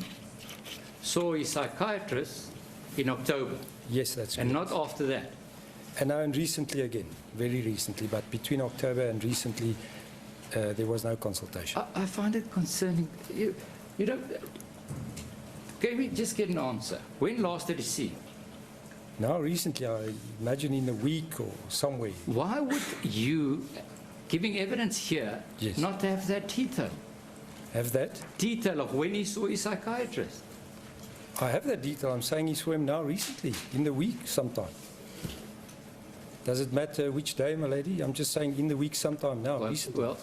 saw his psychiatrist in October Yes, that's and correct. not after that? And now and recently again, very recently, but between October and recently, there was no consultation. I find it concerning. You don't. Can we just get an answer? When last did he see him? Now recently, I imagine in a week or somewhere. Why would you, giving evidence here, Yes. not have that Have that? detail of when he saw his psychiatrist? I have that detail. I'm saying he saw him now recently, in the week sometime. Does it matter which day, my lady? I'm just saying in the week sometime now, recently. Well,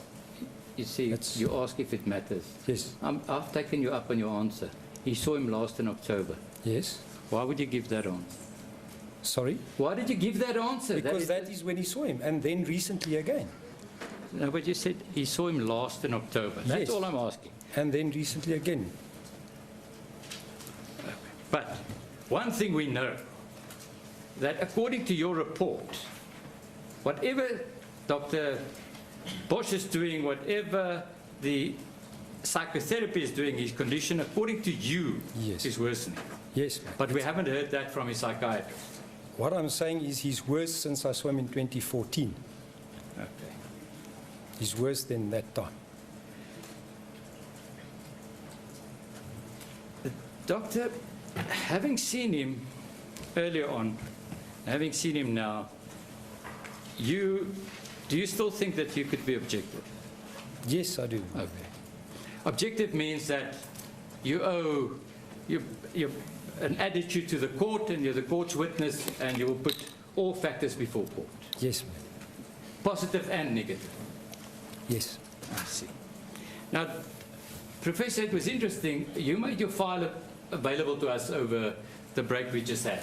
you see, That's- you ask if it matters. Yes. I've taken you up on your answer. He saw him last in October. Yes. Why would you give that answer? Sorry? Why did you give that answer? Because that is when he saw him, and then recently again. No, but you said he saw him last in October. That's Yes. all I'm asking. And then recently again. But one thing we know, that according to your report, whatever Dr. Bosch is doing, whatever the psychotherapy is doing, his condition, according to you, Yes. is worsening. Yes, ma'am. But we haven't heard that from his psychiatrist. What I'm saying is he's worse since I saw him in 2014. Okay. He's worse than that time. Doctor, having seen him earlier on, having seen him now, do you still think that you could be objective? Yes, I do. Okay. Objective means that you owe you're an attitude to the court, and you're the court's witness, and you will put all factors before court, Yes, ma'am. positive and negative. Yes. I see. Now, Professor, it was interesting. You made your file available to us over the break we just had.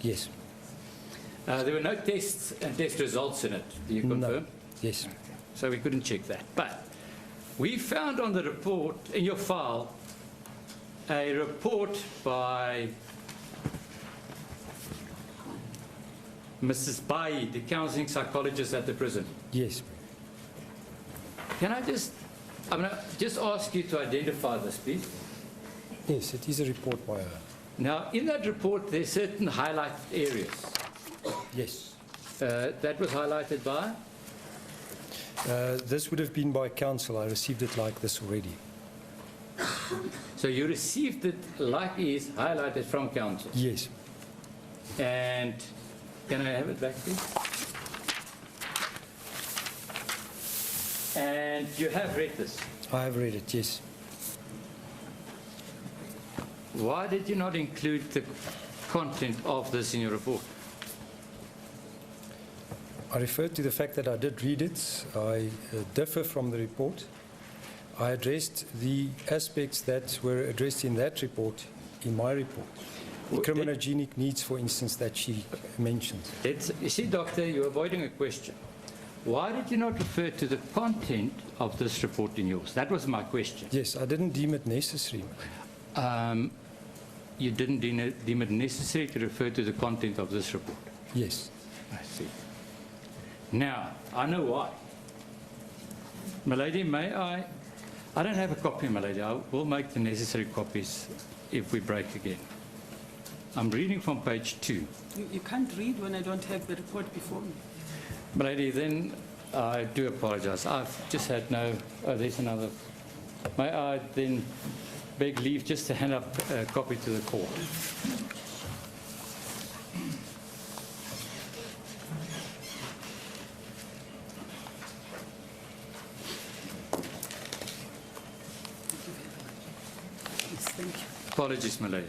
Yes. There were no tests and test results in it. Do you confirm? No. Yes. So we couldn't check that. But we found on the report, in your file, a report by Mrs. Bai, the counseling psychologist at the prison. Yes. Can I'm going to just ask you to identify this, please. Yes, it is a report by her. Now, in that report, there's certain highlighted areas. Yes. That was highlighted by? This would have been by counsel. I received it like this already. So you received it like it is highlighted from counsel. Yes. And can I have it back, please? And you have read this. I have read it, yes. Why did you not include the content of this in your report? I refer to the fact that I did read it. I differ from the report. I addressed the aspects that were addressed in that report, in my report. The criminogenic needs, for instance, that she mentioned. You see, Doctor, you're avoiding a question. Why did you not refer to the content of this report in yours? That was my question. Yes, I didn't deem it necessary. You didn't deem it necessary to refer to the content of this report. Yes. I see. Now, I know why. Milady, may I? I don't have a copy, Milady. I will make the necessary copies if we break again. I'm reading from page 2. You can't read when I don't have the report before me. Milady, then I do apologize. I've just had no... Oh, there's another. May I then beg leave just to hand up a copy to the court? Thank you. Apologies, my lady.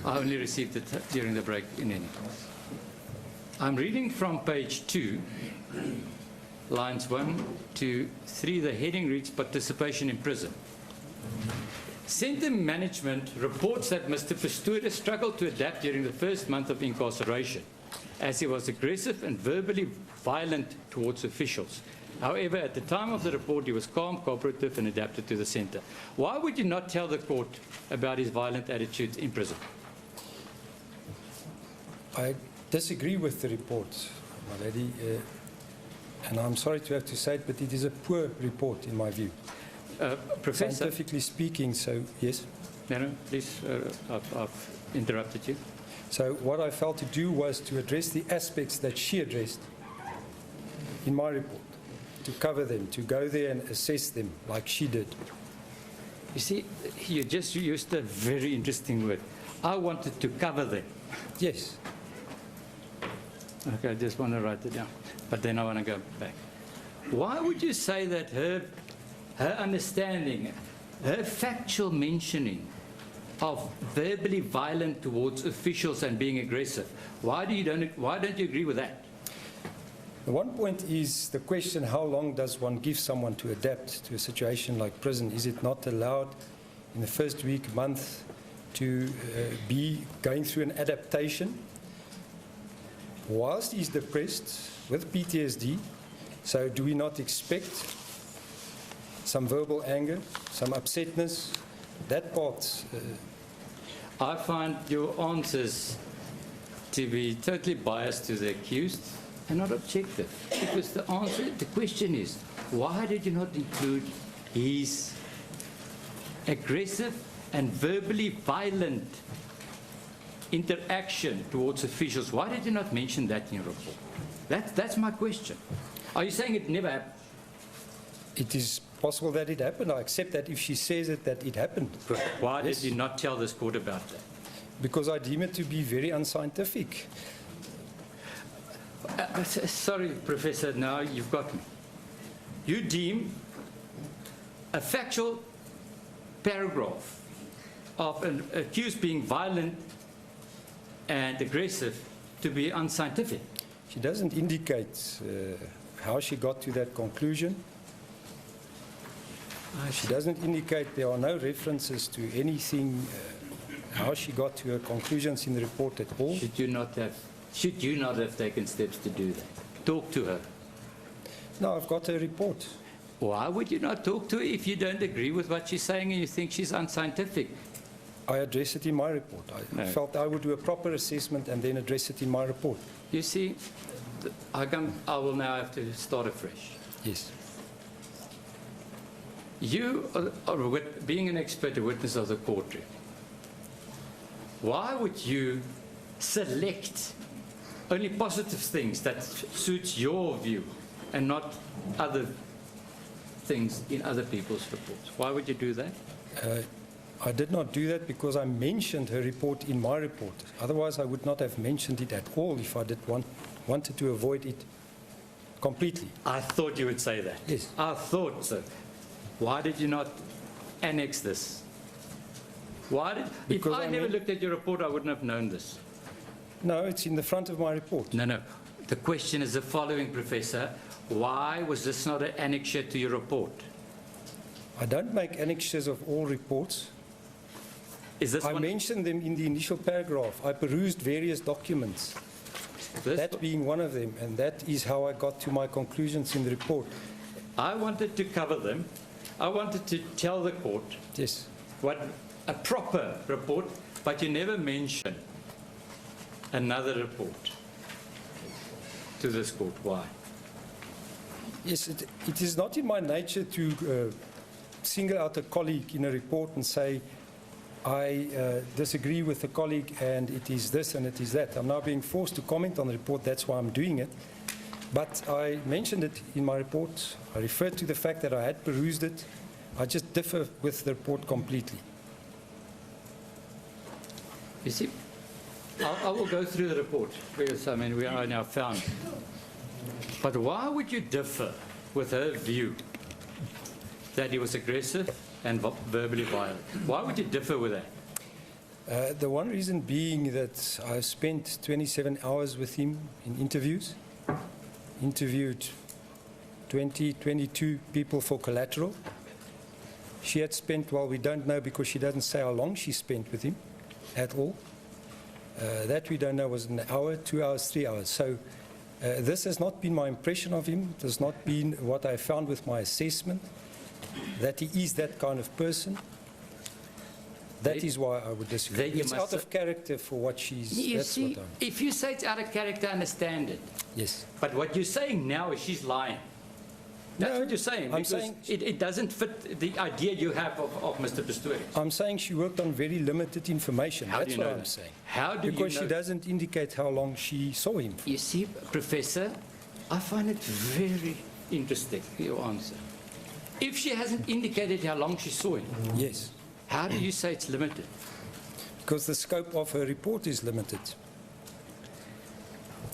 I only received it during the break in any case. I'm reading from page 2, lines 1 to 3. The heading reads participation in prison. Centre management reports that Mr. Pistorius struggled to adapt during the first month of incarceration, as he was aggressive and verbally violent towards officials. However, at the time of the report, he was calm, cooperative, and adapted to the centre. Why would you not tell the court about his violent attitudes in prison? I disagree with the report, my lady, and I'm sorry to have to say it, but it is a poor report in my view. Professor? Scientifically speaking, so yes. No, please, I've interrupted you. So what I felt to do was to address the aspects that she addressed in my report, to cover them, to go there and assess them like she did. You see, you just used a very interesting word. I wanted to cover them. Yes. Okay, I just want to write it down, but then I want to go back. Why would you say that her understanding, her factual mentioning of verbally violent towards officials and being aggressive, why don't you agree with that? The one point is the question, how long does one give someone to adapt to a situation like prison? Is it not allowed in the first week, month, to be going through an adaptation? Whilst he's depressed with PTSD, so do we not expect some verbal anger, some upsetness? That part. I find your answers to be totally biased to the accused and not objective. Because the question is, why did you not include his aggressive and verbally violent interaction towards officials? Why did you not mention that in your report? That's my question. Are you saying it never happened? It is possible that it happened. I accept that if she says it, that it happened. Why did you not tell this court about that? Because I deem it to be very unscientific. Sorry, Professor, now you've got me. You deem a factual paragraph of an accused being violent and aggressive to be unscientific. She doesn't indicate how she got to that conclusion. She doesn't indicate, there are no references to anything, how she got to her conclusions in the report at all. Should you not have taken steps to do that? Talk to her. No, I've got her report. Why would you not talk to her if you don't agree with what she's saying and you think she's unscientific? I address it in my report. I felt I would do a proper assessment and then address it in my report. You see, I will now have to start afresh. Yes. You are being an expert, a witness of the courtroom. Why would you select only positive things that suits your view and not other things in other people's reports? Why would you do that? I did not do that because I mentioned her report in my report. Otherwise, I would not have mentioned it at all if I wanted to avoid it completely. I thought you would say that. Yes. I thought so. Why did you not annex this? If I never looked at your report, I wouldn't have known this. No, it's in the front of my report. No. The question is the following, Professor. Why was this not an annexure to your report? I don't make annexures of all reports. Is this I one? mentioned them in the initial paragraph. I perused various documents, that being one of them, and that is how I got to my conclusions in the report. I wanted to cover them. I wanted to tell the court Yes. what a proper report, but you never mention another report to this court. Why? Yes, it is not in my nature to single out a colleague in a report and say, I disagree with the colleague and it is this and it is that. I'm now being forced to comment on the report, that's why I'm doing it. But I mentioned it in my report. I referred to the fact that I had perused it. I just differ with the report completely. You see, I will go through the report because, I mean, we are now found. But why would you differ with her view that he was aggressive and verbally violent. Why would you differ with that? The one reason being that I spent 27 hours with him in interviews, interviewed 22 people for collateral. She had spent, well, we don't know because she doesn't say how long she spent with him at all. That we don't know was an hour, 2 hours, 3 hours. So this has not been my impression of him. It has not been what I found with my assessment, that he is that kind of person. That is why I would disagree. Then you It's must out of character for what she's... You that's see, what I'm... if you say it's out of character, I understand it. Yes. But what you're saying now is she's lying. That's No, what you're saying. I'm Because saying- it doesn't fit the idea you have of Mr. Pistorius. I'm saying she worked on very limited information. How do That's you what know I'm that? saying. How do Because you know? she doesn't indicate how long she saw him for. You see, Professor, I find it very interesting, your answer. If she hasn't indicated how long she saw him, Yes. how do you say it's limited? Because the scope of her report is limited.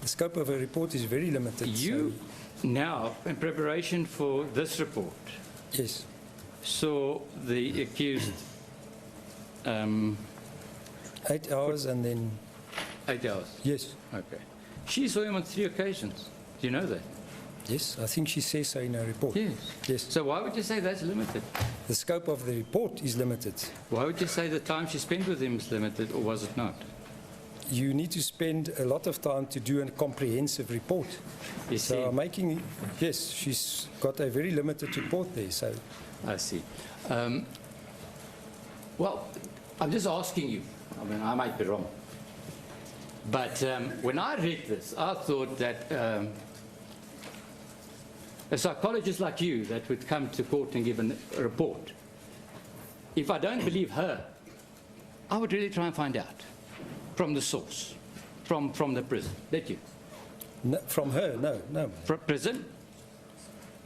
The scope of her report is very limited. You now, in preparation for this report, So, yes. saw the accused 8 hours and then, 8 hours. yes. Okay. She saw him on 3 occasions. Do you know that? Yes, I think she says so in her report. Yes. Yes. So why would you say that's limited? The scope of the report is limited. Why would you say the time she spent with him is limited, or was it not? You need to spend a lot of time to do a comprehensive report. You see, So making, yes, she's got a very limited report there. So I see. Well, I'm just asking you. I mean, I might be wrong. But when I read this, I thought that a psychologist like you that would come to court and give a report, if I don't believe her, I would really try and find out from the source, from the prison. Did you? no, from her, no. Prison?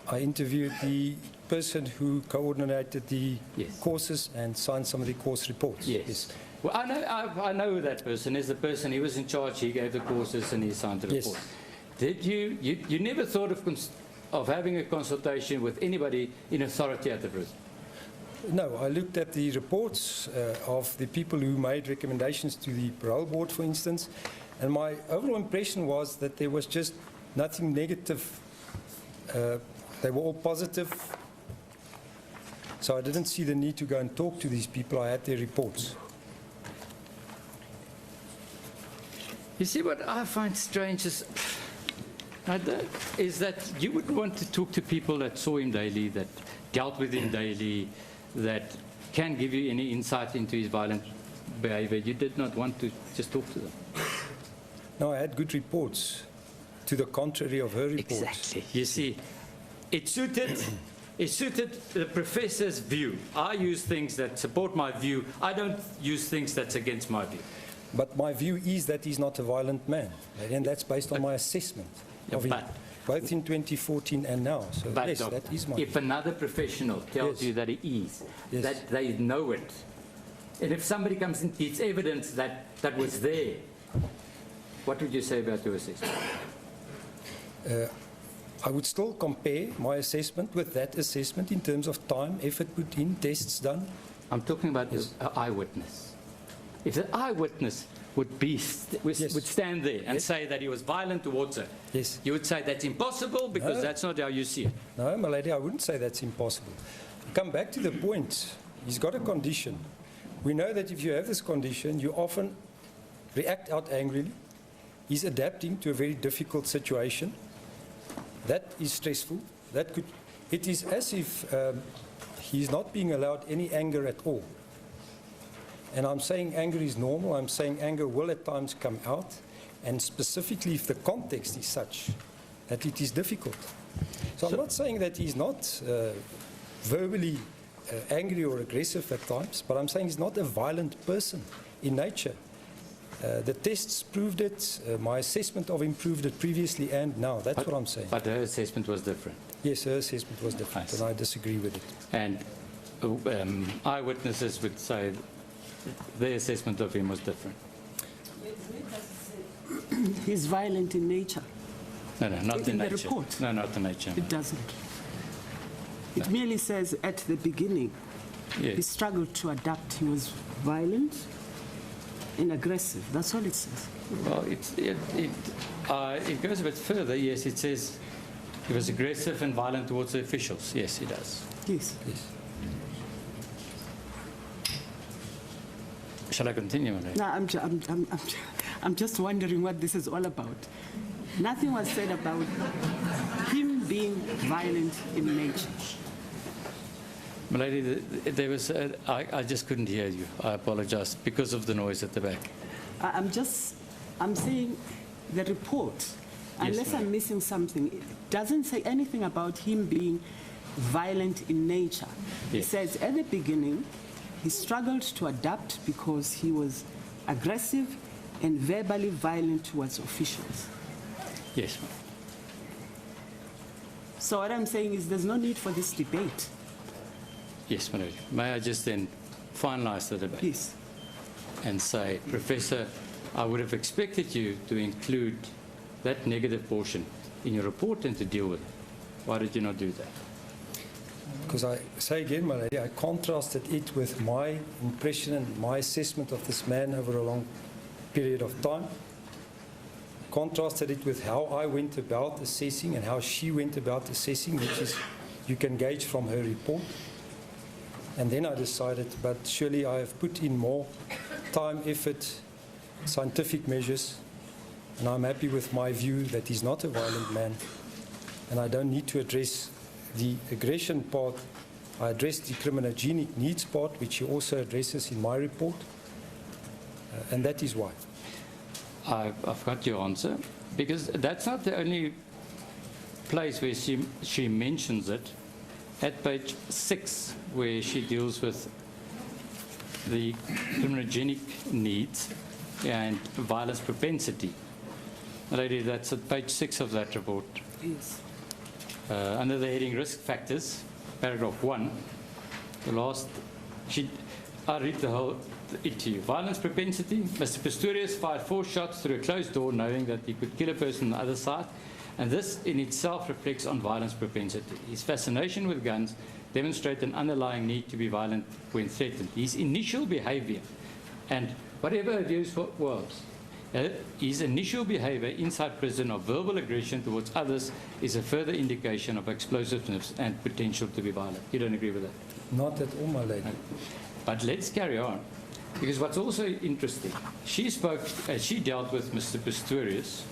I interviewed the person who coordinated the Yes. courses and signed some of the course reports. Yes. Well, I know who that person is. The person, he was in charge, he gave the courses and he signed the Yes. report. Did you never thought of having a consultation with anybody in authority at the prison? No, I looked at the reports of the people who made recommendations to the parole board, for instance, and my overall impression was that there was just nothing negative. They were all positive. So I didn't see the need to go and talk to these people. I had their reports. You see, what I find strange is that you would want to talk to people that saw him daily, that dealt with him daily, that can give you any insight into his violent behavior. You did not want to just talk to them. No, I had good reports to the contrary of her reports. Exactly. You see, it suited the professor's view. I use things that support my view. I don't use things that's against my view. But my view is that he's not a violent man, and that's based on my assessment of him, But- both in 2014 and now. So But yes, Doc, that is my if another professional tells Yes. you that he is, Yes. that they know it, and if somebody comes and gives evidence that was there, what would you say about your assessment? I would still compare my assessment with that assessment in terms of time, effort put in, tests done. I'm talking about the eyewitness. If the eyewitness would Yes. stand there and Yes. say that he was violent towards her, Yes. you would say that's impossible because No. that's not how you see it. No, my lady, I wouldn't say that's impossible. Come back to the point. He's got a condition. We know that if you have this condition, you often react out angrily. He's adapting to a very difficult situation. That is stressful. It is as if he's not being allowed any anger at all. And I'm saying anger is normal. I'm saying anger will at times come out. And specifically if the context is such that it is difficult. So I'm not saying that he's not verbally angry or aggressive at times, but I'm saying he's not a violent person in nature. The tests proved it. My assessment of him proved it previously and now. That's what I'm saying. But her assessment was different. Yes, her assessment was different, I see. and I disagree with it. And eyewitnesses would say their assessment of him was different. He's violent in nature. No, not It's in in the nature. report. No, not in nature. It doesn't. It merely says at the beginning Yes. He struggled to adapt. He was violent and aggressive. That's all it says. Well, it goes a bit further. Yes, it says he was aggressive and violent towards the officials. Yes, it does. Yes. Yes. Shall I continue, my lady? No, I'm just wondering what this is all about. Nothing was said about him being violent in nature. My lady, there was, I just couldn't hear you. I apologize because of the noise at the back. I'm saying the report, Yes, unless ma'am. I'm missing something, it doesn't say anything about him being violent in nature. It Yes. says at the beginning, he struggled to adapt because he was aggressive and verbally violent towards officials. Yes, ma'am. So what I'm saying is there's no need for this debate. Yes, my lady. May I just then finalize the debate Please. and say, Professor, I would have expected you to include that negative portion in your report and to deal with it. Why did you not do that? Because I say again, my lady, I contrasted it with my impression and my assessment of this man over a long period of time. Contrasted it with how I went about assessing and how she went about assessing, which is you can gauge from her report. And then I decided, but surely I have put in more time, effort, scientific measures, and I'm happy with my view that he's not a violent man, and I don't need to address the aggression part. I addressed the criminogenic needs part, which he also addresses in my report, and that is why. I've got your answer, because that's not the only place where she mentions it. At page 6, where she deals with the criminogenic needs and violence propensity. Lady, that's at page 6 of that report. Yes. Under the heading Risk Factors, paragraph 1, the last, I'll read the whole it to you. Violence propensity. Mr. Pistorius fired 4 shots through a closed door knowing that he could kill a person on the other side, and this in itself reflects on violence propensity. His fascination with guns demonstrates an underlying need to be violent when threatened. His initial behavior, and whatever her views was, his initial behavior inside prison of verbal aggression towards others is a further indication of explosiveness and potential to be violent. You don't agree with that? Not at all, my lady. But let's carry on, because what's also interesting, she dealt with Mr. Pistorius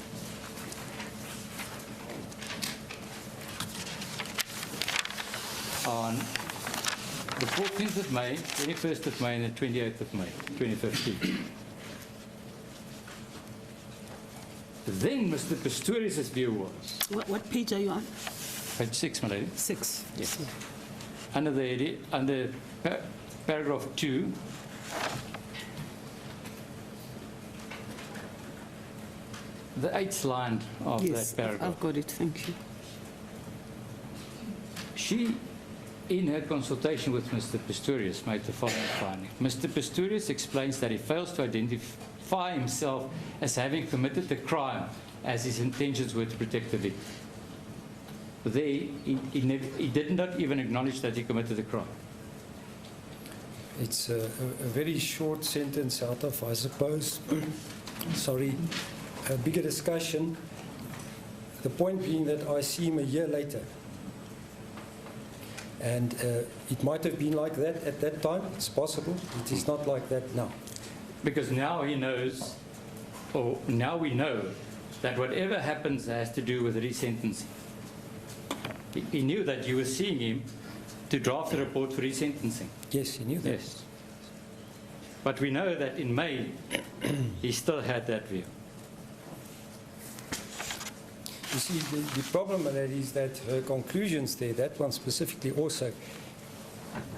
on the 14th of May, 21st of May, and the 28th of May, 2015. Then Mr. Pistorius' view was, What page are you on? page 6, my lady. 6. Yes. Under paragraph 2, the 8th line of Yes, that paragraph. I've got it. Thank you. She, in her consultation with Mr. Pistorius, made the following finding. Mr. Pistorius explains that he fails to identify himself as having committed the crime as his intentions were to protect the victim. There, he did not even acknowledge that he committed the crime. It's a very short sentence out of, I suppose, sorry, a bigger discussion. The point being that I see him a year later. And it might have been like that at that time. It's possible. It is not like that now. Because now he knows, or now we know, that whatever happens has to do with resentencing. He knew that you were seeing him to draft a report for resentencing. Yes, he knew that. Yes. But we know that in May, he still had that view. You see, the problem with that is that her conclusions there, that one specifically also,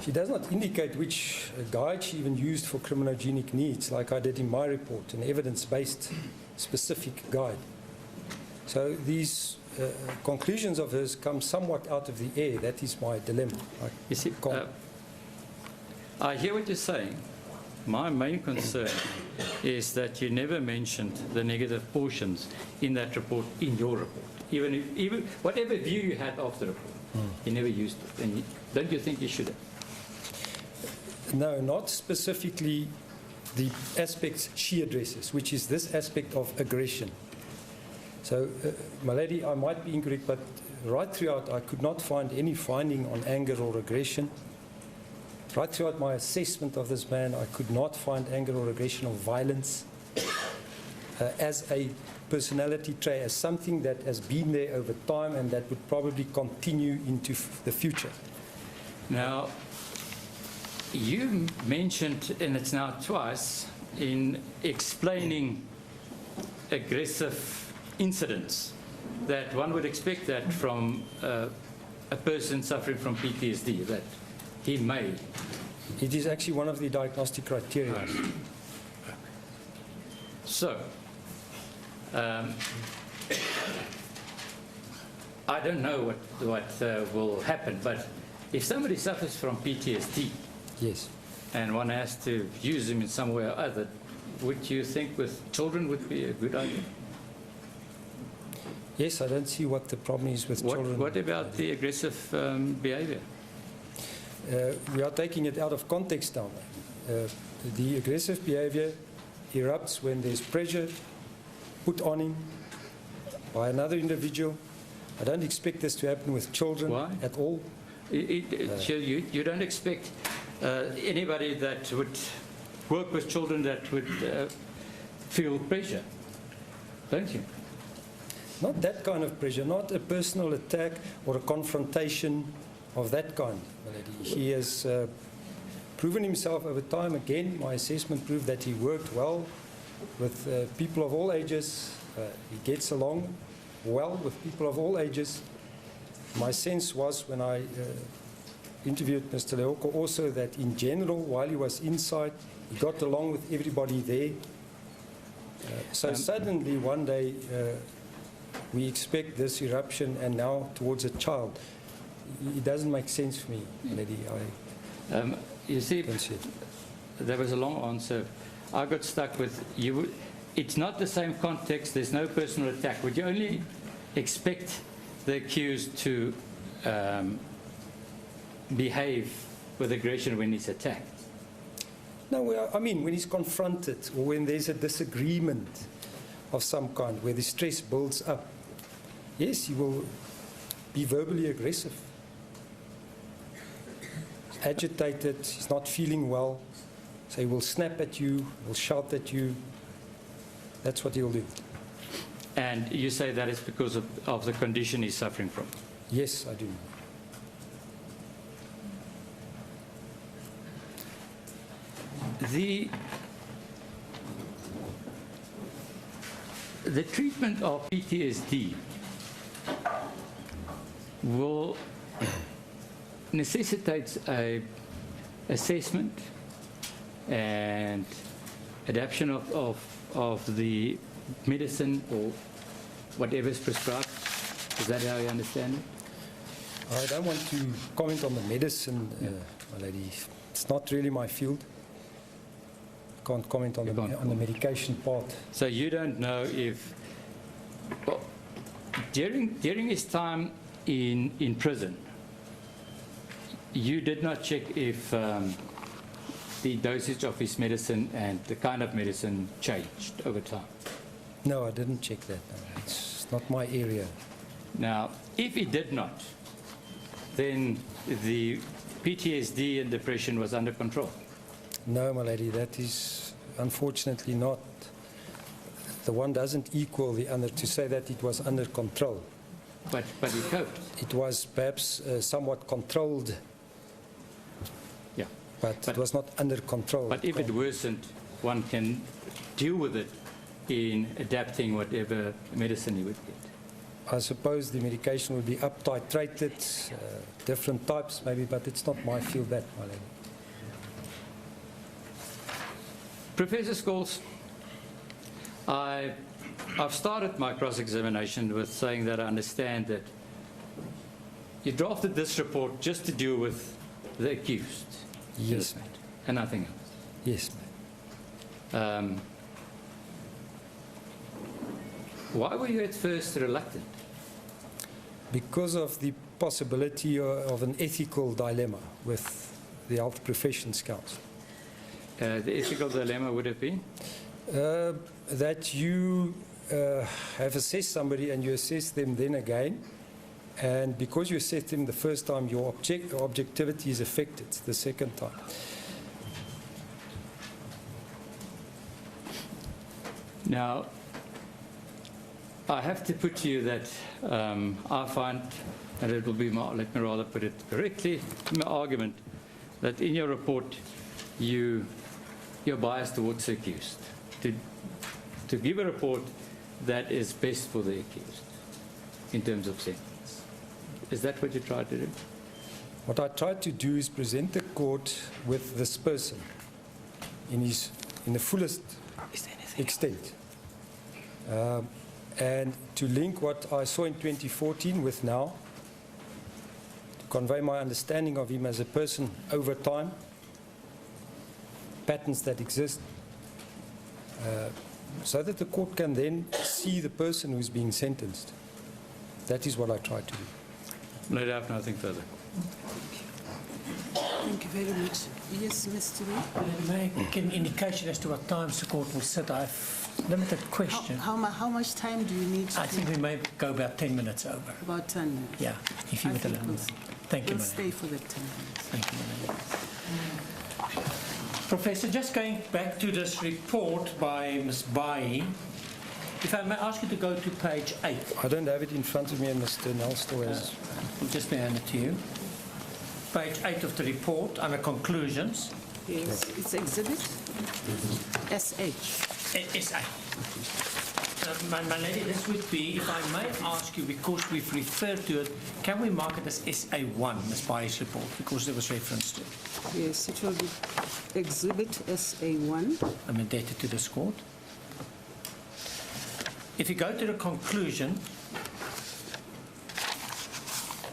she does not indicate which guide she even used for criminogenic needs, like I did in my report, an evidence-based specific guide. So these conclusions of hers come somewhat out of the air. That is my dilemma. You see, I hear what you're saying. My main concern is that you never mentioned the negative portions in that report, in your report. Even whatever view you had of the report, you never used it. And don't you think you should have? No, not specifically the aspects she addresses, which is this aspect of aggression. So, my lady, I might be incorrect, but right throughout, I could not find any finding on anger or aggression. Right throughout my assessment of this man, I could not find anger or aggression or violence as a personality trait, as something that has been there over time and that would probably continue into the future. Now, you mentioned, and it's now twice, in explaining aggressive incidents, that one would expect that from a person suffering from PTSD, that he may. It is actually one of the diagnostic criteria. So, I don't know what will happen, but if somebody suffers from PTSD, Yes. and one has to use them in some way or other, would you think with children would be a good idea? Yes, I don't see what the problem is with children. What about the aggressive behavior? We are taking it out of context now. The aggressive behavior erupts when there's pressure put on him by another individual. I don't expect this to happen with children at all. You don't expect anybody that would work with children that would feel pressure, don't you? Not that kind of pressure, not a personal attack or a confrontation of that kind. He has proven himself over time. Again, my assessment proved that he worked well with people of all ages. He gets along well with people of all ages. My sense was when I interviewed Mr. Leoko also that in general, while he was inside, he got along with everybody there. So suddenly one day we expect this eruption and now towards a child. It doesn't make sense for me, lady. You see, there was a long answer. I got stuck with you. It's not the same context. There's no personal attack. Would you only expect the accused to behave with aggression when he's attacked? No, I mean, when he's confronted or when there's a disagreement of some kind, where the stress builds up, yes, he will be verbally aggressive. Agitated, he's not feeling well, so he will snap at you, will shout at you. That's what he'll do. And you say that is because of the condition he's suffering from? Yes, I do. The treatment of PTSD will necessitate a assessment and adaptation of the medicine or whatever is prescribed. Is that how you understand it? I don't want to comment on the medicine, my lady. It's not really my field. Can't comment on the medication part. So you don't know if, well, during his time in prison, you did not check if the dosage of his medicine and the kind of medicine changed over time? No, I didn't check that. No. It's not my area. Now, if he did not, then the PTSD and depression was under control. No, my lady, that is unfortunately not. The one doesn't equal the other to say that it was under control. But he coped. It was perhaps somewhat controlled, Yeah. but it was not under control. But if it worsened, one can deal with it in adapting whatever medicine he would get. I suppose the medication would be up-titrated, different types maybe, but it's not my field, that, my lady. Professor Scholes, I've started my cross-examination with saying that I understand that you drafted this report just to deal with the accused. Yes, mate. And nothing else. Yes, mate. Why were you at first reluctant? Because of the possibility of an ethical dilemma with the Health Professions Council. The ethical dilemma would have been? That you have assessed somebody and you assess them then again, and because you assessed them the first time, your objectivity is affected the second time. Now, I have to put to you that I find, and it will be my, let me rather put it correctly, my argument that in your report you're biased towards the accused, to give a report that is best for the accused in terms of sentence. Is that what you tried to do? What I tried to do is present the court with this person in the fullest extent. And to link what I saw in 2014 with now, to convey my understanding of him as a person over time, patterns that exist, so that the court can then see the person who's being sentenced. That is what I tried to do. No, I have nothing further. Thank you very much. Yes, Mr. Lee? May I give an indication as to what times the court will sit? I have limited question. How much time do you need? I think we may go about 10 minutes over. About 10 minutes. Yeah, if you I would think allow me. we'll- Thank you, We'll Madam. stay for the 10 minutes. Thank you, Madam. Professor, just going back to this report by Ms. Bayi, if I may ask you to go to page 8. I don't have it in front of me, and Mr. Nelsto has. I'll just hand it to you. Page 8 of the report, under conclusions. Yes, it's exhibit SH. SA. My lady, this would be, if I may ask you, because we've referred to it, can we mark it as SA1, Ms. Bayi's report, because there was reference to it? Yes, it will be exhibit SA1. I'm indebted to this court. If you go to the conclusion,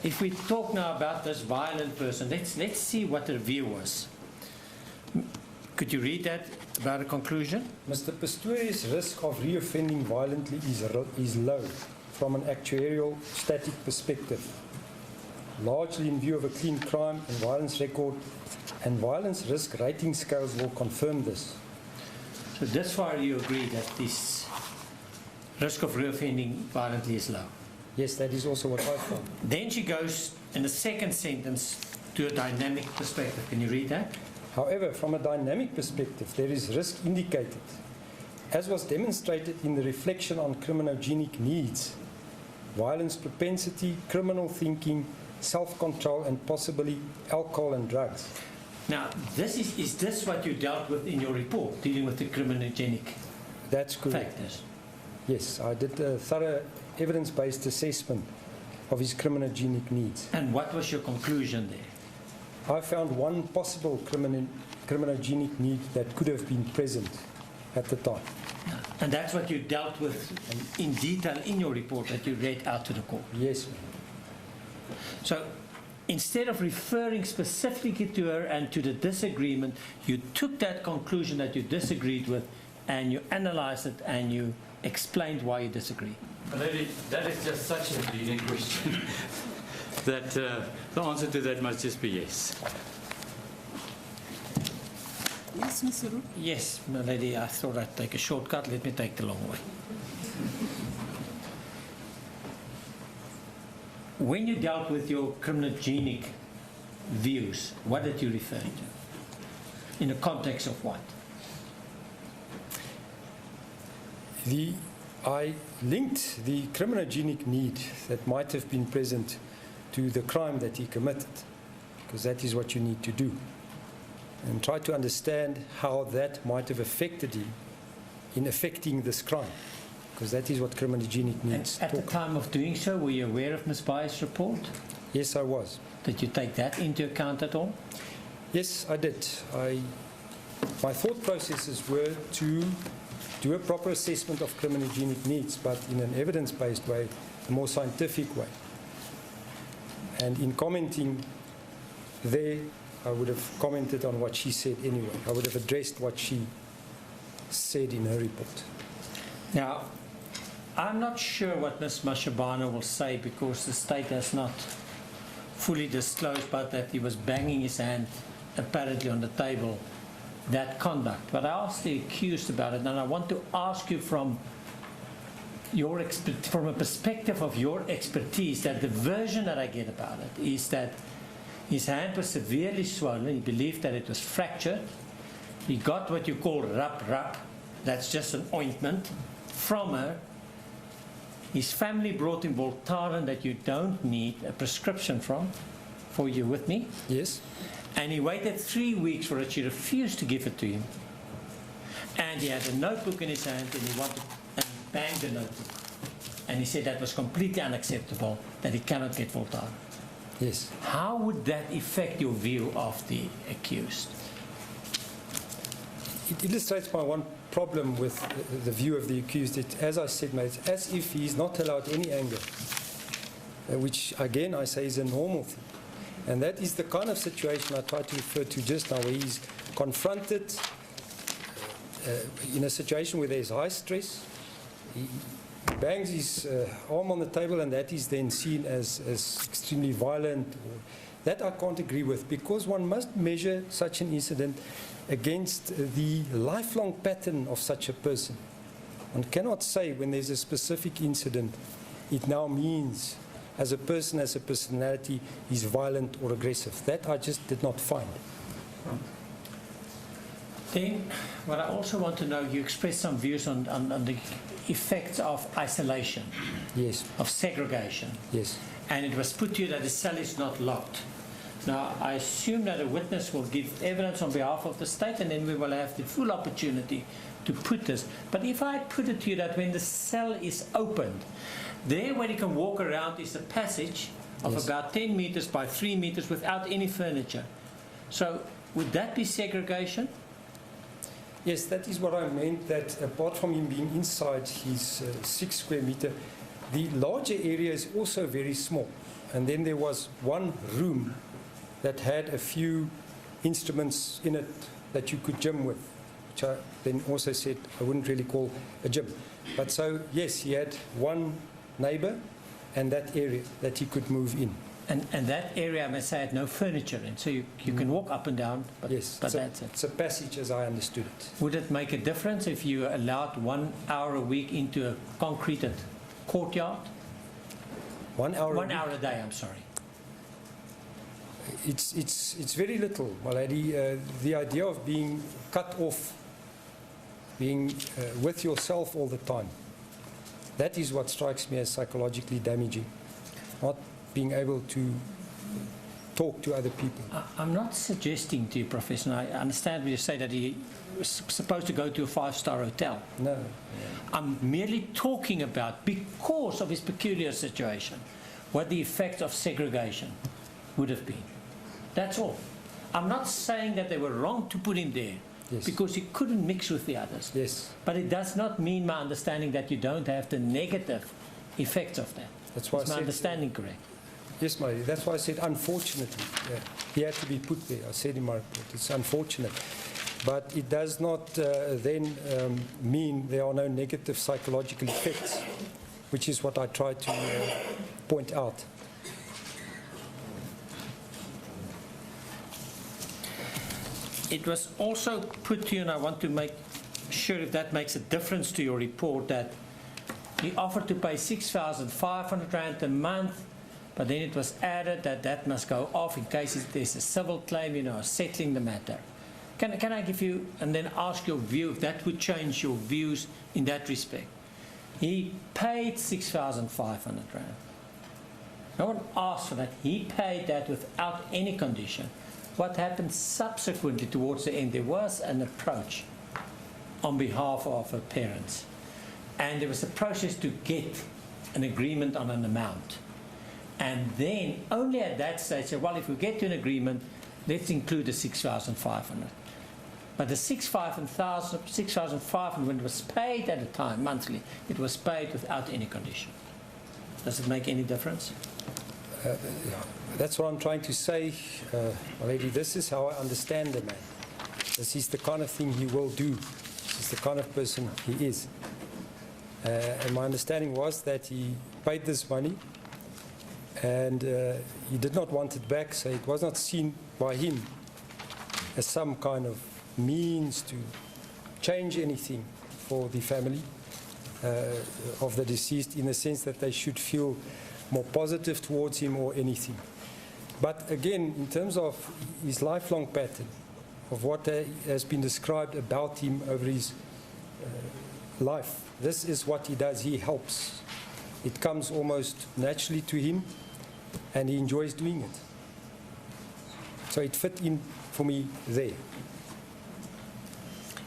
if we talk now about this violent person, let's see what the review was. Could you read that about a conclusion? Mr. Pistorius' risk of reoffending violently is low from an actuarial static perspective, largely in view of a clean crime and violence record, and violence risk rating scales will confirm this. So this far you agree that this risk of reoffending violently is low. Yes, that is also what I found. Then she goes in the second sentence to a dynamic perspective. Can you read that? However, from a dynamic perspective, there is risk indicated, as was demonstrated in the reflection on criminogenic needs, violence propensity, criminal thinking, self-control, and possibly alcohol and drugs. Now, is this what you dealt with in your report, dealing with the criminogenic That's correct. factors? Yes, I did a thorough evidence-based assessment of his criminogenic needs. And what was your conclusion there? I found one possible criminogenic need that could have been present at the time. And that's what you dealt with in detail in your report that you read out to the court. Yes, ma'am. So instead of referring specifically to her and to the disagreement, you took that conclusion that you disagreed with and you analyzed it and you explained why you disagree. Lady, that is just such a leading question that the answer to that must just be yes. Yes, Mr. Ru? Yes, my lady, I thought I'd take a shortcut. Let me take the long way. When you dealt with your criminogenic views, what did you refer to? In the context of what? I linked the criminogenic need that might have been present to the crime that he committed, because that is what you need to do, and try to understand how that might have affected him in affecting this crime, because that is what criminogenic needs. At the time of doing so, were you aware of Ms. Bayi's report? Yes, I was. Did you take that into account at all? Yes, I did. My thought processes were to do a proper assessment of criminogenic needs, but in an evidence-based way, a more scientific way. And in commenting there, I would have commented on what she said anyway. I would have addressed what she said in her report. Now, I'm not sure what Ms. Mashabana will say because the state has not fully disclosed, but that he was banging his hand apparently on the table that conduct. But I asked the accused about it, and I want to ask you from a perspective of your expertise, that the version that I get about it is that his hand was severely swollen. He believed that it was fractured. He got what you call rap, that's just an ointment, from her. His family brought him Voltaren that you don't need a prescription from. For you with me? Yes. And he waited 3 weeks for it. She refused to give it to him. And he had a notebook in his hand, and he wanted and banged the notebook. And he said that was completely unacceptable, that he cannot get Voltaren. Yes. How would that affect your view of the accused? It illustrates my one problem with the view of the accused. As I said, mate, it's as if he's not allowed any anger, which, again, I say is a normal thing. And that is the kind of situation I tried to refer to just now, where he's confronted in a situation where there's high stress. He bangs his arm on the table, and that is then seen as extremely violent. That I can't agree with, because one must measure such an incident against the lifelong pattern of such a person. One cannot say when there's a specific incident, it now means as a person, as a personality, he's violent or aggressive. That I just did not find. Then, what I also want to know, you expressed some views on the effects of isolation, Yes, of segregation. yes. And it was put to you that the cell is not locked. Now, I assume that a witness will give evidence on behalf of the state, and then we will have the full opportunity to put this. But if I put it to you that when the cell is opened, there where you can walk around is a passage of Yes. about 10 meters by 3 meters without any furniture. So would that be segregation? Yes, that is what I meant, that apart from him being inside his 6 square meter, the larger area is also very small. And then there was one room that had a few instruments in it that you could gym with, which I then also said I wouldn't really call a gym. But so, yes, he had one neighbor and that area that he could move in. And that area, I must say, had no furniture in, so you can walk up and down, but, Yes, but that's it. it's a passage as I understood it. Would it make a difference if you allowed 1 hour a week into a concreted courtyard? 1 hour. 1 hour a day, I'm sorry. It's very little, my lady. The idea of being cut off, being with yourself all the time, that is what strikes me as psychologically damaging. Not being able to talk to other people. I'm not suggesting to you, Professor, and I understand when you say that he was supposed to go to a 5-star hotel. No. I'm merely talking about, because of his peculiar situation, what the effect of segregation would have been. That's all. I'm not saying that they were wrong to put him there, Yes. because he couldn't mix with the others. Yes. But it does not mean my understanding that you don't have the negative effects of that. That's why Is I my said. understanding correct? Yes, my lady. That's why I said unfortunately. He had to be put there. I said in my report, it's unfortunate. But it does not then mean there are no negative psychological effects, which is what I tried to point out. It was also put to you, and I want to make sure if that makes a difference to your report, that he offered to pay 6,500 rand a month, but then it was added that that must go off in case there's a civil claim, settling the matter. Can I give you, and then ask your view, if that would change your views in that respect? He paid 6,500 rand. No one asked for that. He paid that without any condition. What happened subsequently towards the end, there was an approach on behalf of her parents. And there was a process to get an agreement on an amount. And then, only at that stage, said, well, if we get to an agreement, let's include the 6,500. But the 6,500, when it was paid at the time, monthly, it was paid without any condition. Does it make any difference? That's what I'm trying to say, my lady. This is how I understand the man. This is the kind of thing he will do. This is the kind of person he is. And my understanding was that he paid this money and he did not want it back, so it was not seen by him as some kind of means to change anything for the family of the deceased, in the sense that they should feel more positive towards him or anything. But again, in terms of his lifelong pattern, of what has been described about him over his life, this is what he does. He helps. It comes almost naturally to him, and he enjoys doing it. So it fit in for me there.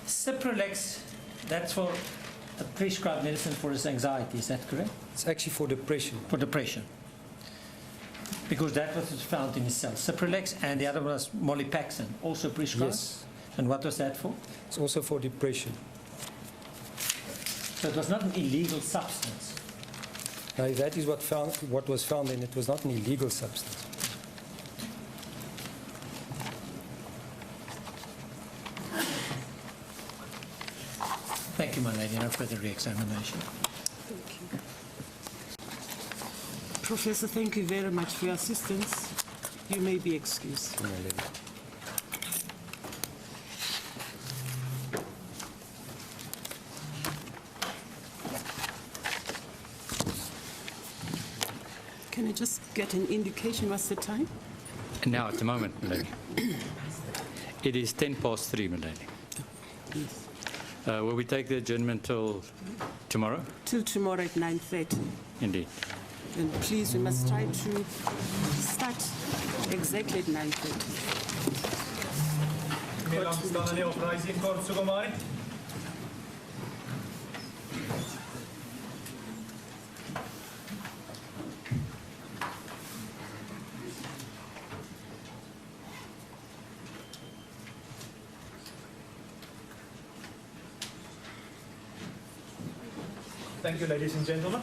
Cipralex, that's for a prescribed medicine for his anxiety, is that correct? It's actually for depression. For depression. Because that was found in his cell. Cipralex, and the other one was Mollipaxin, also prescribed? Yes. And what was that for? It's also for depression. So it was not an illegal substance. Now, if that is what was found, then it was not an illegal substance. Thank you, my lady. No further re-examination. Thank you. Professor, thank you very much for your assistance. You may be excused. Can I just get an indication? What's the time? Now, at the moment, my lady. It is 3:10, my lady. Yes. Will we take the adjournment till tomorrow? Till tomorrow at 9:30. Indeed. And please, we must try to start exactly at 9:30. Meneer Lang, staan er niet op. Rise in court, Sukumari. Thank you, ladies and gentlemen.